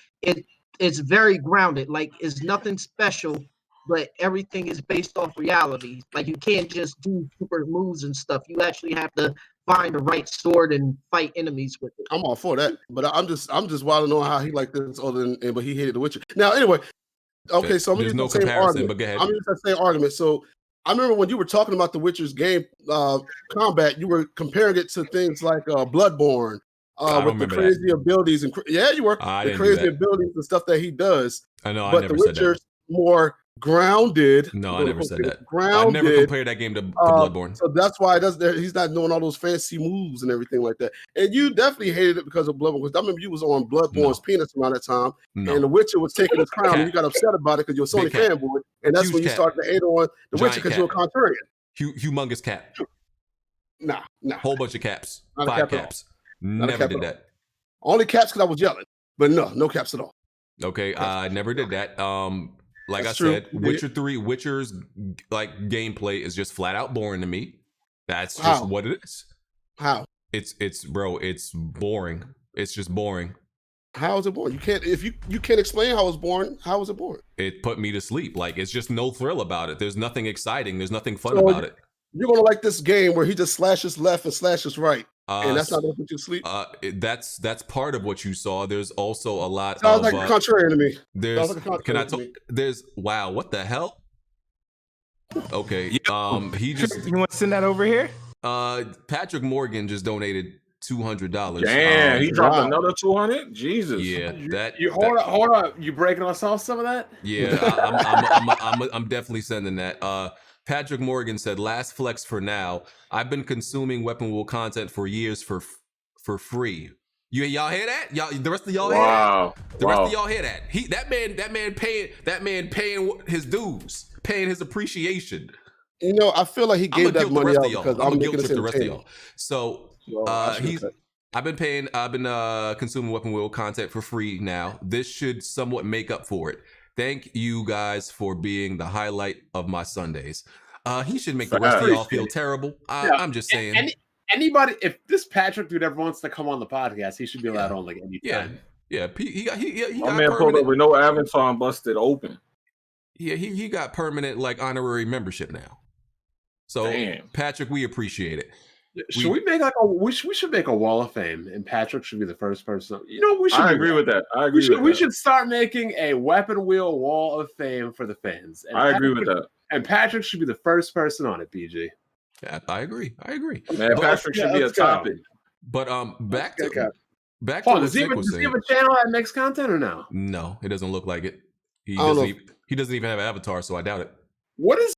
Speaker 9: it's very grounded. Like it's nothing special, but everything is based off reality. Like you can't just do super moves and stuff. You actually have to find the right sword and fight enemies with it.
Speaker 5: I'm all for that, but I'm just wilding on how he liked this but he hated The Witcher. Now, anyway, okay, so I'm
Speaker 1: there's no comparison, but go ahead.
Speaker 5: I'm going to use that same argument. So I remember when you were talking about The Witcher's game combat, you were comparing it to things like Bloodborne with the crazy abilities and you were the crazy abilities and stuff that he does.
Speaker 1: I know,
Speaker 5: but The Witcher's more grounded.
Speaker 1: No, I never said that. Grounded. I never compared that game to Bloodborne.
Speaker 5: So that's why he's not doing all those fancy moves and everything like that. And you definitely hated it because of Bloodborne. Because I remember you was on Bloodborne's penis around that time, and The Witcher was taking his crown, and you got upset about it because you're a Sony fanboy, and that's when you started to hate on The Witcher because you're a contrarian.
Speaker 1: Humongous cap.
Speaker 5: Nah.
Speaker 1: Whole bunch of caps. 5 caps. Never did that.
Speaker 5: Only caps because I was yelling, but no caps at all.
Speaker 1: Okay, I never did that. Like I said, Witcher's like gameplay is just flat out boring to me. That's just what it is.
Speaker 5: How?
Speaker 1: It's boring. It's just boring.
Speaker 5: How is it boring? If you can't explain how it's boring, how is it boring?
Speaker 1: It put me to sleep. Like it's just no thrill about it. There's nothing exciting. There's nothing fun about it.
Speaker 5: You're gonna like this game where he just slashes left and slashes right. And that's not going to put you to sleep.
Speaker 1: That's part of what you saw. There's also a lot.
Speaker 5: Sounds like a contrarian to me.
Speaker 1: Wow, what the hell? Okay, he just.
Speaker 2: You want to send that over here?
Speaker 1: Patrick Morgan just donated $200.
Speaker 3: Damn, he dropped another 200. Jesus.
Speaker 1: Yeah,
Speaker 4: hold up. You breaking us off some of that?
Speaker 1: Yeah, I'm definitely sending that. Patrick Morgan said, "Last flex for now. I've been consuming Weapon Wheel content for years for free." Y'all hear that? The rest of y'all hear that? The rest of y'all hear that? That man paying his dues, paying his appreciation.
Speaker 5: You know, I feel like he gave that money out because I'm
Speaker 1: guilt
Speaker 5: making
Speaker 1: trip the rest of y'all. So I've been consuming Weapon Wheel content for free now. This should somewhat make up for it. Thank you guys for being the highlight of my Sundays. He should make the rest of y'all feel terrible. I'm just saying.
Speaker 4: Anybody, if this Patrick dude ever wants to come on the podcast, he should be allowed on like anytime.
Speaker 1: Yeah. He got
Speaker 3: my man pulled up with no avatar and busted open.
Speaker 1: Yeah, he got permanent like honorary membership now. So Patrick, we appreciate it.
Speaker 4: Should we make like we should make a wall of fame, and Patrick should be the first person. You know, we should.
Speaker 3: I agree with that.
Speaker 4: We should start making a Weapon Wheel wall of fame for the fans. And
Speaker 3: I agree with that.
Speaker 4: And Patrick should be the first person on it. BG.
Speaker 1: Yeah, I agree.
Speaker 3: Man, Patrick should be a topic.
Speaker 1: But back to what
Speaker 4: does he have a channel that makes content or no?
Speaker 1: No, it doesn't look like it. He doesn't even have an avatar, so I doubt it.
Speaker 4: What is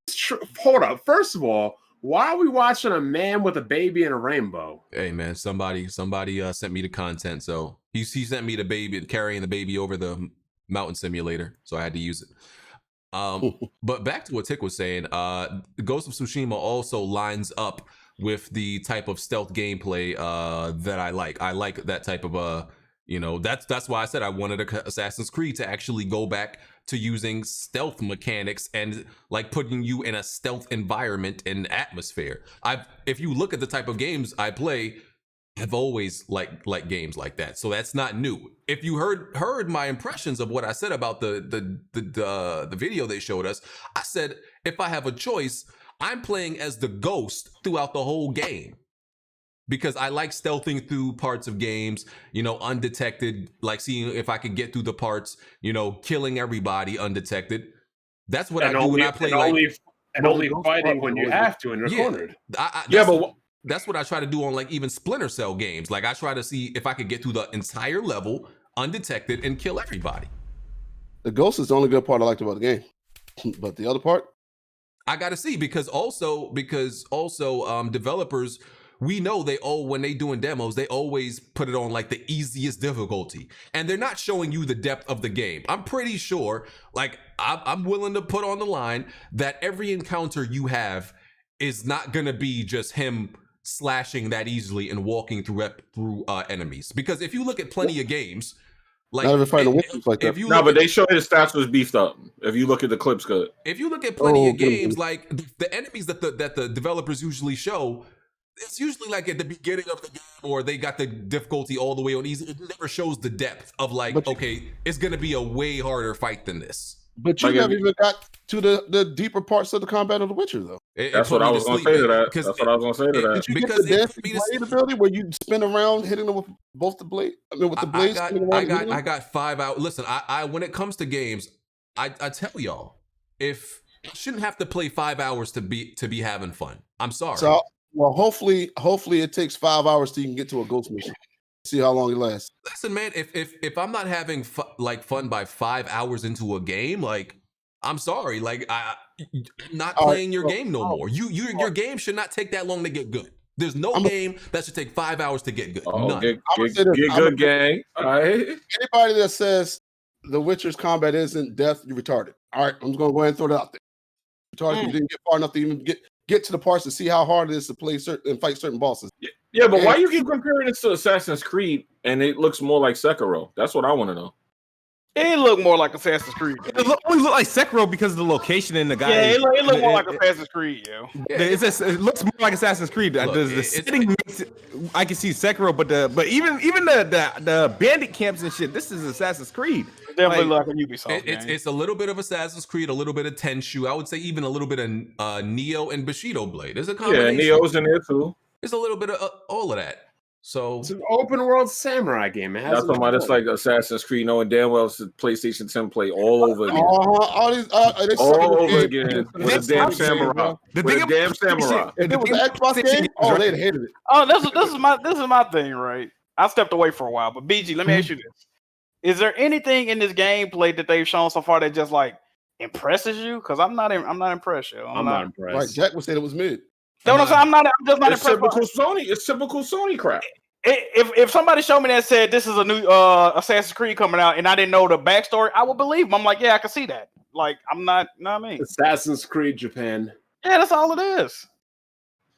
Speaker 4: hold up? First of all, why are we watching a man with a baby and a rainbow?
Speaker 1: Hey man, somebody sent me the content, so he sent me the baby carrying the baby over the mountain simulator, so I had to use it. But back to what Tick was saying, Ghost of Tsushima also lines up with the type of stealth gameplay that I like. I like that type of that's why I said I wanted Assassin's Creed to actually go back to using stealth mechanics and like putting you in a stealth environment and atmosphere. If you look at the type of games I play, I've always liked games like that. So that's not new. If you heard my impressions of what I said about the video they showed us, I said if I have a choice, I'm playing as the ghost throughout the whole game. Because I like stealthing through parts of games, undetected, like seeing if I could get through the parts, killing everybody undetected. That's what I do when I play.
Speaker 4: Only fighting when you have to and you're cornered.
Speaker 1: That's what I try to do on like even Splinter Cell games. Like I try to see if I could get through the entire level undetected and kill everybody.
Speaker 5: The ghost is the only good part I liked about the game. But the other part?
Speaker 1: I got to see because also developers, we know when they doing demos, they always put it on like the easiest difficulty, and they're not showing you the depth of the game. I'm pretty sure, like I'm willing to put on the line that every encounter you have is not gonna be just him slashing that easily and walking through enemies. Because if you look at plenty of games, like
Speaker 5: not fighting witches like that.
Speaker 3: No, but they show his stats was beefed up. If you look at the clips, good.
Speaker 1: If you look at plenty of games, like the enemies that the developers usually show, it's usually like at the beginning of the game, or they got the difficulty all the way on easy. It never shows the depth of like, it's gonna be a way harder fight than this.
Speaker 5: But you never even got to the deeper parts of the combat of The Witcher, though.
Speaker 3: That's what I was going to say to that. That's what I was going to say to that.
Speaker 5: Did you get the dancing blade ability where you spin around hitting them with both the blade? I mean, with the blades.
Speaker 1: I got 5 hours. Listen, I when it comes to games, I tell y'all, if I shouldn't have to play 5 hours to be having fun. I'm sorry.
Speaker 5: So, well, hopefully it takes 5 hours till you can get to a ghost mission. See how long it lasts.
Speaker 1: Listen, man, if I'm not having fun by 5 hours into a game, like I'm sorry, like I'm not playing your game no more. Your game should not take that long to get good. There's no game that should take 5 hours to get good. None.
Speaker 3: Get good game. All right.
Speaker 5: Anybody that says The Witcher's combat isn't death, you're retarded. All right, I'm just gonna go ahead and throw it out there. Retarded, you didn't get far enough to even get to the parts to see how hard it is to play and fight certain bosses.
Speaker 3: Yeah, but why you keep comparing this to Assassin's Creed and it looks more like Sekiro? That's what I want to know.
Speaker 6: It look more like Assassin's Creed.
Speaker 2: It only look like Sekiro because of the location and the guy.
Speaker 6: Yeah, it look more like Assassin's Creed, yo.
Speaker 2: It looks more like Assassin's Creed. The setting makes it, I can see Sekiro, but even the bandit camps and shit. This is Assassin's Creed.
Speaker 6: Definitely like a Ubisoft.
Speaker 1: It's a little bit of Assassin's Creed, a little bit of Tenchu. I would say even a little bit of Neo and Bushido Blade. There's a combination.
Speaker 3: Yeah, Neo's in there too.
Speaker 1: There's a little bit of all of that. So
Speaker 4: it's an open world samurai game. It
Speaker 3: That's talking about it's like Assassin's Creed, knowing damn well it's a PlayStation 10 play all over again.
Speaker 5: All these,
Speaker 3: all over again with a damn samurai. With a damn samurai.
Speaker 5: If it was an Xbox game, oh, they'd hated it.
Speaker 6: Oh, this is my thing, right? I stepped away for a while, but BG, let me ask you this: is there anything in this gameplay that they've shown so far that just like impresses you? Because I'm not impressed, yo.
Speaker 4: I'm not impressed.
Speaker 5: Right, Jack would say it was mid.
Speaker 6: I'm just not
Speaker 3: It's
Speaker 6: impressed.
Speaker 3: typical Sony. It's typical Sony crap.
Speaker 6: If somebody showed me that said this is a new Assassin's Creed coming out and I didn't know the backstory, I would believe them. I'm like, yeah, I can see that. Like, I'm not, you know what I mean?
Speaker 4: Assassin's Creed Japan.
Speaker 6: Yeah, that's all it is.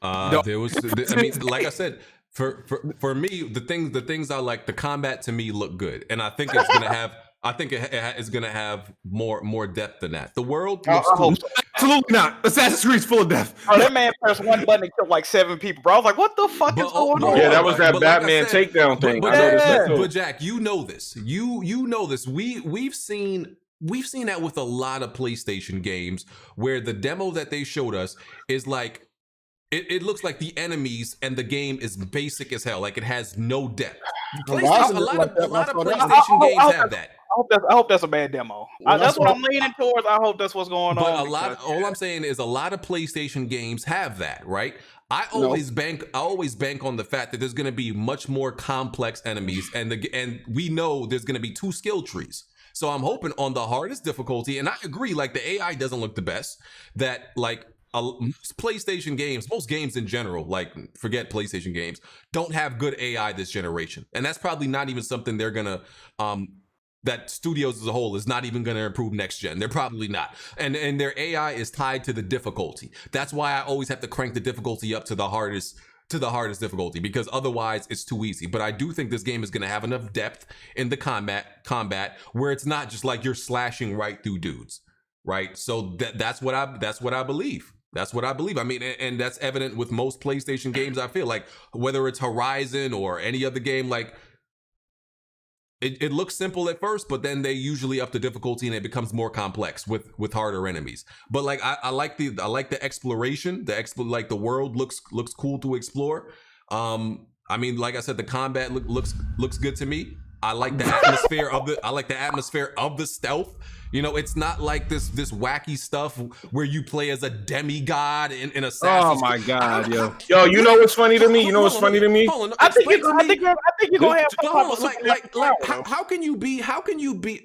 Speaker 1: There was, I mean, like I said, for me, the things I like, the combat to me look good, and I think it's gonna have. I think it is going to have more depth than that. The world looks cool.
Speaker 2: Absolutely not. Assassin's Creed's full of death.
Speaker 6: Bro, that man pressed one button and killed like 7 people, bro. I was like, what the fuck is going on?
Speaker 3: Yeah, that was that Batman takedown thing.
Speaker 1: But Jack, you know this. You know this. We've seen that with a lot of PlayStation games where the demo that they showed us is like, it looks like the enemies and the game is basic as hell. Like it has no depth. A lot of PlayStation games have that.
Speaker 6: I hope that's a bad demo. That's what I'm leaning towards. I hope that's what's going on.
Speaker 1: All I'm saying is a lot of PlayStation games have that, right? I always bank on the fact that there's going to be much more complex enemies, and we know there's going to be 2 skill trees. So I'm hoping on the hardest difficulty, and I agree, like the AI doesn't look the best. That like most PlayStation games, most games in general, like forget PlayStation games, don't have good AI this generation, and that's probably not even something they're gonna that studios as a whole is not even going to improve next gen. They're probably not. And their AI is tied to the difficulty. That's why I always have to crank the difficulty up to the hardest difficulty, because otherwise it's too easy. But I do think this game is going to have enough depth in the combat where it's not just like you're slashing right through dudes, right? So that's what I believe. That's what I believe. I mean, and that's evident with most PlayStation games. I feel like whether it's Horizon or any other game, like it looks simple at first, but then they usually up the difficulty and it becomes more complex with harder enemies. But like I like the exploration. Like the world looks cool to explore. I mean, like I said, the combat looks good to me. I like the atmosphere of the stealth. You know, it's not like this wacky stuff where you play as a demigod in Assassin's
Speaker 2: Creed. Oh my god,
Speaker 3: yo, you know what's funny to me? You know what's funny to me?
Speaker 6: I think you're gonna have
Speaker 1: how can you be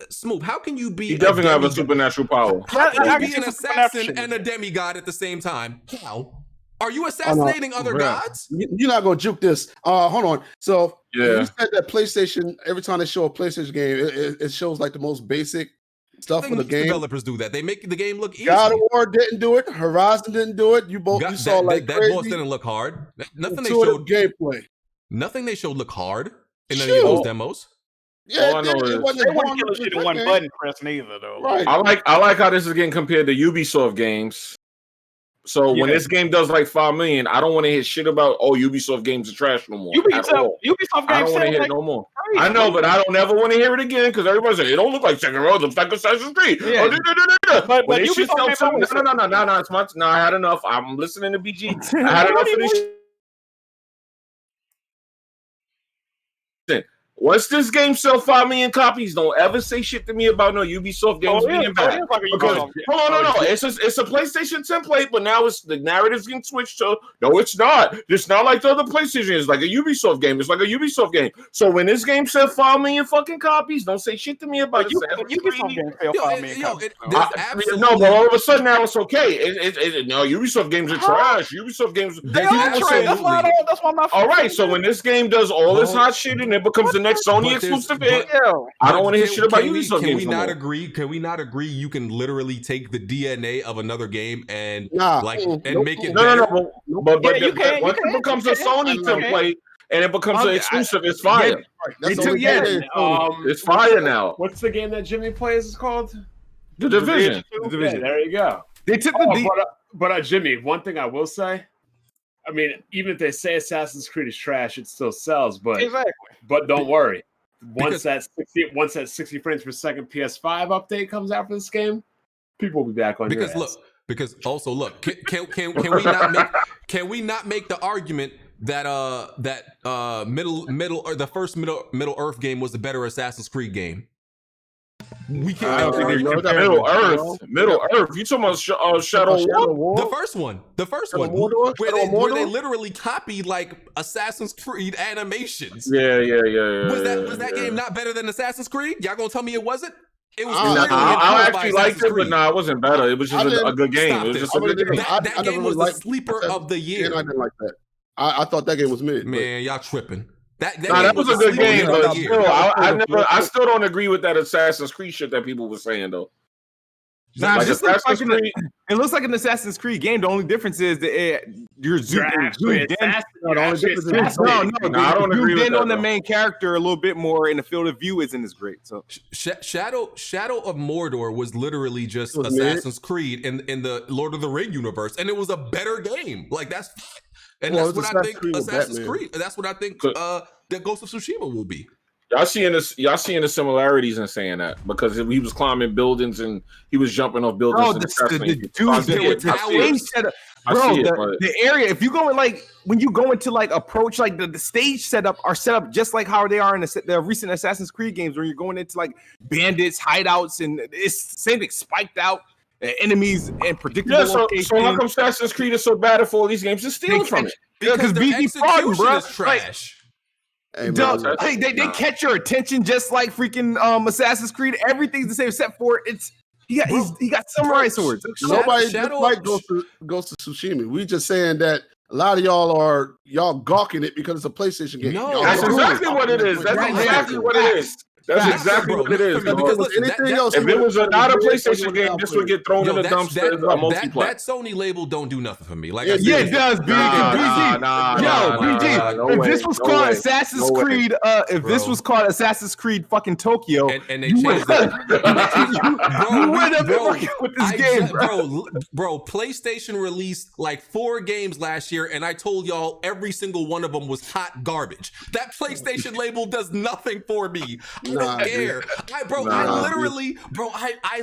Speaker 1: Smooth? How can you be?
Speaker 3: You definitely have a supernatural power.
Speaker 1: How can you be an assassin and a demigod at the same time? How? Are you assassinating other gods?
Speaker 5: You're not gonna juke this. Hold on. So
Speaker 3: yeah,
Speaker 5: you said that PlayStation, every time they show a PlayStation game, it shows like the most basic stuff in the game.
Speaker 1: Developers do that. They make the game look easy.
Speaker 5: God of War didn't do it. Horizon didn't do it. You saw like
Speaker 1: that boss didn't look hard. Nothing they showed
Speaker 5: gameplay.
Speaker 1: Nothing they showed look hard in any of those demos.
Speaker 5: Yeah,
Speaker 6: they wouldn't kill shit in one button press neither though.
Speaker 5: Right.
Speaker 3: I like how this is getting compared to Ubisoft games. So when this game does like 5 million, I don't want to hear shit about Ubisoft games are trash no more.
Speaker 6: Ubisoft games
Speaker 3: I don't want to hear it no more. I know, but I don't ever want to hear it again because everybody says it don't look like Sekiro, it looks like Assassin's Creed.
Speaker 6: Yeah.
Speaker 3: But No, it's much. No, I had enough. I'm listening to BG. I had enough of this shit. Once this game sells 5 million copies, don't ever say shit to me about no Ubisoft games being bad. Hold on, no. It's a PlayStation template, but now the narrative's getting switched to no, it's not. It's not like the other PlayStation. It's like a Ubisoft game. It's like a Ubisoft game. So when this game sells 5 million fucking copies, don't say shit to me about it. No, but all of a sudden now it's okay. No, Ubisoft games are trash. Ubisoft games.
Speaker 6: They are trash. That's why I'm not.
Speaker 3: All right, so when this game does all this hot shit and it becomes the next Sony exclusive hit, I don't want to hear shit about Ubisoft games.
Speaker 1: Can we not agree? Can we not agree? You can literally take the DNA of another game and make it.
Speaker 3: No. But once it becomes a Sony template and it becomes an exclusive, it's fire. It's fire now.
Speaker 4: What's the game that Jimmy plays is called?
Speaker 3: The Division.
Speaker 4: Yeah, there you go.
Speaker 2: They took
Speaker 4: but Jimmy, one thing I will say. I mean, even if they say Assassin's Creed is trash, it still sells. But but don't worry. Once that 60 frames per second PS5 update comes out for this game, people will be back on your ass.
Speaker 1: Can we not make the argument middle or the first Middle Earth game was the better Assassin's Creed game. We
Speaker 3: I
Speaker 1: can't.
Speaker 3: don't think they compare Middle Earth. You talking about Shadow War?
Speaker 1: The first one, where they literally copied like Assassin's Creed animations.
Speaker 3: Yeah.
Speaker 1: Was that game not better than Assassin's Creed? Y'all gonna tell me it wasn't? It was.
Speaker 3: I actually liked it, but it wasn't better. It was just a good game. It was just a good game.
Speaker 1: That game was the sleeper of the year.
Speaker 5: I didn't like that. I thought that game was mid.
Speaker 1: Man, y'all tripping. That
Speaker 3: was a good game, but still, I still don't agree with that Assassin's Creed shit that people were saying though.
Speaker 2: Nah, like it looks like an Assassin's Creed game. The only difference is that you're zoomed in. I don't agree with that. On the main character a little bit more, and the field of view isn't as great. So
Speaker 1: Shadow of Mordor was literally just Assassin's Creed in the Lord of the Ring universe, and it was a better game. Like that's what I think Assassin's Creed. That's what I think that Ghost of Tsushima will be.
Speaker 3: Y'all seeing the similarities in saying that because he was climbing buildings and he was jumping off buildings.
Speaker 2: Oh, the area. If you go in like when you go into like approach like the stage setup are set up just like how they are in the recent Assassin's Creed games where you're going into like bandits, hideouts, and it's same thing spiked out enemies and predictable locations.
Speaker 3: So how come Assassin's Creed is so bad at all these games? Just stealing from it
Speaker 1: because BG fraud, bro. Is trash.
Speaker 2: Hey, they catch your attention just like freaking Assassin's Creed. Everything's the same except for he got samurai swords.
Speaker 5: Nobody like goes to Tsushima. We just saying that a lot of y'all gawking it because it's a PlayStation game.
Speaker 3: No, that's exactly what it is. That's exactly what it is. That's exactly what it is. Because if it was not a PlayStation game, this would get thrown in the dumpster as a multiplayer.
Speaker 1: That Sony label don't do nothing for me. Like
Speaker 2: it does, BG. If this was called Assassin's Creed, this was called Assassin's Creed fucking Tokyo,
Speaker 1: and they changed it,
Speaker 2: you would have been working with this game,
Speaker 1: bro. PlayStation released like 4 games last year, and I told y'all every single one of them was hot garbage. That PlayStation label does nothing for me. I don't care. I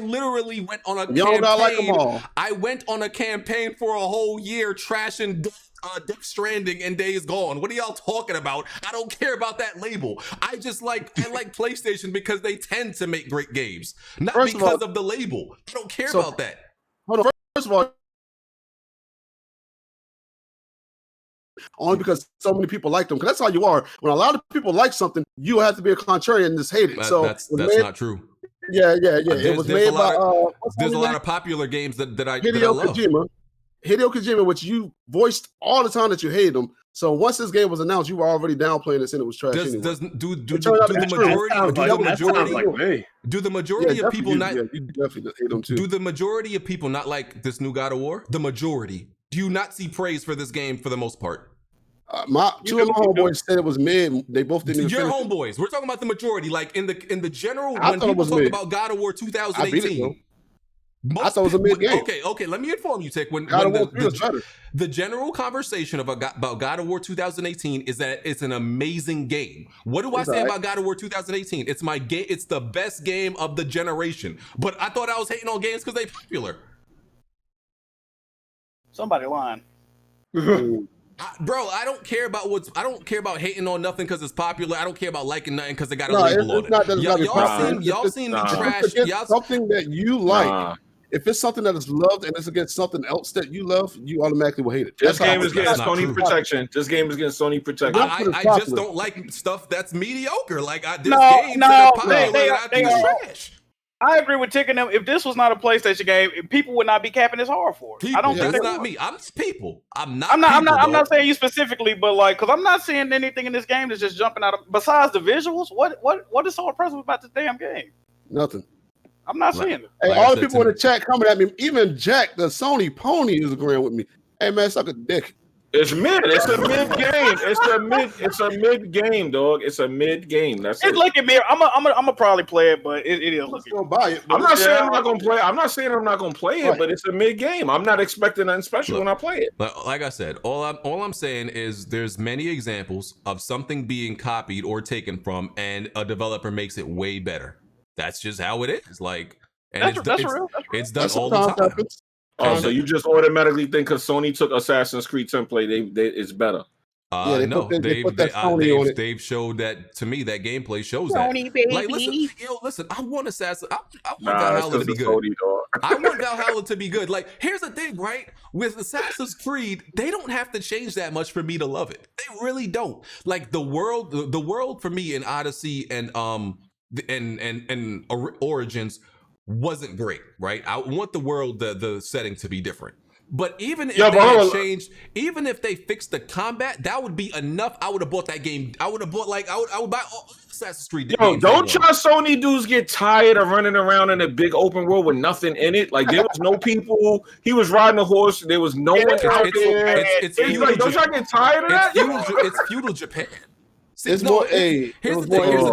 Speaker 1: literally went on a campaign.
Speaker 5: Y'all not like them all.
Speaker 1: I went on a campaign for a whole year trashing Death Stranding and Days Gone. What are y'all talking about? I don't care about that label. I like PlayStation because they tend to make great games, not because of the label. I don't care about that.
Speaker 5: Hold on. First of all, only because so many people like them. Because that's how you are. When a lot of people like something, you have to be a contrarian and just hate it.
Speaker 1: That's not true.
Speaker 5: Yeah. It was made by.
Speaker 1: There's a lot of popular games that I
Speaker 5: love. Hideo Kojima, which you voiced all the time that you hated him. So once this game was announced, you were already downplaying this and it was trash.
Speaker 1: Do the majority of people not?
Speaker 5: You definitely hate them too.
Speaker 1: Do the majority of people not like this new God of War? The majority. Do you not see praise for this game for the most part?
Speaker 5: Two of my homeboys said it was mid. They both didn't.
Speaker 1: Your homeboys. We're talking about the majority. Like in the general, when people talk about God of War 2018,
Speaker 5: I thought it was a mid game.
Speaker 1: Okay. Let me inform you, Tick. When the general conversation about God of War 2018 is that it's an amazing game. What do I say about God of War 2018? It's my game. It's the best game of the generation. But I thought I was hating on games because they're popular.
Speaker 6: Somebody lying.
Speaker 1: Bro, I don't care about hating on nothing because it's popular. I don't care about liking nothing because they got a label on it. Y'all seen me trash.
Speaker 5: Something that you like. If it's something that is loved and it's against something else that you love, you automatically will hate it.
Speaker 3: This game is getting Sony protection.
Speaker 1: I just don't like stuff that's mediocre. Like there's games that are popular that I think is trash.
Speaker 6: I agree with Tick and them. If this was not a PlayStation game, people would not be capping this hard for it. I don't think
Speaker 1: that's not me. I'm just people. I'm not
Speaker 6: saying you specifically, but like, because I'm not seeing anything in this game that's just jumping out of. Besides the visuals, what is so impressive about this damn game?
Speaker 5: Nothing.
Speaker 6: I'm not seeing it.
Speaker 5: Hey, all the people in the chat coming at me, even Jack, the Sony pony, is agreeing with me. Hey man, suck a dick.
Speaker 3: It's mid. It's a mid game. It's a mid game, dog. It's a mid game. That's
Speaker 6: it. Look at me. I'm gonna probably play it, but it is.
Speaker 5: Still buy it.
Speaker 3: I'm not saying I'm not gonna play. I'm not saying I'm not gonna play it, but it's a mid game. I'm not expecting nothing special when I play it.
Speaker 1: Like I said, all I'm saying is there's many examples of something being copied or taken from, and a developer makes it way better. That's just how it is. Like, and that's real. It's done all the time.
Speaker 3: Oh, so you just automatically think because Sony took Assassin's Creed template, it's better?
Speaker 5: they
Speaker 1: No,
Speaker 5: put that Sony on it.
Speaker 1: they've showed that to me. That gameplay shows
Speaker 8: Sony,
Speaker 1: that.
Speaker 8: baby.
Speaker 1: Like, listen. I want Assassin. I want
Speaker 3: Nah,
Speaker 1: Valhalla to
Speaker 3: it's
Speaker 1: be
Speaker 3: because
Speaker 1: good.
Speaker 3: Sony, dog.
Speaker 1: I want Valhalla to be good. Like, here's the thing, right? With Assassin's Creed, they don't have to change that much for me to love it. They really don't. Like the world for me in Odyssey and Origins wasn't great, right? I want the world, the setting to be different. But even if they had changed, even if they fixed the combat, that would be enough. I would have bought that game. I would have bought I would buy all Assassin's Creed.
Speaker 3: Yo, don't y'all Sony dudes get tired of running around in a big open world with nothing in it? Like there was no people. He was riding a horse. There was no one out there.
Speaker 1: It's
Speaker 3: like, don't y'all get tired of that?
Speaker 1: It's feudal Japan. See,
Speaker 5: Here's the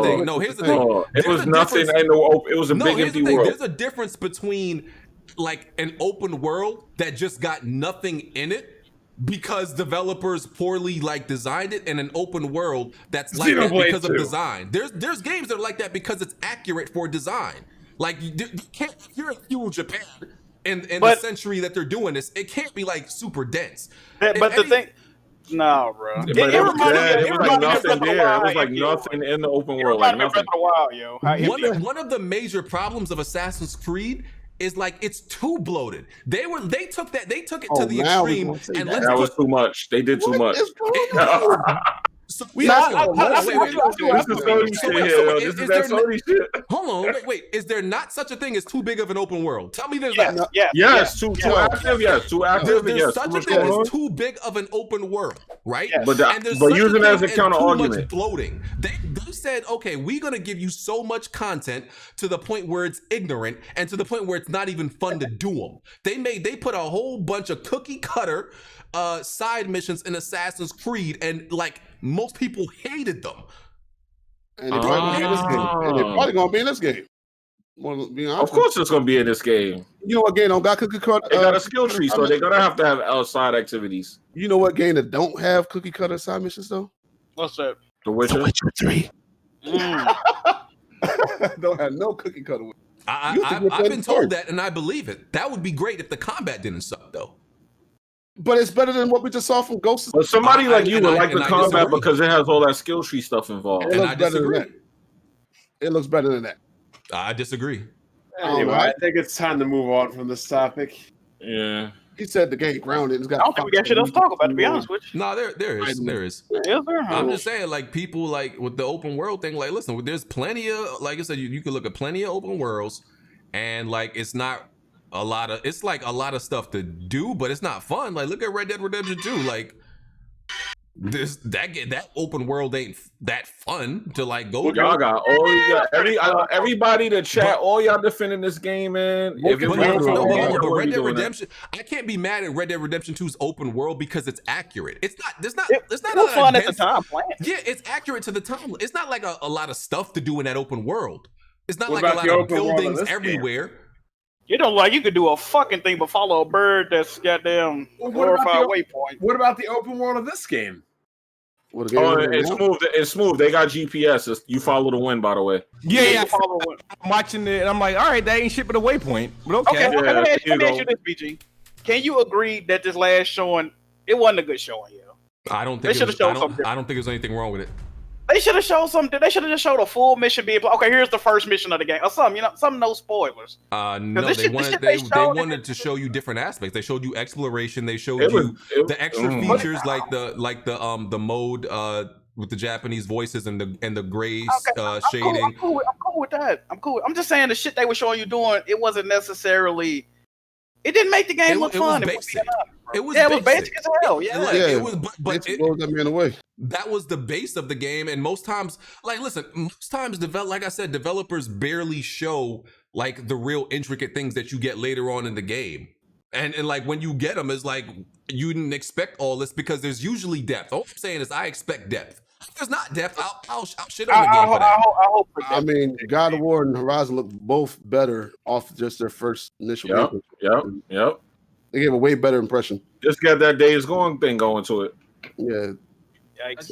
Speaker 5: thing.
Speaker 1: No, here's the thing.
Speaker 3: It was nothing. It was a big empty world.
Speaker 1: There's a difference between like an open world that just got nothing in it because developers poorly like designed it, and an open world that's like that because of design. There's games that are like that because it's accurate for design. Like you can't, if you're in feudal Japan in the century that they're doing this, it can't be like super dense.
Speaker 6: No, bro.
Speaker 3: It was like nothing there. It was like nothing in the open world. Like nothing.
Speaker 1: One of the major problems of Assassin's Creed is like it's too bloated. They took it to the extreme, and
Speaker 3: that was too much. They did too much.
Speaker 1: Hold on, wait. Is there not such a thing as too big of an open world? Tell me there's not.
Speaker 3: Yes, too active. Yes, too active.
Speaker 1: There's such a thing as too big of an open world, right?
Speaker 3: But using it as a counter argument,
Speaker 1: bloating. They said, okay, we're gonna give you so much content to the point where it's ignorant and to the point where it's not even fun to do them. They put a whole bunch of cookie cutter side missions in Assassin's Creed, and like most people hated them.
Speaker 5: And they're probably gonna be in this game.
Speaker 3: Of course, it's gonna be in this game.
Speaker 5: You know what game don't got cookie cutter?
Speaker 3: They got a skill tree, so they're gonna have to have outside activities.
Speaker 5: You know what game that don't have cookie cutter side missions though?
Speaker 6: What's that?
Speaker 3: The Witcher
Speaker 5: 3. Don't have no cookie cutter.
Speaker 1: I've been told that, and I believe it. That would be great if the combat didn't suck, though.
Speaker 5: But it's better than what we just saw from Ghosts.
Speaker 3: But somebody like you would like the combat because it has all that skill tree stuff involved.
Speaker 5: And I disagree. It looks better than that.
Speaker 1: I disagree.
Speaker 4: Anyway, I think it's time to move on from this topic.
Speaker 3: Yeah.
Speaker 5: He said the game grounded. It's got
Speaker 6: I don't think we got shit else to talk about, to be honest with you.
Speaker 1: No, there is.
Speaker 6: Is there?
Speaker 1: I'm just saying, like, people, like, with the open world thing, like, listen, there's plenty of, like I said, you can look at plenty of open worlds, and, like, it's not a lot of, it's, like, a lot of stuff to do, but it's not fun. Like, look at Red Dead Redemption 2. Like, that open world ain't that fun to like go.
Speaker 3: Y'all got everybody to chat. All y'all defending this game, man.
Speaker 1: But Red Dead Redemption, I can't be mad at Red Dead Redemption 2's open world because it's accurate. It's not. It's not
Speaker 6: fun at the time.
Speaker 1: Yeah, it's accurate to the time. It's not like a lot of stuff to do in that open world. It's not
Speaker 4: what
Speaker 1: like a lot of buildings
Speaker 4: of
Speaker 1: everywhere.
Speaker 4: Game?
Speaker 6: You know, like you could do a fucking thing but follow a bird that's goddamn 4 or 5 waypoint.
Speaker 4: What about the open world of this game?
Speaker 3: It's smooth. They got GPS. You follow the wind, by the way.
Speaker 2: Yeah. I'm watching it, and I'm like, all right, that ain't shit but a waypoint. But okay.
Speaker 6: Let me ask you this, BG. Can you agree that this last showing, it wasn't a good showing?
Speaker 1: I don't think. I don't think there's anything wrong with it.
Speaker 6: They should have showed something. They should have just showed a full mission being played. Okay, here's the first mission of the game, or something. Some no spoilers.
Speaker 1: No, they wanted to show you different aspects. They showed you exploration. They showed you the extra features like the mode with the Japanese voices and the gray shading.
Speaker 6: I'm cool with that. I'm cool. I'm just saying the shit they were showing you doing. It wasn't necessarily. It didn't make the game look fun. It was basic as hell.
Speaker 1: It was, but
Speaker 5: it blows that man away.
Speaker 1: That was the base of the game, and most times, like I said, developers barely show like the real intricate things that you get later on in the game, and like when you get them, it's like you didn't expect all this because there's usually depth. All I'm saying is I expect depth. If there's not depth, I'll shit on the game for that.
Speaker 5: I mean, God of War and Horizon look both better off just their first initial.
Speaker 3: Yep.
Speaker 5: They gave a way better impression.
Speaker 3: Just got that Days Gone thing going to it.
Speaker 5: Yeah.
Speaker 2: I just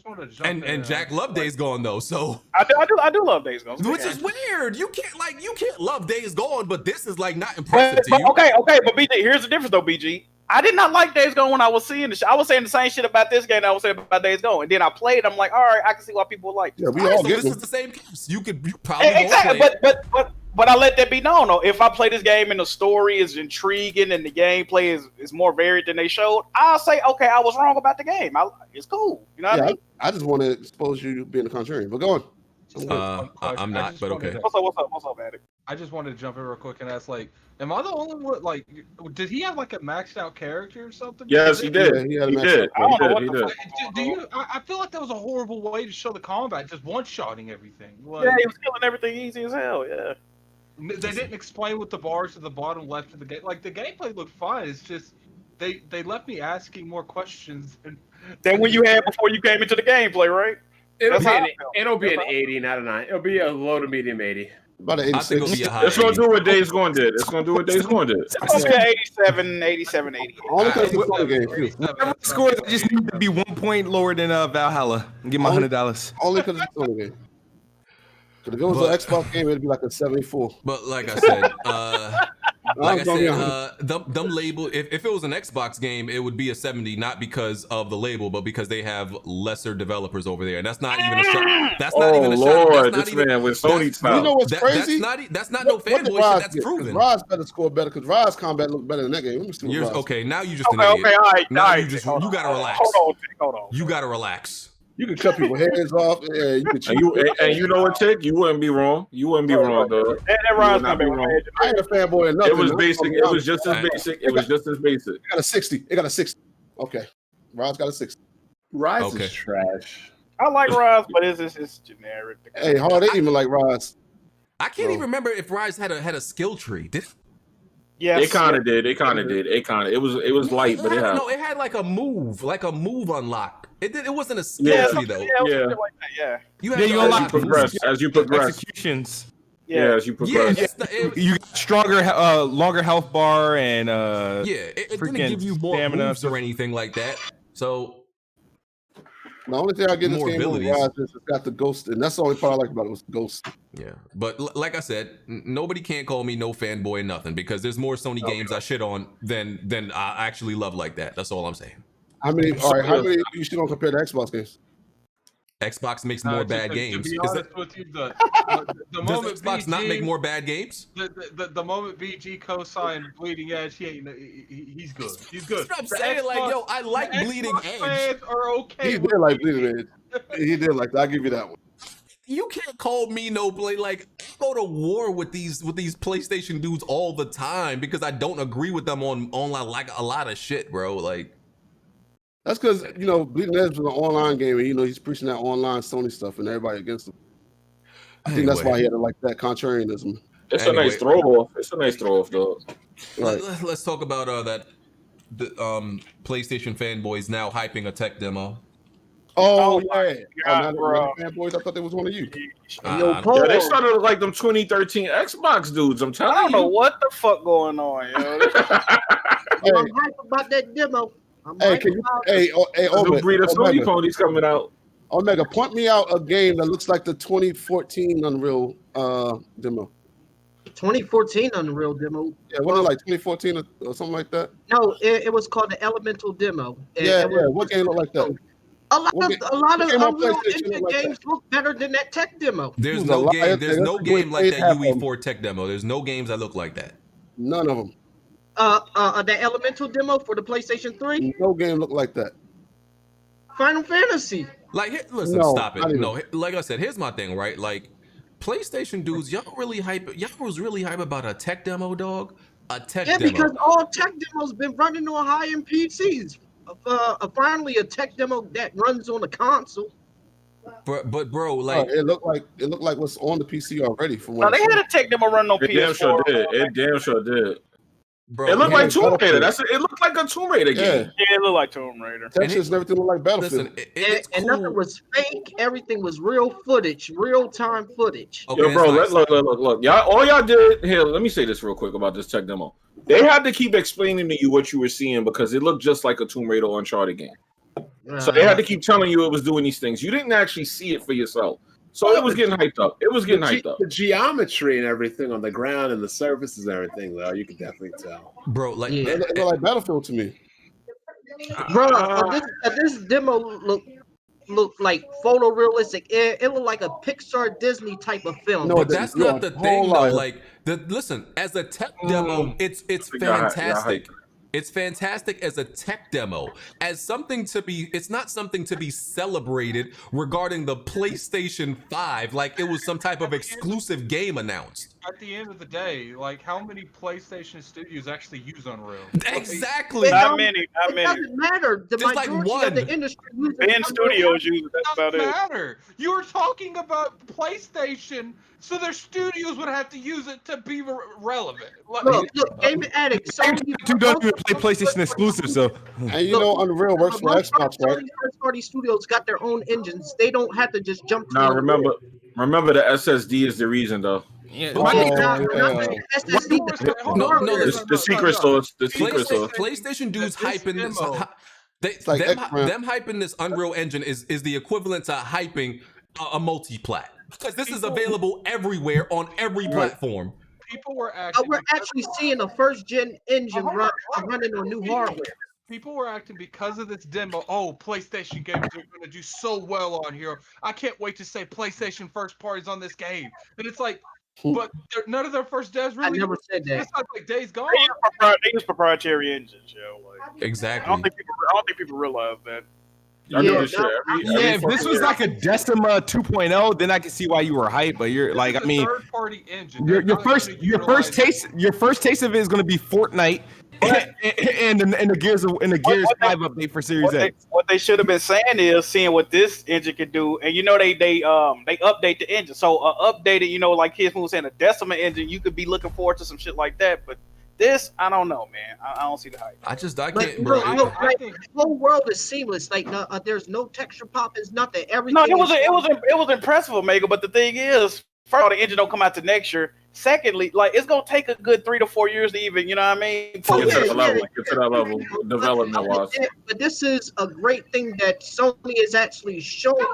Speaker 2: want to jump
Speaker 1: and Jack loved Days Gone though, so
Speaker 6: I do love Days Gone,
Speaker 1: which is weird. You can't love Days Gone, but this is like not impressive to you.
Speaker 6: Okay, but BG, here's the difference though, BG. I did not like Days Gone when I was seeing the shit. I was saying the same shit about this game that I was saying about Days Gone. And then I played. I'm like, all right, I can see why people like this.
Speaker 5: Yeah, we all get
Speaker 1: this
Speaker 5: them.
Speaker 1: is the same case. You probably
Speaker 6: exactly.
Speaker 1: won't play it.
Speaker 6: But I let that be known though. If I play this game and the story is intriguing and the gameplay is more varied than they showed, I'll say, okay, I was wrong about the game. It's cool. You know what I mean?
Speaker 5: I just want to expose you being a contrarian. But go on.
Speaker 1: I'm not, but okay.
Speaker 6: What's up, Addict?
Speaker 10: I just wanted to jump in real quick and ask, like, am I the only one? Like, did he have like a maxed out character or something?
Speaker 3: Yes, he did.
Speaker 5: Yeah,
Speaker 3: he did. He did.
Speaker 10: Do you? I feel like that was a horrible way to show the combat, just one-shotting everything. Like,
Speaker 6: Yeah, he was killing everything easy as hell. Yeah.
Speaker 10: They didn't explain what the bars to the bottom left of the game. Like the gameplay looked fine. It's just they left me asking more questions
Speaker 6: than when you had before you came into the gameplay, right?
Speaker 4: It'll be an 80, not a 9. It'll be a low to medium 80.
Speaker 5: About an 86.
Speaker 3: It's going to do what Days Gone did. It's going to do what Days Gone did.
Speaker 6: It's going to be 87, 88.
Speaker 5: Only because it's a game, too.
Speaker 2: Whatever scores, I just need to be 1 point lower than Valhalla and get my $100.
Speaker 5: Only because it's a Sony game. Because if it was an Xbox game, it'd be like a 74.
Speaker 1: But like I said, them label. If it was an Xbox game, it would be a 70, not because of the label, but because they have lesser developers over there, and that's not even a shot. That's not even a
Speaker 3: Lord, this man with Sony style.
Speaker 5: You know what's crazy?
Speaker 1: That's not no fanboy shit. That's proven.
Speaker 5: Raz better score better because Raz combat look better than that game. Let me see.
Speaker 1: Okay, now you just an idiot.
Speaker 6: Okay, all right.
Speaker 1: Now you gotta relax.
Speaker 6: Hold on.
Speaker 1: You gotta relax.
Speaker 5: You can cut people's heads off. Yeah, you can cheat.
Speaker 3: And you know what, Tick? You wouldn't be wrong. You wouldn't be wrong, though.
Speaker 6: That Raz not be
Speaker 5: wrong. I ain't a fanboy of nothing.
Speaker 3: It was basic. It was just as basic. It was just as basic.
Speaker 5: It got a 60. It got a 60. Okay. Raz got a 60.
Speaker 4: Rise is trash.
Speaker 6: I like Raz, but it's generic.
Speaker 5: Hey, hard ain't even like Raz.
Speaker 1: I can't even remember if Rise had a skill tree.
Speaker 3: Yes, it kind of did. It was light, but
Speaker 1: it had like a move unlock. It wasn't a skill tree though.
Speaker 6: Yeah. Like that,
Speaker 3: you unlock as you progress.
Speaker 2: Executions.
Speaker 3: Yeah, as you progress.
Speaker 2: You got stronger, longer health bar and
Speaker 1: it didn't give you more moves or anything like that. So
Speaker 5: the only thing I get in this game with Rise is it's got the ghost, and that's the only part I like about it was the ghost.
Speaker 1: Yeah, but like I said, nobody can't call me no fanboy nothing because there's more Sony games I shit on than I actually love like that. That's all I'm saying.
Speaker 5: How many do you shit on compared to Xbox games?
Speaker 1: Xbox makes more bad games.
Speaker 10: To be honest with you, the moment
Speaker 1: Xbox not make more bad games?
Speaker 10: The moment BG co-signed Bleeding Edge, he's good. He's good.
Speaker 1: That's what I'm saying. Like, yo, I like Bleeding Edge.
Speaker 10: Fans are okay.
Speaker 5: He did like Bleeding Edge. He did like that. I'll give you that one.
Speaker 1: You can't call me no play. Like, I go to war with these PlayStation dudes all the time because I don't agree with them on like a lot of shit, bro. Like.
Speaker 5: That's because, Bleeding Edge was an online game, and, he's preaching that online Sony stuff, and everybody against him. I think that's why he had like that contrarianism.
Speaker 3: It's a nice throw-off. It's a nice throw-off, though.
Speaker 1: Right. Let's talk about the PlayStation fanboys now hyping a tech demo.
Speaker 5: Oh, yeah. Fanboys, I thought they was one of you.
Speaker 3: They started to look like them 2013 Xbox dudes. I'm telling you.
Speaker 6: I don't know what the fuck going on, yo.
Speaker 9: I'm hype about that demo.
Speaker 3: New breed of Sony ponies coming out.
Speaker 5: Omega, point me out a game that looks like the 2014 Unreal demo.
Speaker 9: 2014 Unreal demo.
Speaker 5: Yeah, wasn't it like 2014 or something like that?
Speaker 9: No, it was called the Elemental demo.
Speaker 5: What game look like that?
Speaker 9: A lot of Unreal Engine games look better than that tech demo.
Speaker 1: There's no game like that UE4 tech demo. There's no games that look like that.
Speaker 5: None of them.
Speaker 9: The Elemental demo for the PlayStation 3.
Speaker 5: No game looked like that.
Speaker 9: Final Fantasy.
Speaker 1: Like, listen, stop it. No, like I said, here's my thing, right? Like, PlayStation dudes, y'all was really hype about a tech demo, dog. A tech demo.
Speaker 9: Yeah, because all tech demos been running on high-end PCs. Finally, a tech demo that runs on a console.
Speaker 1: But bro, like
Speaker 5: it looked like what's on the PC already.
Speaker 6: No, they had a tech demo running on PS4.
Speaker 3: It damn sure did. Bro, it looked like Tomb Raider. It looked like a Tomb Raider game.
Speaker 6: Yeah, it looked like Tomb Raider.
Speaker 5: Textures and everything looked like Battlefield.
Speaker 9: Listen, and nothing was fake. Everything was real footage, real-time footage.
Speaker 3: Okay, yo, bro, look. All y'all did here. Let me say this real quick about this tech demo. They had to keep explaining to you what you were seeing because it looked just like a Tomb Raider or Uncharted game. So they had to keep telling you it was doing these things. You didn't actually see it for yourself. So it was getting hyped up. It was getting hyped up.
Speaker 4: The geometry and everything on the ground and the surfaces and everything, though, you can definitely tell.
Speaker 1: Bro, like
Speaker 5: it looked like Battlefield to me.
Speaker 9: Bro, this demo look like photorealistic. It looked like a Pixar Disney type of film.
Speaker 1: No, but that's not the thing though. Like, listen, as a tech demo, it's fantastic. It's fantastic as a tech demo. As something to be, it's not something to be celebrated regarding the PlayStation 5, like it was some type of exclusive game announced.
Speaker 10: At the end of the day, like, how many PlayStation studios actually use Unreal?
Speaker 6: Exactly. Not many.
Speaker 9: It doesn't matter. The majority of the industry uses
Speaker 6: Ben Studios use it. That's about
Speaker 10: Doesn't
Speaker 6: it.
Speaker 10: matter. You were talking about PlayStation, so their studios would have to use it to be relevant.
Speaker 9: Look, Game Addict. Sony
Speaker 2: don't even play PlayStation exclusive, so.
Speaker 5: And you know, Unreal works for Xbox, right?
Speaker 9: First-party studios got their own engines. They don't have to just jump to.
Speaker 3: Nah, remember the SSD is the reason though.
Speaker 2: Yeah.
Speaker 1: The
Speaker 3: secret sauce. The secret sauce.
Speaker 1: PlayStation dudes hyping this. Them hyping this Unreal Engine is the equivalent to hyping a multi-plat, because this is available everywhere on every platform.
Speaker 10: People were acting.
Speaker 9: We're actually seeing a first-gen engine running on new hardware.
Speaker 10: People were acting because of this demo. Oh, PlayStation games are going to do so well on here. I can't wait to say PlayStation first parties on this game. And it's like, but none of their first devs really.
Speaker 9: I never said that.
Speaker 10: It's not like Days Gone.
Speaker 6: They use proprietary engines, yo. Like,
Speaker 1: exactly.
Speaker 6: I don't think people realize that.
Speaker 2: If this was like a Decima 2.0, then I can see why you were hyped. But you're like, I mean,
Speaker 10: third-party engine.
Speaker 2: your first taste of it is going to be Fortnite and the Gears 5 update for Series X.
Speaker 6: What they should have been saying is seeing what this engine can do, and you know they update the engine. So updated, you know, like Kids was saying, a Decima engine, you could be looking forward to some shit like that. But this, I don't know, man. I don't see the hype.
Speaker 1: I can't, bro.
Speaker 9: The whole world is seamless. Like, there's no texture pop. It's nothing. Everything.
Speaker 6: No, it was impressive, Omega. But the thing is, first of all, the engine don't come out to next year. Secondly, like, it's gonna take a good 3 to 4 years to even, you know what I mean?
Speaker 3: Get to that level, development wise.
Speaker 9: But this is a great thing that Sony is actually showing.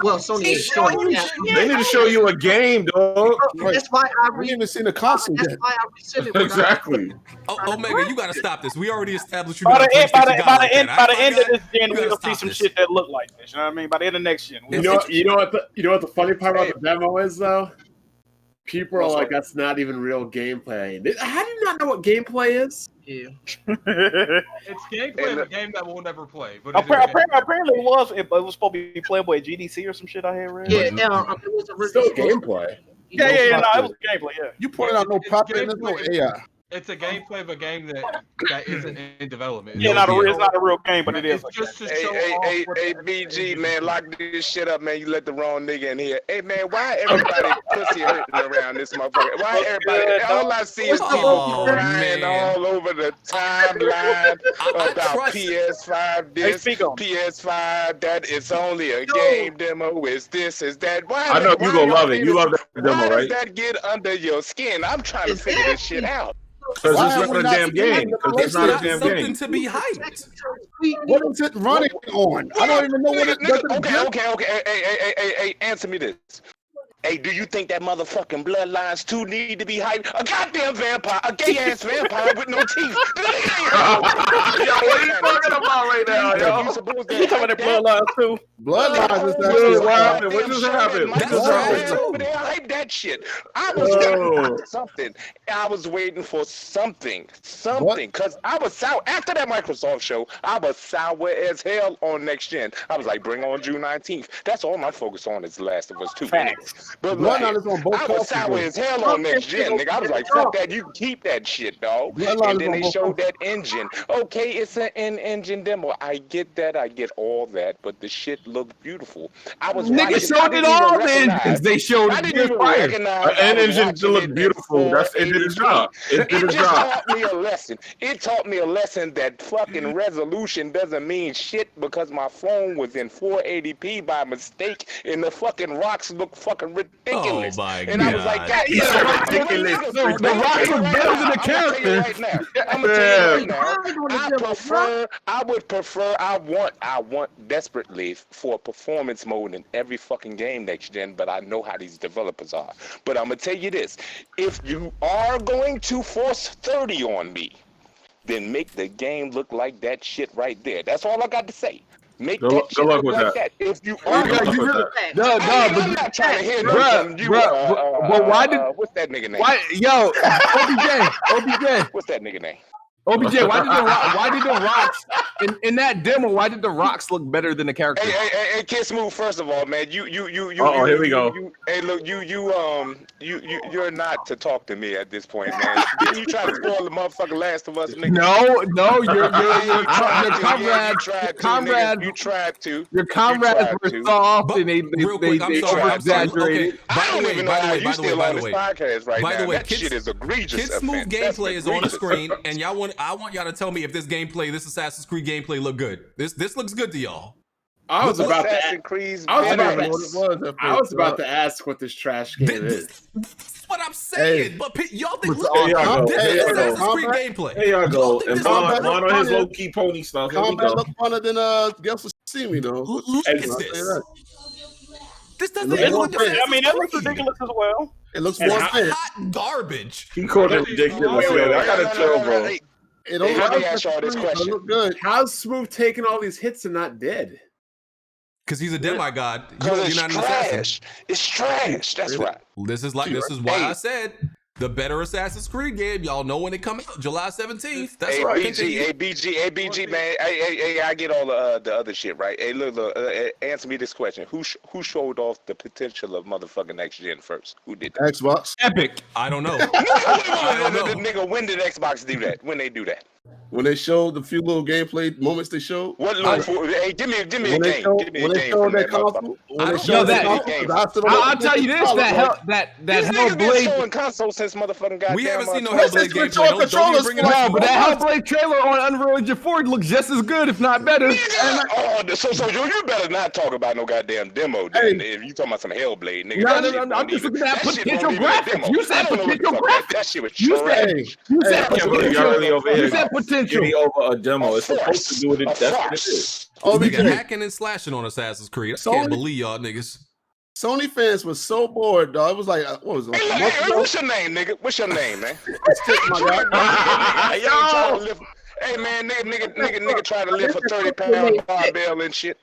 Speaker 9: Well, Sony is showing.
Speaker 3: They need to show you a game, dog.
Speaker 9: That's why
Speaker 5: we haven't seen a console yet.
Speaker 9: That's why I rescinded.
Speaker 3: Exactly.
Speaker 1: Omega, you gotta stop this. We already established you.
Speaker 6: By the end of this gen, we'll see some shit that look like this. You know what I mean? By the end of next gen.
Speaker 4: You know what the funny part about the demo is though? People are like, that's not even real gameplay. How do you not know what gameplay is?
Speaker 9: Yeah.
Speaker 10: It's gameplay of a game that we'll never play. But
Speaker 6: apparently it was supposed to be playable at GDC or some shit I had read.
Speaker 9: Yeah, it was
Speaker 4: still gameplay.
Speaker 6: No, it was gameplay, yeah.
Speaker 5: You pointed out no pop in, there's no AI.
Speaker 10: It's a gameplay of a game that isn't in development.
Speaker 6: Yeah, it's not a real game, but it is.
Speaker 10: Just to show
Speaker 11: hey, BG, man, lock this shit up, man. You let the wrong nigga in here. Hey, man, why everybody pussy hurting around this motherfucker? Why everybody? All I see is people crying all over the timeline about PS5 this, PS5 that. It's only a game demo. Is this? Is that? Why?
Speaker 3: I know you gonna love it. You love that demo, right?
Speaker 11: Why does that get under your skin? I'm trying to figure this shit out.
Speaker 3: Because it's not a damn game.
Speaker 1: It's not something to be hyped.
Speaker 5: What is it running on? I don't even know what it does.
Speaker 11: Okay. Hey, answer me this. Hey, do you think that motherfucking Bloodlines 2 need to be hyped? A goddamn vampire, a gay-ass vampire with no teeth.
Speaker 3: Yo, what are you talking about right now, yo?
Speaker 6: You talking about Bloodlines 2?
Speaker 5: Bloodlines is actually
Speaker 3: what happened. What just happened?
Speaker 11: They hyped that shit. I was waiting for something. I was waiting for something. Because I was sour. After that Microsoft show, I was sour as hell on next gen. I was like, bring on June 19th. That's all my focus on is The Last of Us 2. But like, I was sour as hell on next gen, nigga. I was like, fuck that. You can keep that shit, dog. And then they showed that engine. Okay, it's an in-engine demo. I get that. I get all that. But the shit looked beautiful. I was
Speaker 2: nigga showed it all the engines. They showed
Speaker 3: it. An engine to look beautiful. It did its job. It did its job.
Speaker 11: Taught me a lesson. It taught me a lesson that fucking resolution doesn't mean shit because my phone was in 480p by mistake and the fucking rocks look fucking ridiculous.
Speaker 1: Oh my
Speaker 11: and I was like,
Speaker 1: God.
Speaker 3: Ridiculous.
Speaker 2: The Rock was better than the character.
Speaker 11: I'm gonna tell you right now. I want desperately for a performance mode in every fucking game next gen, but I know how these developers are. But I'm gonna tell you this: if you are going to force 30 on me, then make the game look like that shit right there. That's all I got to say. Make that shit look like that. If you are, I'm not trying to hear nothing from you.
Speaker 2: But why did?
Speaker 11: What's that nigga name?
Speaker 2: Why, yo, OBJ.
Speaker 11: What's that nigga name?
Speaker 2: OBJ, why did the rocks in that demo? Why did the rocks look better than the characters?
Speaker 11: Hey, Kid Smooth. First of all, man, you.
Speaker 3: Here we go.
Speaker 11: Hey, look, you're not to talk to me at this point, man. Didn't you try to spoil the motherfucking Last of Us, nigga?
Speaker 2: No, your comrades.
Speaker 11: You tried to.
Speaker 2: Your comrades were soft and they exaggerated.
Speaker 11: I don't even know how you still on this
Speaker 1: way.
Speaker 11: podcast right
Speaker 1: By
Speaker 11: now.
Speaker 1: the way,
Speaker 11: that shit is egregious.
Speaker 1: Kid Smooth gameplay is on the screen, and I want y'all to tell me if this Assassin's Creed gameplay look good. This looks good to y'all.
Speaker 4: I was about to ask what this trash game is.
Speaker 1: That's what I'm saying. But y'all think
Speaker 3: this
Speaker 1: is Assassin's Creed gameplay.
Speaker 3: Here y'all go. And Vaughn on his low key pony stuff.
Speaker 5: Combat look funner than Guess What See Me though.
Speaker 1: Look at this. This doesn't
Speaker 6: look I mean, it looks ridiculous as well.
Speaker 5: It looks more
Speaker 1: hot garbage.
Speaker 3: He called it ridiculous, man. I gotta chill, bro.
Speaker 11: Let me ask y'all this question.
Speaker 5: Look good.
Speaker 4: How's Smooth taking all these hits and not dead?
Speaker 1: Because he's a demigod.
Speaker 11: You're not an assassin. It's trash. That's right.
Speaker 1: This is why I said the better Assassin's Creed game. Y'all know when it comes out, July 17th. That's right.
Speaker 11: BG, man. Hey, I get all the other shit, right? Hey, look, answer me this question. Who showed off the potential of motherfucking next gen first? Who did that?
Speaker 5: Xbox.
Speaker 2: Epic.
Speaker 1: I don't know.
Speaker 11: Nigga, when did Xbox do that? When they do that?
Speaker 5: When they showed the few little gameplay moments they showed.
Speaker 11: What little? Hey, give me a game. Give me a game from that motherfucker.
Speaker 2: I'll tell you this: that Hellblade
Speaker 11: showing console since motherfucking goddamn.
Speaker 1: We haven't seen no Hellblade gameplay. Don't bring it up.
Speaker 2: But that Hellblade trailer on Unreal Engine 4 looks just as good, if not better.
Speaker 11: So you better not talk about no goddamn demo. Then if you talking about some Hellblade, nigga.
Speaker 2: No. I'm just looking at potential graphics. You said potential graphics.
Speaker 11: That shit was trash.
Speaker 2: You said potential.
Speaker 3: Getting over a demo. It's supposed to do it. That's what it is.
Speaker 1: Nigga hacking and slashing on Assassin's Creed. I can't believe y'all niggas.
Speaker 5: Sony fans was so bored, dog. It was like, what was it?
Speaker 11: Hey, what's your name, nigga? What's your name, man? Hey, man, nigga try to lift a 30-pound barbell and shit.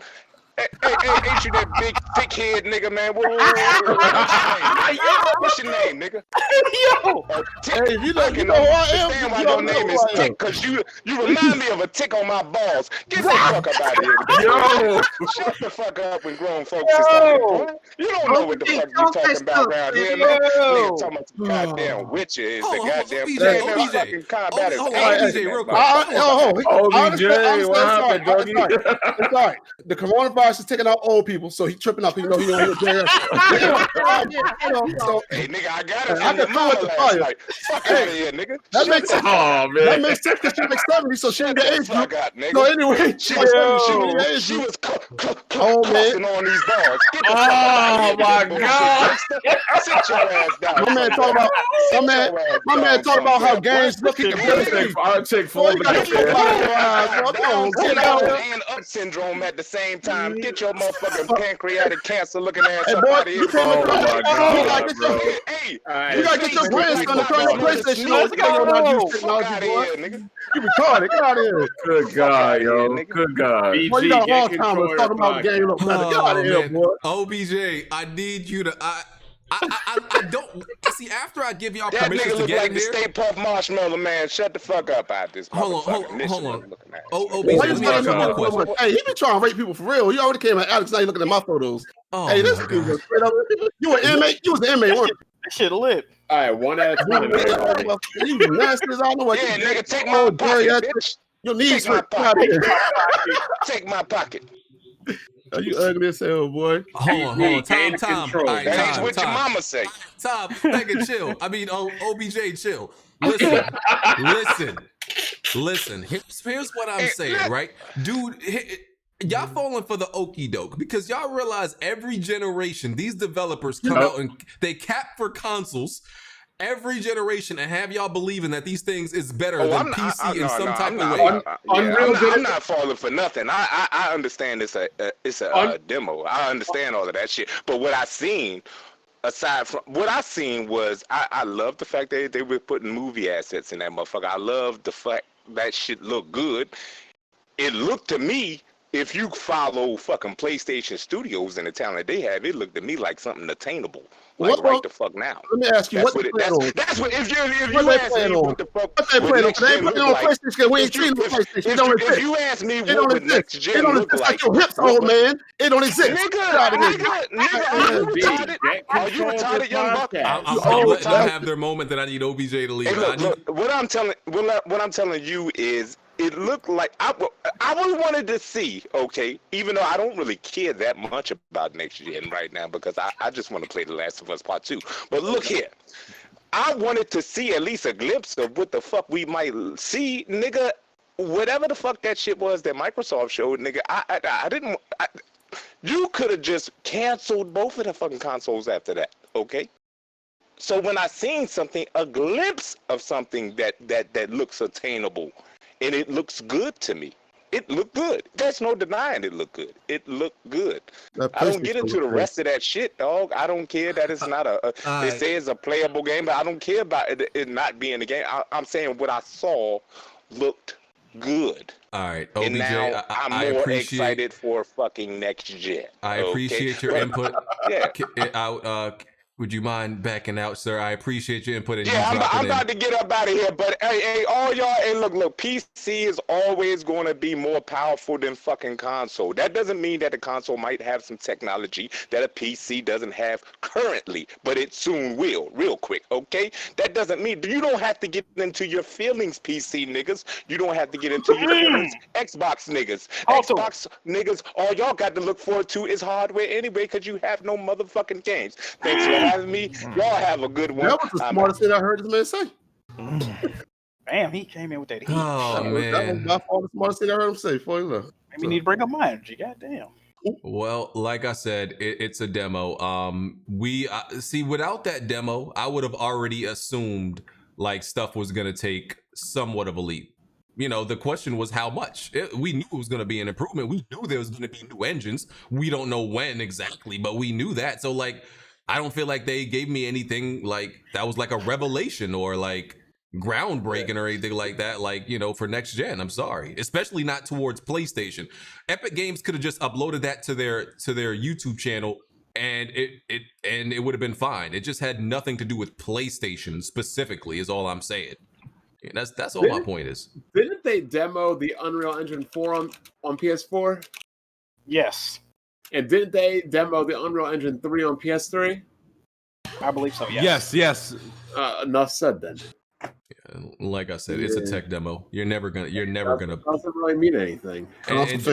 Speaker 11: Hey, ain't you that big, thick-head nigga, man? What's your name, nigga?
Speaker 5: Hey, you know who I am.
Speaker 11: Understand why your name is Tick, because you remind me of a tick on my balls. Get the fuck up out of here.
Speaker 3: Yo!
Speaker 11: Shut the fuck up when grown folks is talking. You don't know what the fuck you talking about around here, man. Nigga talking about some goddamn witches. The goddamn fucking combat is
Speaker 1: OBJ, real quick.
Speaker 3: OBJ, what happened, doggy?
Speaker 5: It's all right. The coronavirus is taking out old people, so he's tripping up. You know, he don't hear
Speaker 11: Hey, nigga, I got it from the mama last night. Fuck out of here, nigga.
Speaker 5: That makes sense. That makes sense because she's like 70, so she ain't the age group. So anyway, she was cussing on these dogs.
Speaker 2: Oh my God!
Speaker 11: Sit your ass down.
Speaker 5: My man talking about how games look at the
Speaker 3: I'll take full
Speaker 11: and up syndrome at the same time. Get your motherfucking pancreatic cancer looking ass up out of here.
Speaker 3: Oh my God, bro.
Speaker 11: Hey,
Speaker 5: you gotta get your grandson to turn your PlayStation on.
Speaker 11: Fuck out of here, nigga.
Speaker 5: You retarded. Get out of here.
Speaker 3: Good God, yo. Good God.
Speaker 5: Boy, you got all time talking about game look better. Get out of here, boy.
Speaker 1: OBJ, I need you to. I don't see after I give y'all
Speaker 11: that
Speaker 1: permission
Speaker 11: nigga
Speaker 1: to
Speaker 11: look
Speaker 1: get
Speaker 11: like
Speaker 1: in
Speaker 11: the
Speaker 1: here.
Speaker 11: Stay Puft Marshmallow Man. Shut the fuck up out this.
Speaker 1: Hold on. OBJ,
Speaker 5: Why
Speaker 1: let me ask you a question.
Speaker 5: Hey, he been trying to rape people for real. You already came at Alex. Now you looking at my photos.
Speaker 1: Oh,
Speaker 5: hey, this dude was straight up. You an inmate? You was an inmate, weren't you?
Speaker 6: That shit lit.
Speaker 4: All right, one at a time.
Speaker 5: You nasty as I know what.
Speaker 11: Yeah, nigga, take my pocket, bitch.
Speaker 5: Your knees
Speaker 11: Take my
Speaker 5: hurt. Get out of here.
Speaker 11: Take my pocket.
Speaker 5: Are you ugly as hell, boy?
Speaker 1: Hold on. Time. All right,
Speaker 11: That's what your mama say.
Speaker 1: Tom, nigga, chill. I mean, OBJ, chill. Listen. Here's what I'm saying, right? Dude, Y'all falling for the okie doke because y'all realize every generation these developers come out and they cap for consoles every generation and have y'all believing that these things is better than PC in some type of way.
Speaker 11: I'm not falling for nothing. I understand it's a demo. I understand all of that shit. But what I seen, aside from what I seen was I love the fact that they were putting movie assets in that motherfucker. I love the fact that shit looked good. It looked to me, if you follow fucking PlayStation Studios and the talent they have, it looked to me like something attainable. Like right the fuck now.
Speaker 12: Let me ask you,
Speaker 11: that's
Speaker 12: what
Speaker 11: that's what if you ask me what the fuck
Speaker 12: what they playing on? They playing on PlayStation. We ain't seen the PlayStation.
Speaker 11: If you ask me what the next gen look like,
Speaker 12: your hips old man. It don't exist.
Speaker 11: Nigga, are you retarded, young buck?
Speaker 1: I'm letting them have their moment that I need OBJ to leave.
Speaker 11: Hey, look, what I'm telling you is, it looked like I really wanted to see, okay, even though I don't really care that much about next gen right now because I just want to play The Last of Us Part 2. But look here, I wanted to see at least a glimpse of what the fuck we might see, nigga. Whatever the fuck that shit was that Microsoft showed, nigga, I didn't. You could have just canceled both of the fucking consoles after that, okay? So when I seen something, a glimpse of something that looks attainable, and it looks good to me. It looked good. There's no denying it looked good. It looked good. I don't get into the rest of that shit, dog. I don't care that it's not they say it's a playable game, but I don't care about it not being a game. I'm saying what I saw looked good.
Speaker 1: All right, OBJ,
Speaker 11: and now I'm more excited for fucking next gen.
Speaker 1: I appreciate your input.
Speaker 11: Yeah.
Speaker 1: Would you mind backing out, sir? I appreciate your input. And
Speaker 11: I'm about to get up out of here, but hey, all y'all, hey, look, PC is always going to be more powerful than fucking console. That doesn't mean that the console might have some technology that a PC doesn't have currently, but it soon will, real quick, okay? That doesn't mean, you don't have to get into your feelings, PC niggas. You don't have to get into your feelings, Xbox niggas. Xbox niggas, all y'all got to look forward to is hardware anyway, because you have no motherfucking games. Thanks for having me. Y'all have a good one.
Speaker 12: That was the smartest thing I heard this man say.
Speaker 6: Damn, he came in with that heat.
Speaker 1: Oh, man.
Speaker 12: That was by far the smartest thing I heard him say before he left.
Speaker 6: Maybe need to bring up my energy. Goddamn.
Speaker 1: Well, like I said, it's a demo. We see, without that demo, I would have already assumed like stuff was gonna take somewhat of a leap. You know, the question was how much. We knew it was going to be an improvement. We knew there was going to be new engines. We don't know when exactly, but we knew that. So, like, I don't feel like they gave me anything like that was like a revelation or like groundbreaking or anything like that. Like, you know, for next gen, I'm sorry, especially not towards PlayStation. Epic Games could have just uploaded that to their YouTube channel, and it would have been fine. It just had nothing to do with PlayStation specifically, is all I'm saying. Yeah, that's all my point is.
Speaker 4: Didn't they demo the Unreal Engine 4 on PS4?
Speaker 6: Yes.
Speaker 4: And didn't they demo the Unreal Engine 3 on PS3?
Speaker 6: I believe so, yes.
Speaker 2: Yes.
Speaker 4: Enough said then.
Speaker 1: Yeah, like I said, it's a tech demo. You're never gonna.
Speaker 4: Doesn't really mean anything.
Speaker 1: And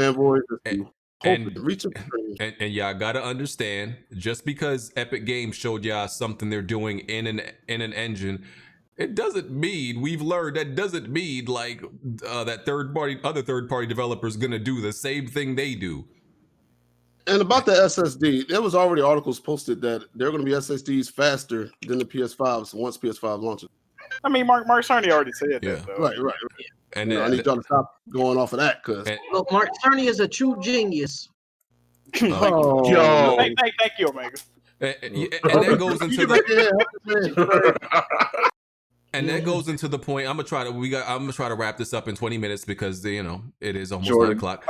Speaker 1: y'all gotta understand, just because Epic Games showed y'all something they're doing in an engine, it doesn't mean, we've learned, that doesn't mean like that other third party developers gonna do the same thing they do.
Speaker 12: And about the SSD, there was already articles posted that there are going to be SSDs faster than the PS5s once PS5 launches.
Speaker 6: I mean, Mark Cerny already said that. Though.
Speaker 12: Right. And I need y'all to stop going off of that, because
Speaker 9: look, Mark Cerny is a true genius.
Speaker 6: Thank you, Omega.
Speaker 1: And that goes into that goes into the point. I'm gonna try to wrap this up in 20 minutes because it is almost 9 o'clock.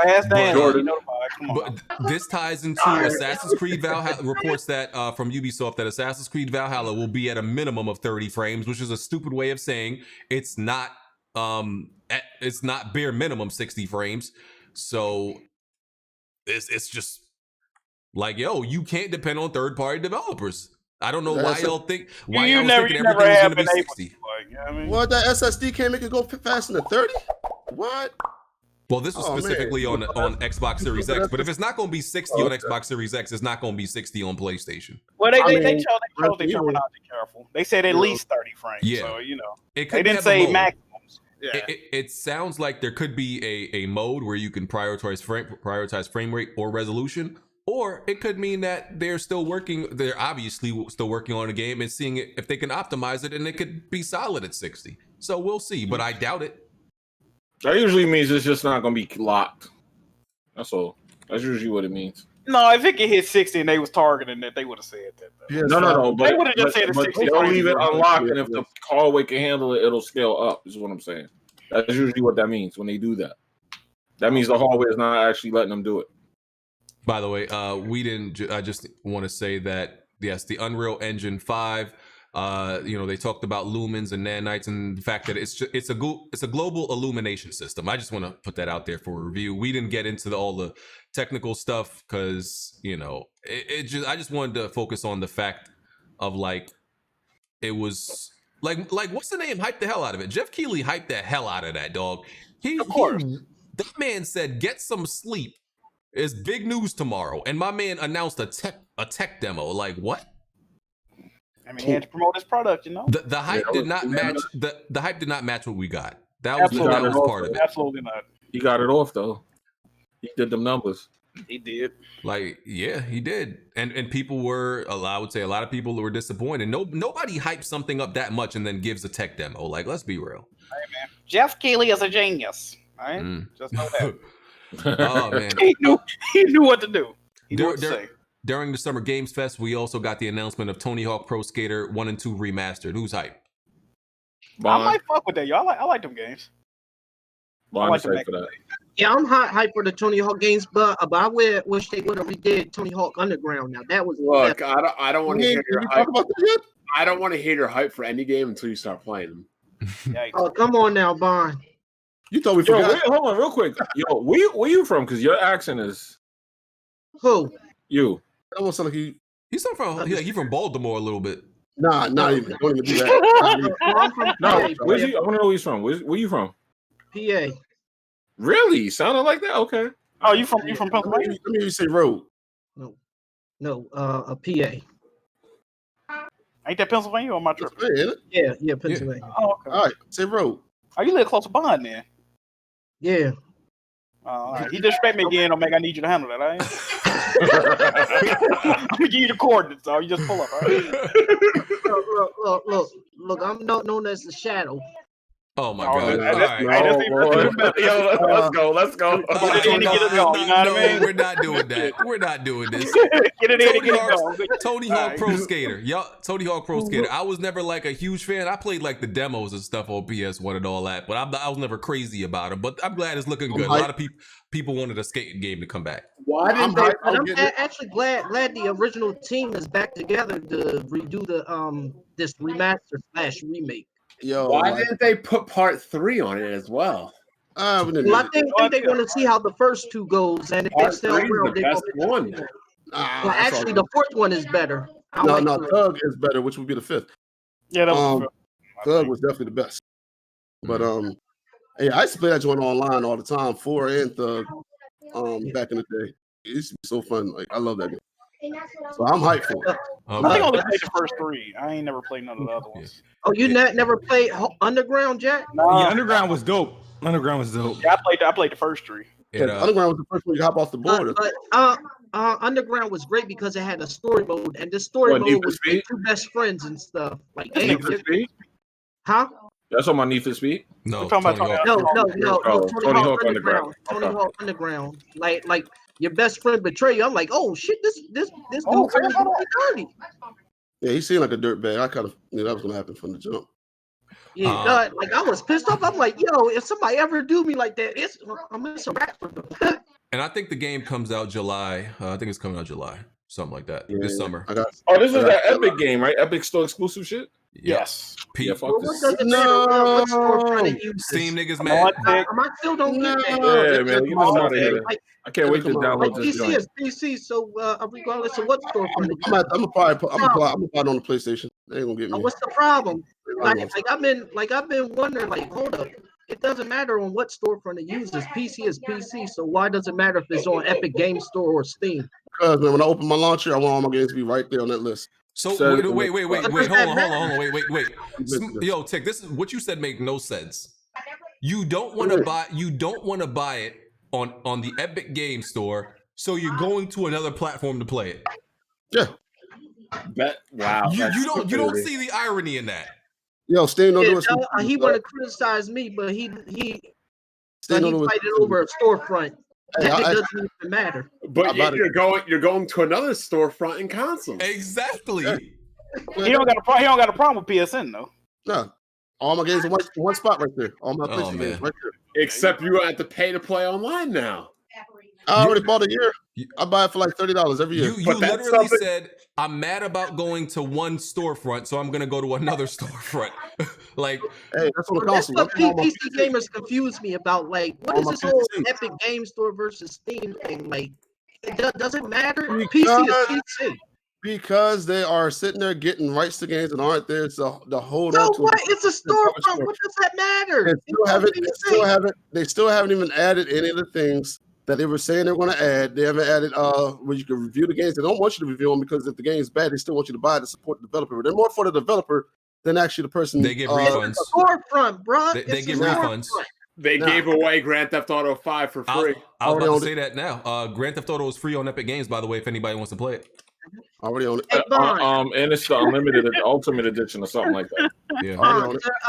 Speaker 1: But this ties into Assassin's Creed Valhalla. Reports that from Ubisoft that Assassin's Creed Valhalla will be at a minimum of 30 frames, which is a stupid way of saying it's not bare minimum 60 frames. So it's just like, yo, you can't depend on third party developers. I don't know why y'all think everything was going to be 60.
Speaker 12: Well, that SSD can't make it go faster than 30? What?
Speaker 1: Well, this was specifically on Xbox Series X, but if it's not going to be 60 on Xbox Series X, it's not going to be 60 on PlayStation.
Speaker 6: Well, they chose their terminology careful. They said at least 30 frames.
Speaker 1: Yeah.
Speaker 6: So,
Speaker 1: they
Speaker 6: didn't say maximums.
Speaker 1: It sounds like there could be a mode where you can prioritize frame rate or resolution, or it could mean that they're still working. They're obviously still working on a game and seeing if they can optimize it, and it could be solid at 60. So we'll see, but I doubt it.
Speaker 3: That usually means it's just not going to be locked. That's all. That's usually what it means.
Speaker 6: No, if it could hit 60 and they was targeting it, they would have said that.
Speaker 3: No.
Speaker 6: They would have just said 60.
Speaker 3: They'll leave it unlocked, and if the hallway can handle it, it'll scale up. Is what I'm saying. That's usually what that means when they do that. That means the hallway is not actually letting them do it.
Speaker 1: By the way, I just want to say that yes, the Unreal Engine 5. They talked about lumens and nanites and the fact that it's a global illumination system. I just want to put that out there for a review. We didn't get into all the technical stuff because I just wanted to focus on the fact of it was like what's the name? Hyped the hell out of it. Jeff Keighley hyped the hell out of that, dog. Of course. That man said, "Get some sleep. It's big news tomorrow." And my man announced a tech demo. Like what?
Speaker 6: I mean, he had to promote his product,
Speaker 1: The hype did not match the hype did not match what we got. That was part of it.
Speaker 6: Absolutely not.
Speaker 3: He got it off though. He did them numbers.
Speaker 6: He did.
Speaker 1: He did. And people were, I would say a lot of people were disappointed. Nobody hypes something up that much and then gives a tech demo. Like, let's be real.
Speaker 6: Hey, man. Jeff Keighley is a genius. Right? Just know that.
Speaker 1: Oh man.
Speaker 6: He knew what to do. He knew what to say.
Speaker 1: During the Summer Games Fest, we also got the announcement of Tony Hawk Pro Skater 1 and 2 Remastered. Who's hype?
Speaker 6: I might fuck with that, y'all. I like them games.
Speaker 3: I like for that.
Speaker 9: Yeah, I'm hype for the Tony Hawk games, but I wish they would have redid Tony Hawk Underground. Now that was
Speaker 4: I don't want to hear your hype. I don't want to hear your hype for any game until you start playing them.
Speaker 9: Oh, come on now, Bond.
Speaker 12: You thought we forgot.
Speaker 3: Wait, hold on, real quick. Yo, where you from? Because your accent is
Speaker 9: who?
Speaker 3: You.
Speaker 12: That almost sound like
Speaker 1: he's from he's from Baltimore a little bit.
Speaker 12: Nah, not even. Don't even do that.
Speaker 3: No, where's he? I want to know where he's from. Where you from?
Speaker 9: PA.
Speaker 3: Really? Sounded like that? Okay.
Speaker 6: Oh, you from Pennsylvania?
Speaker 12: Let me hear you say road.
Speaker 9: No, a PA.
Speaker 6: Ain't that Pennsylvania or my trip?
Speaker 9: Yeah, Pennsylvania.
Speaker 6: Oh, okay.
Speaker 12: All right, say road.
Speaker 6: Oh, you live close to Bond then?
Speaker 9: Yeah.
Speaker 6: All right. He disrespect me again, don't make I need you to handle that, all right? I'm gonna give you the coordinates, so you just pull up, all right?
Speaker 9: Look, I'm not known as the Shadow.
Speaker 1: Oh my God!
Speaker 3: Let's go.
Speaker 6: Get it in and get it going. You know what I mean?
Speaker 1: We're not doing that. We're not doing this.
Speaker 6: Get it in and get it going.
Speaker 1: Tony Hawk Pro Skater. Y'all, Tony Hawk Pro Skater. I was never like a huge fan. I played like the demos and stuff on PS1 and all that, but I was never crazy about it. But I'm glad it's looking good. A lot of people wanted a skating game to come back.
Speaker 9: Why didn't I'm actually glad the original team is back together to redo the this remaster / remake.
Speaker 12: Yo,
Speaker 4: why didn't they put part 3 on it as well?
Speaker 9: I think they want to see how the first 2 goes, and if they sell well, they
Speaker 4: best one.
Speaker 9: Well, actually, the 4th one is better.
Speaker 12: No, Thug is better, which would be the 5th.
Speaker 6: Yeah, that was
Speaker 12: Thug was definitely the best. But yeah, I used to play that joint online all the time, 4 and Thug. Back in the day, it used to be so fun. Like I love that game. So I'm hyped for it.
Speaker 6: I think I only played the first 3. I ain't never played none of the other ones.
Speaker 9: Oh, you never played Underground, Jack?
Speaker 2: Yeah, Underground was dope. Yeah,
Speaker 6: I played the first 3.
Speaker 12: Underground was the first one you hop off the board.
Speaker 9: Underground was great because it had a story mode, and this story mode was with 2 best friends and stuff. Like,
Speaker 3: Need for Speed?
Speaker 9: Huh?
Speaker 3: That's on my Need for Speed?
Speaker 1: No,
Speaker 9: Tony Hawk
Speaker 3: Underground.
Speaker 9: Tony Hawk Underground. Like your best friend betray you. I'm like, oh shit, this dude is dirty.
Speaker 12: Yeah, he seemed like a dirtbag. I kind of knew that was gonna happen from the jump.
Speaker 9: Yeah, like I was pissed off. I'm like, yo, if somebody ever do me like that, I'm in some rap for them.
Speaker 1: And I think the game comes out July. I think it's coming out July, something like that. This summer.
Speaker 3: This is that Epic game, right? Epic still exclusive shit.
Speaker 6: Yes.
Speaker 3: Yeah, fuck this.
Speaker 1: Steam niggas mad.
Speaker 9: I still don't get that.
Speaker 3: Yeah, man, get this out of here. I can't wait to download this
Speaker 9: PC is PC, so regardless of what store.
Speaker 12: I'm gonna buy it on the PlayStation. They ain't gonna get me.
Speaker 9: What's the problem? Like I've been wondering. Like, hold up. It doesn't matter on what storefront it uses. PC is PC, so why does it matter if it's on Epic Game Store or Steam?
Speaker 12: Because man, when I open my launcher, I want all my games to be right there on that list.
Speaker 1: So wait, hold on, wait. Yo, Tick, this is what you said make no sense. You don't want to buy. You don't want to buy it on the Epic Game Store. So you're going to another platform to play it.
Speaker 12: Yeah.
Speaker 4: Wow.
Speaker 1: You don't see the irony in that.
Speaker 12: Yo, Steam don't do it.
Speaker 9: He want to criticize me, but he
Speaker 12: Steam
Speaker 9: fighting over a storefront.
Speaker 12: Hey,
Speaker 9: That doesn't even matter.
Speaker 4: But yet you're going to another storefront in consoles.
Speaker 1: Exactly.
Speaker 12: Yeah.
Speaker 6: He don't got a problem with PSN though.
Speaker 12: No. All my games in one spot right there. All my PlayStation games right there.
Speaker 4: Except you have to pay to play online now.
Speaker 12: I already bought a year. I buy it for like $30 every year.
Speaker 1: You literally said, I'm mad about going to one storefront, so I'm going to go to another storefront. Like,
Speaker 12: hey, that's on the
Speaker 9: That's
Speaker 12: console.
Speaker 9: what PC gamers confuse me about. Like, what is this whole Epic Game Store versus Steam thing? Like, does it matter? PC is PC.
Speaker 12: Because they are sitting there getting rights to games and aren't there to hold
Speaker 9: So
Speaker 12: on to
Speaker 9: what?
Speaker 12: it.
Speaker 9: It's a storefront. What does that matter?
Speaker 12: They still haven't even added any of the things that they were saying they're going to add. They haven't added where you can review the games. They don't want you to review them because if the game is bad, they still want you to buy it to support the developer. They're more for the developer than actually the person.
Speaker 1: They get refunds.
Speaker 9: Storefront, bro.
Speaker 1: They get refunds.
Speaker 4: They gave away Grand Theft Auto 5 for free.
Speaker 1: I was about to say that now. Grand Theft Auto is free on Epic Games, by the way, if anybody wants to play it.
Speaker 12: Already on it.
Speaker 3: And it's the unlimited ultimate edition or something like that.
Speaker 1: Yeah.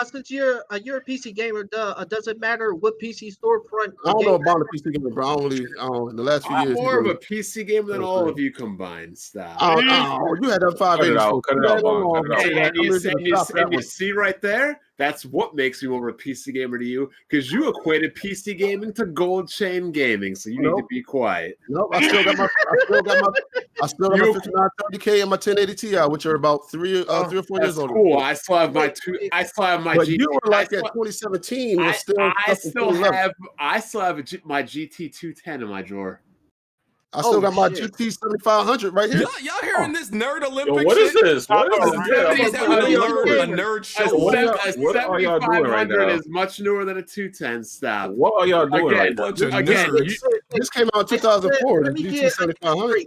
Speaker 9: Since you're a PC gamer, does it matter what PC storefront?
Speaker 12: I don't know about a PC gamer, bro. I don't really. In the last few
Speaker 4: I'm
Speaker 12: years,
Speaker 4: more of a PC gamer than all of you combined. Stop.
Speaker 12: You had that 580.
Speaker 3: Cut it out, Bond. Cut it out.
Speaker 4: And you see right there, that's what makes me more of a PC gamer to you, because you equated PC gaming to gold chain gaming. So you need to be quiet.
Speaker 12: Nope, I still got my 5930K and my 1080 Ti, which are about 3 or 4 years old.
Speaker 4: Cool. I still have my
Speaker 12: But you were like at 2017.
Speaker 4: I still have my GT 210 in my drawer.
Speaker 12: I still got my GT 7500 right here.
Speaker 1: Y'all hearing this nerd Olympic
Speaker 3: Yo, what is
Speaker 1: shit?
Speaker 3: this? What is this?
Speaker 1: A nerd show.
Speaker 3: What are y'all doing right
Speaker 4: 7500
Speaker 3: now?
Speaker 4: is much newer than a 210. Stop.
Speaker 3: What are y'all doing right now?
Speaker 12: This came out in 2004. The GT 7500.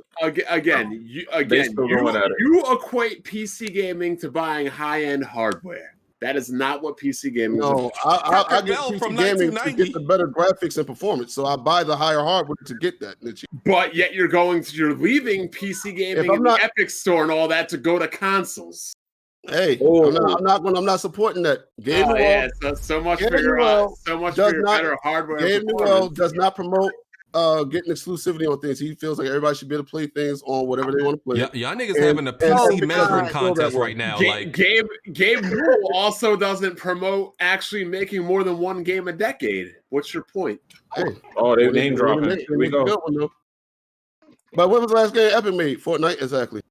Speaker 4: You equate PC gaming to buying high-end hardware. That is not what PC gaming is.
Speaker 12: No, I get PC gaming to get the better graphics and performance. So I buy the higher hardware to get that.
Speaker 4: But yet you're leaving PC gaming in the Epic Store and all that to go to consoles.
Speaker 12: Hey, I'm not supporting that.
Speaker 4: So much for your better hardware.
Speaker 12: Game does not promote getting exclusivity on things. He feels like everybody should be able to play things on whatever they want to play.
Speaker 1: Y'all niggas having a PC management contest right now.
Speaker 4: Game Rule also doesn't promote actually making more than one game a decade. What's your point?
Speaker 3: They name dropping. Here we go.
Speaker 12: But what was the last game Epic made? Fortnite, exactly.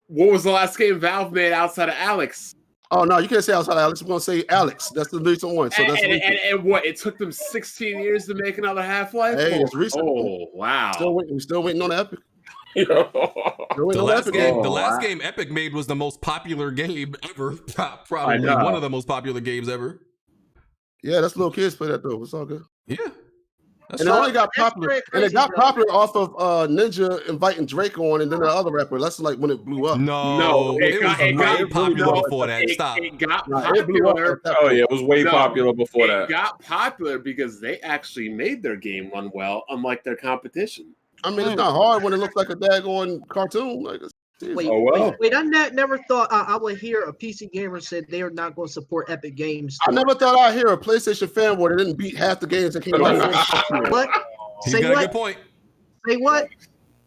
Speaker 4: What was the last game Valve made outside of Alex?
Speaker 12: Oh no, you can't say outside of Alex. We're gonna say Alex. That's the recent one. So that's
Speaker 4: and what? It took them 16 years to make another Half-Life.
Speaker 12: Hey, it's recent.
Speaker 4: Oh wow!
Speaker 12: We're still waiting on Epic.
Speaker 1: The last game Epic made was the most popular game ever. Probably one of the most popular games ever.
Speaker 12: Yeah, that's little kids play that though. It's all good.
Speaker 1: Yeah.
Speaker 12: And it only got popular, and it got popular off of Ninja inviting Drake on, and then the other rapper. That's like when it blew up.
Speaker 1: No, it was way popular before that. Stop.
Speaker 4: It got popular.
Speaker 3: It was way popular before that.
Speaker 4: It got popular because they actually made their game run well, unlike their competition.
Speaker 12: I mean, it's not hard when it looks like a daggone cartoon. Like,
Speaker 9: wait! I never thought I would hear a PC gamer say they are not going to support Epic Games.
Speaker 12: I never thought I'd hear a PlayStation fanboy that didn't beat half the games that came out.
Speaker 9: What?
Speaker 1: He's got a good point.
Speaker 9: Say what?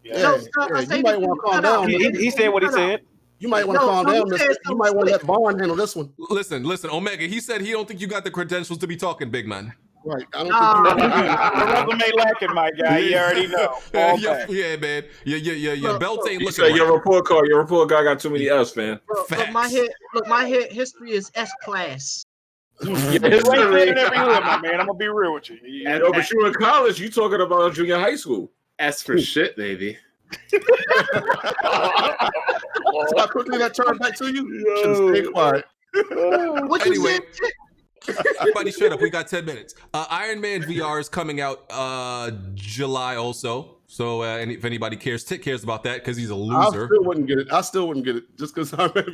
Speaker 12: Yeah, you might want to calm down.
Speaker 6: He said what he said.
Speaker 12: You might want to calm down. You might want to let Bond handle this one.
Speaker 1: Listen, Omega. He said he don't think you got the credentials to be talking, big man.
Speaker 12: Right. I don't think
Speaker 6: the resume lacking, my guy. You already know.
Speaker 1: Yeah, man. Your belt ain't looking.
Speaker 3: Right. Your report guy got too many F's, man.
Speaker 9: Look, my history is S class.
Speaker 6: You ain't playing every hood, my man. I'm gonna be real with you.
Speaker 3: But you in college, you talking about junior high school.
Speaker 4: S for shit, baby.
Speaker 12: How quickly that turned back to you? Should stay quiet.
Speaker 1: Anyway. Everybody shut up. We got 10 minutes. Iron Man VR is coming out July also. So and if anybody cares, Tick cares about that because he's a
Speaker 12: I
Speaker 1: loser.
Speaker 12: still wouldn't get it. I still wouldn't get it just because I think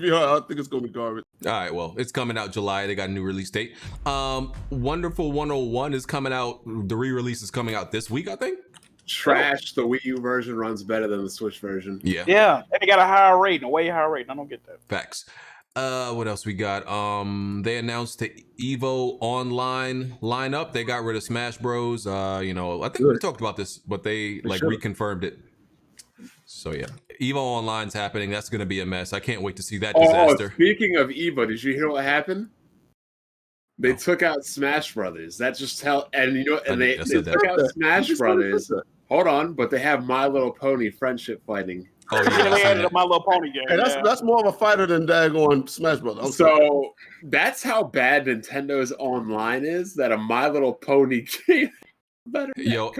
Speaker 12: it's gonna be garbage.
Speaker 1: All right, well, it's coming out July. They got a new release date. Wonderful 101 is coming out. The re-release is coming out this week, I think.
Speaker 4: Trash. The Wii U version runs better than the Switch version.
Speaker 1: Yeah.
Speaker 6: Yeah, and they got a higher rating, a way higher rating. I don't get that.
Speaker 1: Facts. What else we got? They announced the Evo Online lineup. They got rid of Smash Bros. I think we talked about this, but they reconfirmed it. So yeah, Evo Online's happening. That's gonna be a mess. I can't wait to see that disaster.
Speaker 4: Speaking of Evo, did you hear what happened? They took out Smash Brothers. That just they took out Smash Brothers. Hold on, but they have My Little Pony friendship fighting.
Speaker 1: Oh yeah,
Speaker 6: they added My Little Pony game.
Speaker 12: Hey, that's more of a fighter than daggone Smash Brothers.
Speaker 4: So that's how bad Nintendo's online is. That a My Little Pony game better.
Speaker 1: Yo,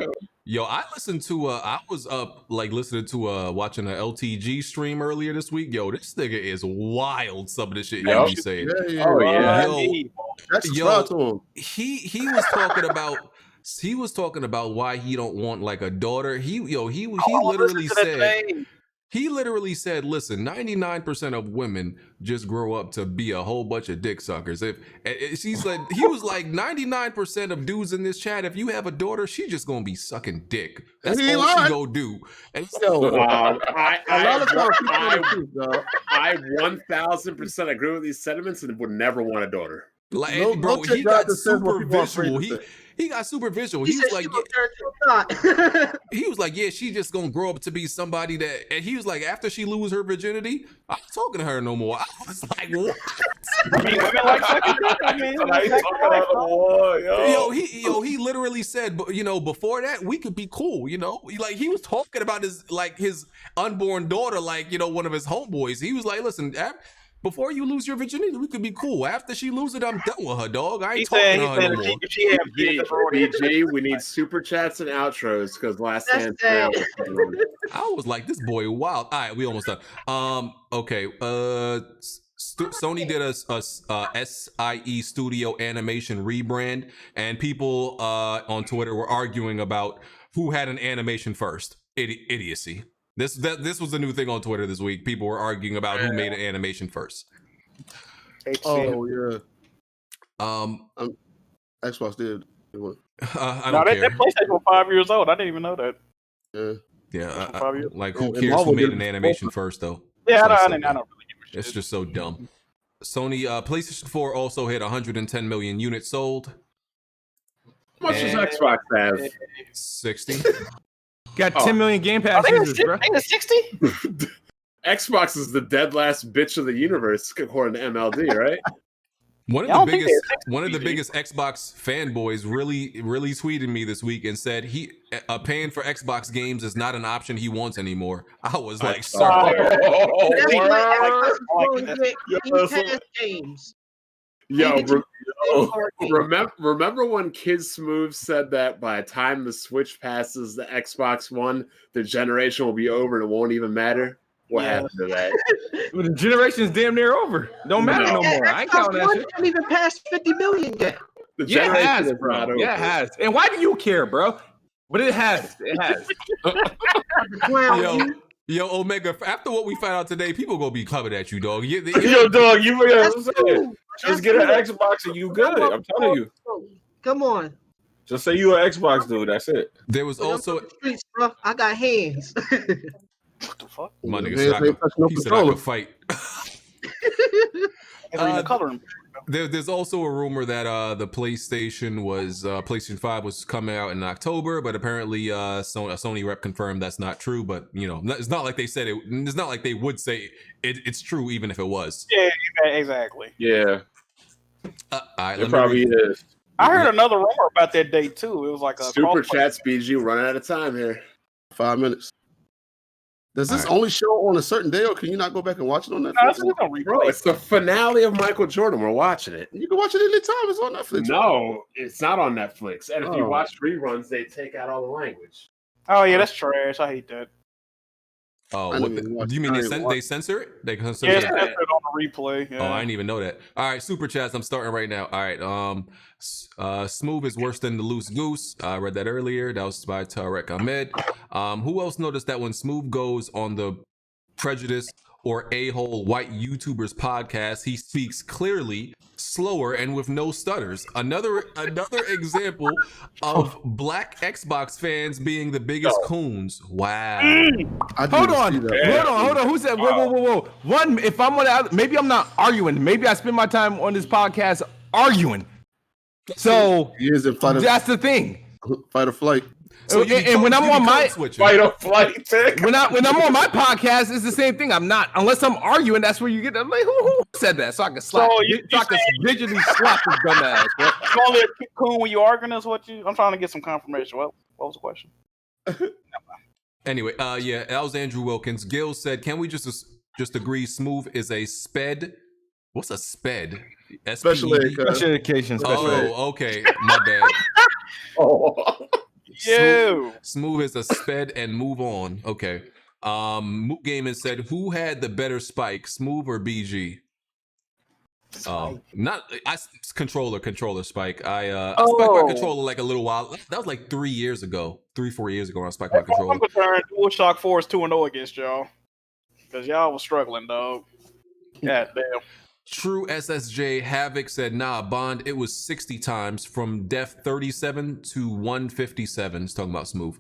Speaker 1: I listened to I was up listening to watching a LTG stream earlier this week. Yo, this nigga is wild. Some of this shit you be saying. He was talking about why he don't want like a daughter. He literally said, listen, 99% of women just grow up to be a whole bunch of dick suckers. He was like 99% of dudes in this chat, if you have a daughter, she just gonna be sucking dick. That's all she go do. And
Speaker 4: I 1000% agree with these sentiments and would never want a daughter.
Speaker 1: He got super visual. He got super visual. He was like, yeah, she just gonna grow up to be somebody that. And he was like, after she lose her virginity, I'm not talking to her no more. I was like, what? He literally said, before that we could be cool. Like he was talking about his unborn daughter, one of his homeboys. He was like, listen. Before you lose your virginity, we could be cool. After she lose it, I'm done with her, dog. I ain't talking to her no more.
Speaker 4: BG, we need super chats and outros because last time
Speaker 1: I was like, this boy wild. All right, we almost done. Okay. Sony did a SIE Studio animation rebrand, and people on Twitter were arguing about who had an animation first. Idiocy. This was a new thing on Twitter this week. People were arguing about who made an animation first.
Speaker 12: Oh yeah. Xbox did.
Speaker 1: I don't care.
Speaker 6: That PlayStation was 5 years old. I didn't even know that.
Speaker 12: Yeah.
Speaker 1: Who cares who made an animation first though?
Speaker 6: Yeah, I don't really give a shit.
Speaker 1: It's just so dumb. Sony PlayStation 4 also hit 110 million units sold.
Speaker 4: How much does Xbox have?
Speaker 1: 60.
Speaker 2: Got 10 million Game Pass users, bro.
Speaker 6: 60?
Speaker 4: Xbox is the dead last bitch of the universe, according to MLD, right?
Speaker 1: One of the biggest Xbox fanboys really tweeted me this week and said paying for Xbox games is not an option he wants anymore. I was like, sorry.
Speaker 9: Games.
Speaker 4: Remember when Kid Smooth said that by the time the Switch passes the Xbox One, the generation will be over and it won't even matter? What happened to that?
Speaker 2: The generation's damn near over. Don't matter no more. I ain't counting that shit.
Speaker 9: Haven't even passed 50 million yet.
Speaker 2: Yeah, it has, bro. Yeah, it has. And why do you care, bro? But it has. It has.
Speaker 1: Yo, Omega, after what we found out today, people gonna be coming at you, dog.
Speaker 3: Yo, dog, just get an Xbox and you good. I'm telling you.
Speaker 9: Come on.
Speaker 3: Just say you an Xbox dude. That's it.
Speaker 1: There was also
Speaker 9: streets, bro. I got hands.
Speaker 6: What the fuck?
Speaker 1: My nigga said I could fight. There's also a rumor that the PlayStation 5 was coming out in October, but apparently a Sony rep confirmed that's not true. But it's not like they said it. It's not like they would say it's true even if it was.
Speaker 6: Yeah, exactly.
Speaker 3: Yeah.
Speaker 1: It
Speaker 3: probably is.
Speaker 6: I heard another rumor about that date too. It was like a
Speaker 4: super chats. BG running out of time here.
Speaker 12: 5 minutes. Does this only show on a certain day, or can you not go back and watch it on Netflix?
Speaker 4: Bro, it's the finale of Michael Jordan. We're watching it.
Speaker 12: You can watch it any time. It's on Netflix.
Speaker 4: No, it's not on Netflix. And if you watch reruns, they take out all the language.
Speaker 6: Oh yeah, that's trash. I hate that.
Speaker 1: Oh,
Speaker 12: I
Speaker 1: what
Speaker 12: didn't
Speaker 1: do
Speaker 12: watch-
Speaker 1: you mean
Speaker 12: I
Speaker 1: they
Speaker 12: didn't watch-
Speaker 1: they censor it? They censor
Speaker 6: Yeah,
Speaker 1: it?
Speaker 6: it's censored on the replay.
Speaker 1: Oh,
Speaker 6: Yeah.
Speaker 1: I didn't even know that. All right, super chats. I'm starting right now. All right. Smooth is worse than the loose goose. I read that earlier. That was by Tarek Ahmed. Who else noticed that when Smooth goes on the prejudice or a-hole white YouTubers podcast, he speaks clearly, slower, and with no stutters? Another example of black Xbox fans being the biggest coons. Wow.
Speaker 2: Hold on. Who said? Whoa. One, if I'm on, maybe I'm not arguing. Maybe I spend my time on this podcast arguing. So that's the thing.
Speaker 12: Fight or flight.
Speaker 1: So
Speaker 2: and when I'm on my
Speaker 3: fight or flight,
Speaker 2: when I'm on my podcast, it's the same thing. I'm not, unless I'm arguing. That's where you get. I'm like, who said that? So I can slap. So I can visually slap this dumbass.
Speaker 6: You only a coon when you arguing? Is what you? I'm trying to get some confirmation. What was the question?
Speaker 1: Anyway, yeah, that was Andrew Wilkins. Gil said, "Can we just agree Smooth is a sped? What's a sped?
Speaker 12: Special ed,
Speaker 2: Special education. Special ed.
Speaker 1: Okay, my bad. Smooth is a sped and move on. Okay. Moot Gaming said, who had the better spike, Smooth or BG? Controller spike. I spiked my controller like a little while. That was like 3 years ago, 3-4 years ago when I spiked my controller.
Speaker 6: I'm concerned DualShock 4 is 2-0 against y'all. Because y'all was struggling, dog. God damn.
Speaker 1: True SSJ Havoc said, nah, Bond, it was 60 times from def 37 to 157. He's talking about Smooth.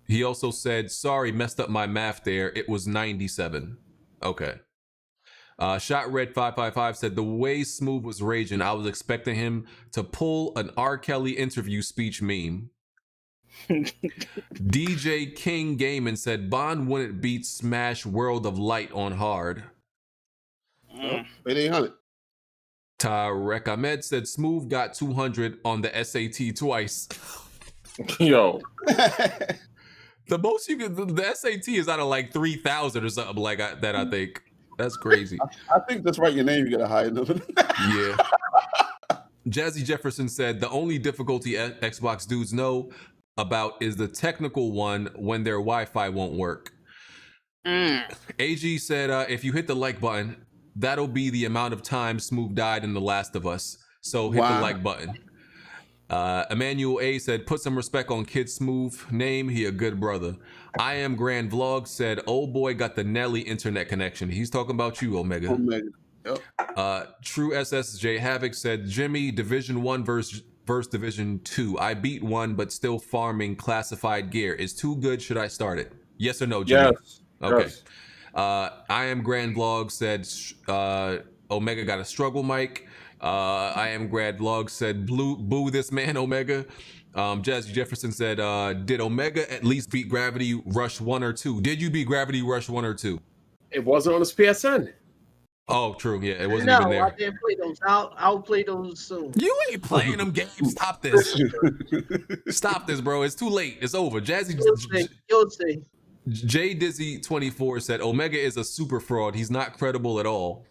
Speaker 1: He also said, sorry, messed up my math there. It was 97. Okay. Shot Red 555 said, the way Smooth was raging, I was expecting him to pull an R. Kelly interview speech meme. DJ King Gaiman said, Bond wouldn't beat Smash World of Light on hard.
Speaker 12: 800.
Speaker 1: Tarek Ahmed said Smooth got 200 on the SAT twice.
Speaker 3: Yo.
Speaker 1: The most you can, the SAT is out of like 3,000 or something like that, I think. That's crazy.
Speaker 12: I think that's right. Your name, you get a higher number.
Speaker 1: Yeah. Jazzy Jefferson said the only difficulty Xbox dudes know about is the technical one when their Wi-Fi won't work. AG said if you hit the like button, that'll be the amount of time Smooth died in The Last of Us. So hit the like button. Emmanuel A said, put some respect on Kid Smooth name. He a good brother. I Am Grand Vlog said, old boy got the Nelly internet connection. He's talking about you, Omega.
Speaker 12: Yep.
Speaker 1: True SSJ Havoc said, Jimmy, Division 1 versus Division 2. I beat 1, but still farming classified gear. Is too good. Should I start it? Yes or no, Jimmy?
Speaker 3: Yes.
Speaker 1: Okay.
Speaker 3: Yes.
Speaker 1: I Am Grand Vlog said, Omega got a struggle mic. I Am Grad Vlog said, boo this man, Omega. Jazzy Jefferson said, did Omega at least beat Gravity Rush 1 or 2? Did you beat Gravity Rush 1 or 2?
Speaker 4: It wasn't on his PSN.
Speaker 1: Oh, true. Yeah, it wasn't even there.
Speaker 9: No, I didn't play those. I'll play those soon.
Speaker 1: You ain't playing them games. Stop this. Stop this, bro. It's too late. It's over. Jazzy.
Speaker 9: You'll see.
Speaker 1: J Dizzy 24 said, Omega is a super fraud. He's not credible at all.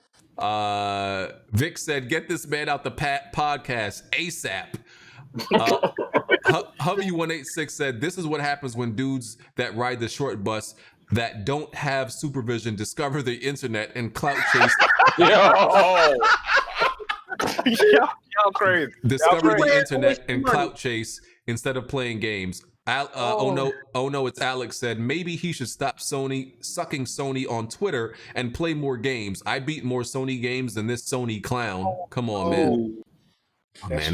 Speaker 1: Vic said, get this man out the podcast ASAP. Hubby 186 said, this is what happens when dudes that ride the short bus that don't have supervision discover the internet and clout chase.
Speaker 6: Y'all crazy.
Speaker 1: Discover the internet and clout chase instead of playing games. Oh no, it's Alex said maybe he should stop sucking Sony on Twitter and play more games. I beat more Sony games than this Sony clown. Come on, man. Oh, man,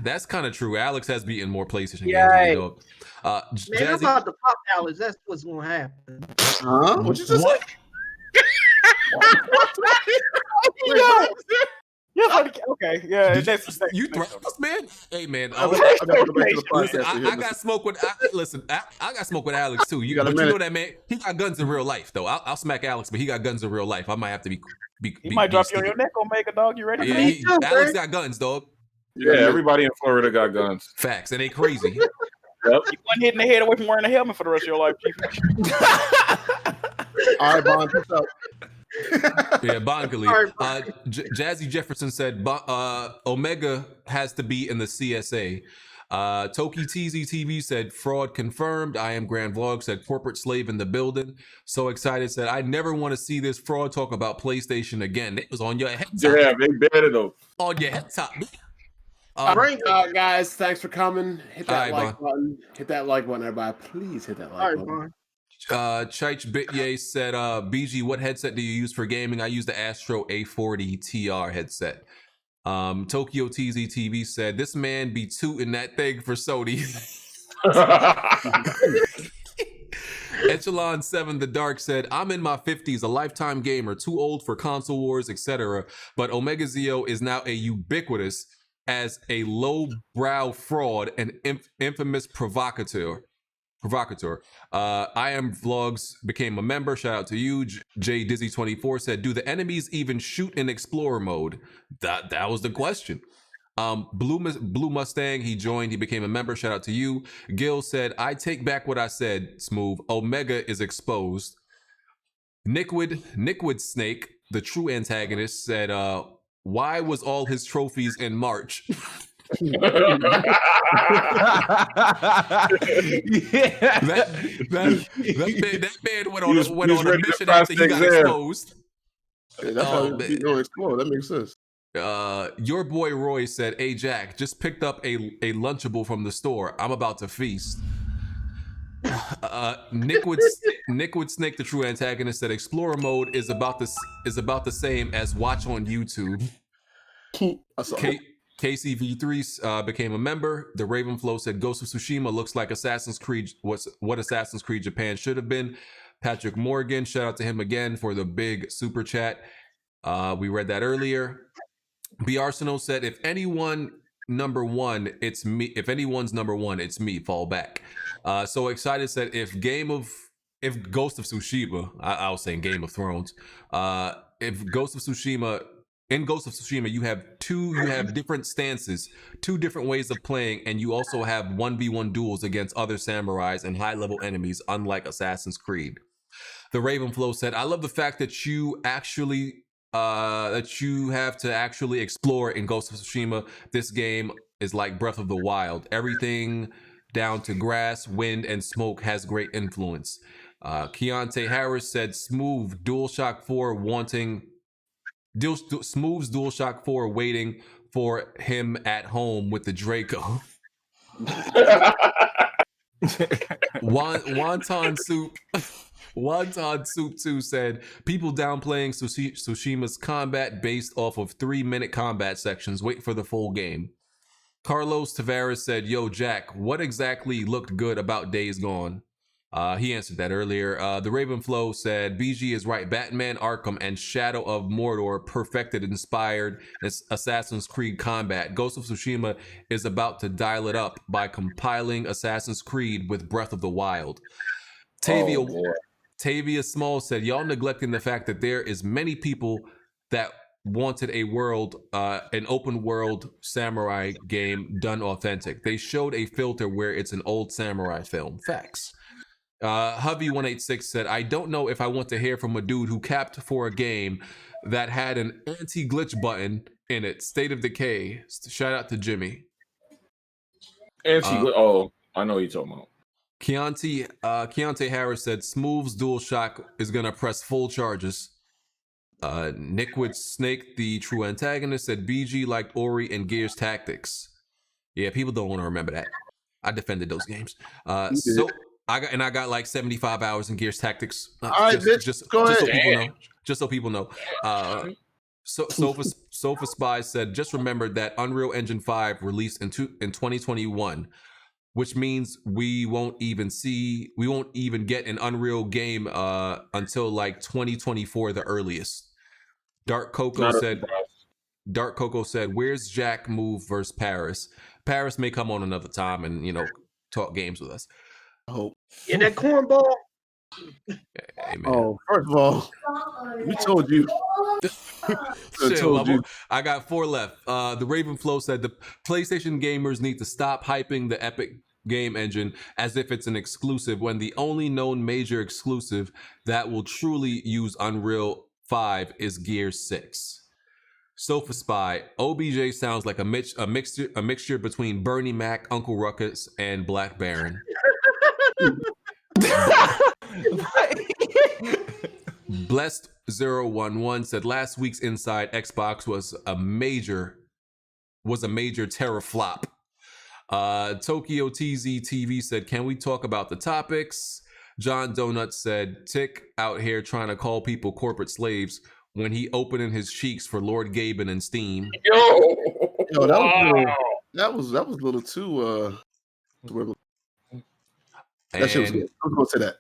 Speaker 1: that's kind of true. Alex has beaten more PlayStation games than me, dog.
Speaker 9: Man, I'm about to pop Alex. That's what's gonna happen.
Speaker 12: Huh? What you just said?
Speaker 6: Okay, yeah.
Speaker 1: You threatened us, man. Hey, man.
Speaker 12: I
Speaker 1: got smoke with. I got smoke with Alex too. You know that man. He got guns in real life, though. I'll smack Alex, but he got guns in real life. I might have to be.
Speaker 6: He might drop you on your neck, Omega, dog. You ready?
Speaker 1: Yeah, Alex got guns, dog.
Speaker 3: Yeah, everybody in Florida got guns.
Speaker 1: Facts, and they crazy.
Speaker 3: Yep.
Speaker 6: You wasn't hitting the head away from wearing a helmet for the rest of your life, Chief.
Speaker 12: All right, Bond, peace out.
Speaker 1: Yeah, Bond can leave. Jazzy Jefferson said Omega has to be in the CSA. Toki TZ TV said fraud confirmed. I am Grand Vlog said corporate slave in the building. So excited said I never want to see this fraud talk about PlayStation again. It was on your head top.
Speaker 3: Yeah, they better though.
Speaker 1: On your head top.
Speaker 4: Guys, thanks for coming. Hit that
Speaker 1: All right,
Speaker 4: like button. Hit that like button, everybody. Please hit that like button.
Speaker 1: Chich Bitye said, BG, what headset do you use for gaming? I use the Astro A40 TR headset. Tokyo TZ TV said, this man be tooting that thing for Sony. Echelon 7 The Dark said, I'm in my 50s, a lifetime gamer, too old for console wars, etc. But Omega Zio is now a ubiquitous as a low-brow fraud and infamous provocateur. I Am Vlogs became a member. Shout out to you. J Dizzy 24 said, do the enemies even shoot in explorer mode? That was the question. Blue Mustang, he joined, he became a member. Shout out to you. Gil said, I take back what I said, Smooth. Omega is exposed. Nickwood Snake, the true antagonist, said, why was all his trophies in March? That man went on a mission after he got exposed.
Speaker 12: Yeah, that's how you don't explode. That makes sense.
Speaker 1: Your boy Roy said, hey Jack, just picked up a Lunchable from the store. I'm about to feast. Nickwood Snake, the true antagonist, said Explorer mode is about the same as watch on YouTube. KCV3 became a member. The Ravenflow said Ghost of Tsushima looks like Assassin's Creed, what Assassin's Creed Japan should have been. Patrick Morgan, shout out to him again for the big super chat. We read that earlier. B Arsenal said, if anyone's number one, it's me. Fall back. So excited said, if Ghost of Tsushima, I was saying Game of Thrones. If Ghost of Tsushima, in Ghost of Tsushima, you have different stances, two different ways of playing, and you also have 1v1 duels against other samurais and high-level enemies, unlike Assassin's Creed. The Ravenflow said, I love the fact that you have to actually explore in Ghost of Tsushima. This game is like Breath of the Wild. Everything down to grass, wind, and smoke has great influence. Keontae Harris said, Smooth DualShock 4 Smooth's DualShock 4 waiting for him at home with the Draco. Wonton Soup 2 said, people downplaying Tsushima's combat based off of 3-minute combat sections. Wait for the full game. Carlos Tavares said, yo, Jack, what exactly looked good about Days Gone? He answered that earlier. The Ravenflow said, BG is right. Batman Arkham and Shadow of Mordor perfected inspired Assassin's Creed combat. Ghost of Tsushima is about to dial it up by compiling Assassin's Creed with Breath of the Wild. Tavia Small said, y'all neglecting the fact that there is many people that wanted an open world samurai game done authentic. They showed a filter where it's an old samurai film. Facts. Hubby186 said, I don't know if I want to hear from a dude who capped for a game that had an anti-glitch button in it. State of Decay. Shout out to Jimmy.
Speaker 3: I know what you're talking about.
Speaker 1: Keontae Harris said, Smooth's DualShock is going to press full charges. Nickwood Snake, the true antagonist, said BG liked Ori and Gears Tactics. Yeah, people don't want to remember that. I defended those games. So I got like 75 hours in Gears Tactics.
Speaker 12: All right, just go ahead.
Speaker 1: Just so people know. Sofa Spy said, just remember that Unreal Engine 5 released in 2021, which means we won't even get an Unreal game until like 2024, the earliest. Dark Coco said, where's Jack move versus Paris? Paris may come on another time and talk games with us.
Speaker 12: I hope.
Speaker 9: In that cornball.
Speaker 1: Hey,
Speaker 12: oh, first of all, we told you.
Speaker 1: I got 4 left. The Ravenflow said the PlayStation gamers need to stop hyping the Epic game engine as if it's an exclusive when the only known major exclusive that will truly use Unreal 5 is Gears 6. Sofa Spy, OBJ sounds like a mixture between Bernie Mac, Uncle Ruckus, and Black Baron. Blessed 011 said last week's Inside Xbox was a major terror flop. Tokyo TZ TV said, can we talk about the topics? John Donut said, Tick out here trying to call people corporate slaves when he opening his cheeks for Lord Gaben and Steam.
Speaker 12: Yo, that was a little too that shit was good. I'm gonna say that.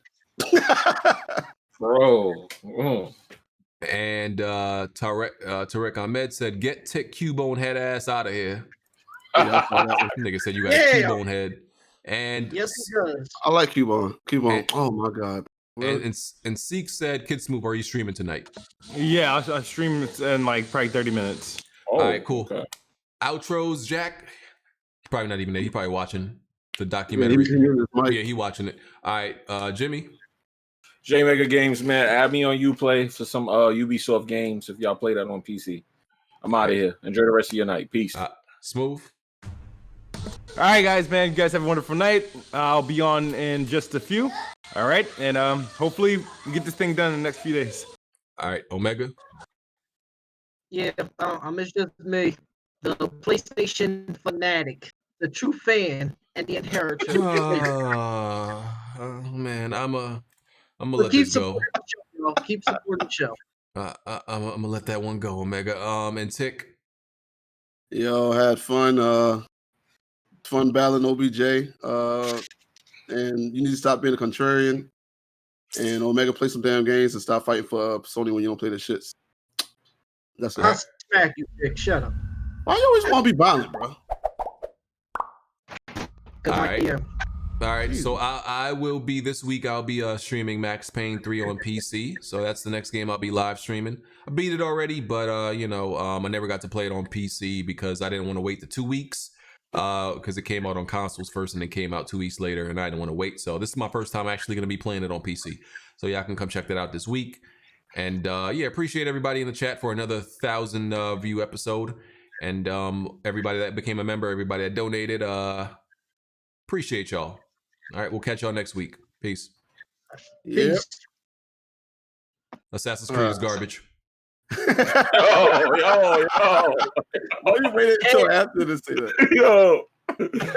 Speaker 3: Bro.
Speaker 1: And Tarek Ahmed said, get Tick Cubone head ass out of here. Nigga said you got a Cubone head. And
Speaker 9: yes, he does.
Speaker 12: I like Cubone. Oh my god.
Speaker 1: And Seek said, Kid Smooth, are you streaming tonight?
Speaker 2: Yeah, I'll stream in like probably 30 minutes.
Speaker 1: All right, cool. Okay. Outros, Jack. Probably not even there. He probably watching the documentary. Yeah, he watching it. All right, Jimmy.
Speaker 3: J Mega Games, man. Add me on Uplay for some Ubisoft games if y'all play that on PC. I'm out of here. Enjoy the rest of your night. Peace.
Speaker 1: Smooth.
Speaker 2: All right, guys, man. You guys have a wonderful night. I'll be on in just a few. All right, and hopefully we get this thing done in the next few days.
Speaker 1: All right, Omega.
Speaker 9: Yeah, it's just me, the PlayStation fanatic, the true fan, and the inheritor.
Speaker 1: Oh man, I'm gonna let this go.
Speaker 9: Keep supporting the show.
Speaker 1: I'm gonna let that one go, Omega. And Tick.
Speaker 12: Yo, had fun. Fun battling OBJ. And you need to stop being a contrarian. And Omega, play some damn games and stop fighting for Sony when you don't play the shits. That's it.
Speaker 9: I'll smack you, Dick. Shut up.
Speaker 12: Why you always want to be violent, bro?
Speaker 1: All right. So I will be this week. I'll be streaming Max Payne 3 on PC. So that's the next game I'll be live streaming. I beat it already, but I never got to play it on PC because I didn't want to wait the 2 weeks. Because it came out on consoles first and it came out 2 weeks later, and I didn't want to wait. So this is my first time actually going to be playing it on PC. So y'all can come check that out this week. And appreciate everybody in the chat for another 1,000 view episode. And everybody that became a member, everybody that donated, appreciate y'all. All right, we'll catch y'all next week. Peace.
Speaker 12: Peace.
Speaker 1: Assassin's Creed is garbage.
Speaker 3: yo.
Speaker 12: Why you waited until after to say that?
Speaker 3: Yo.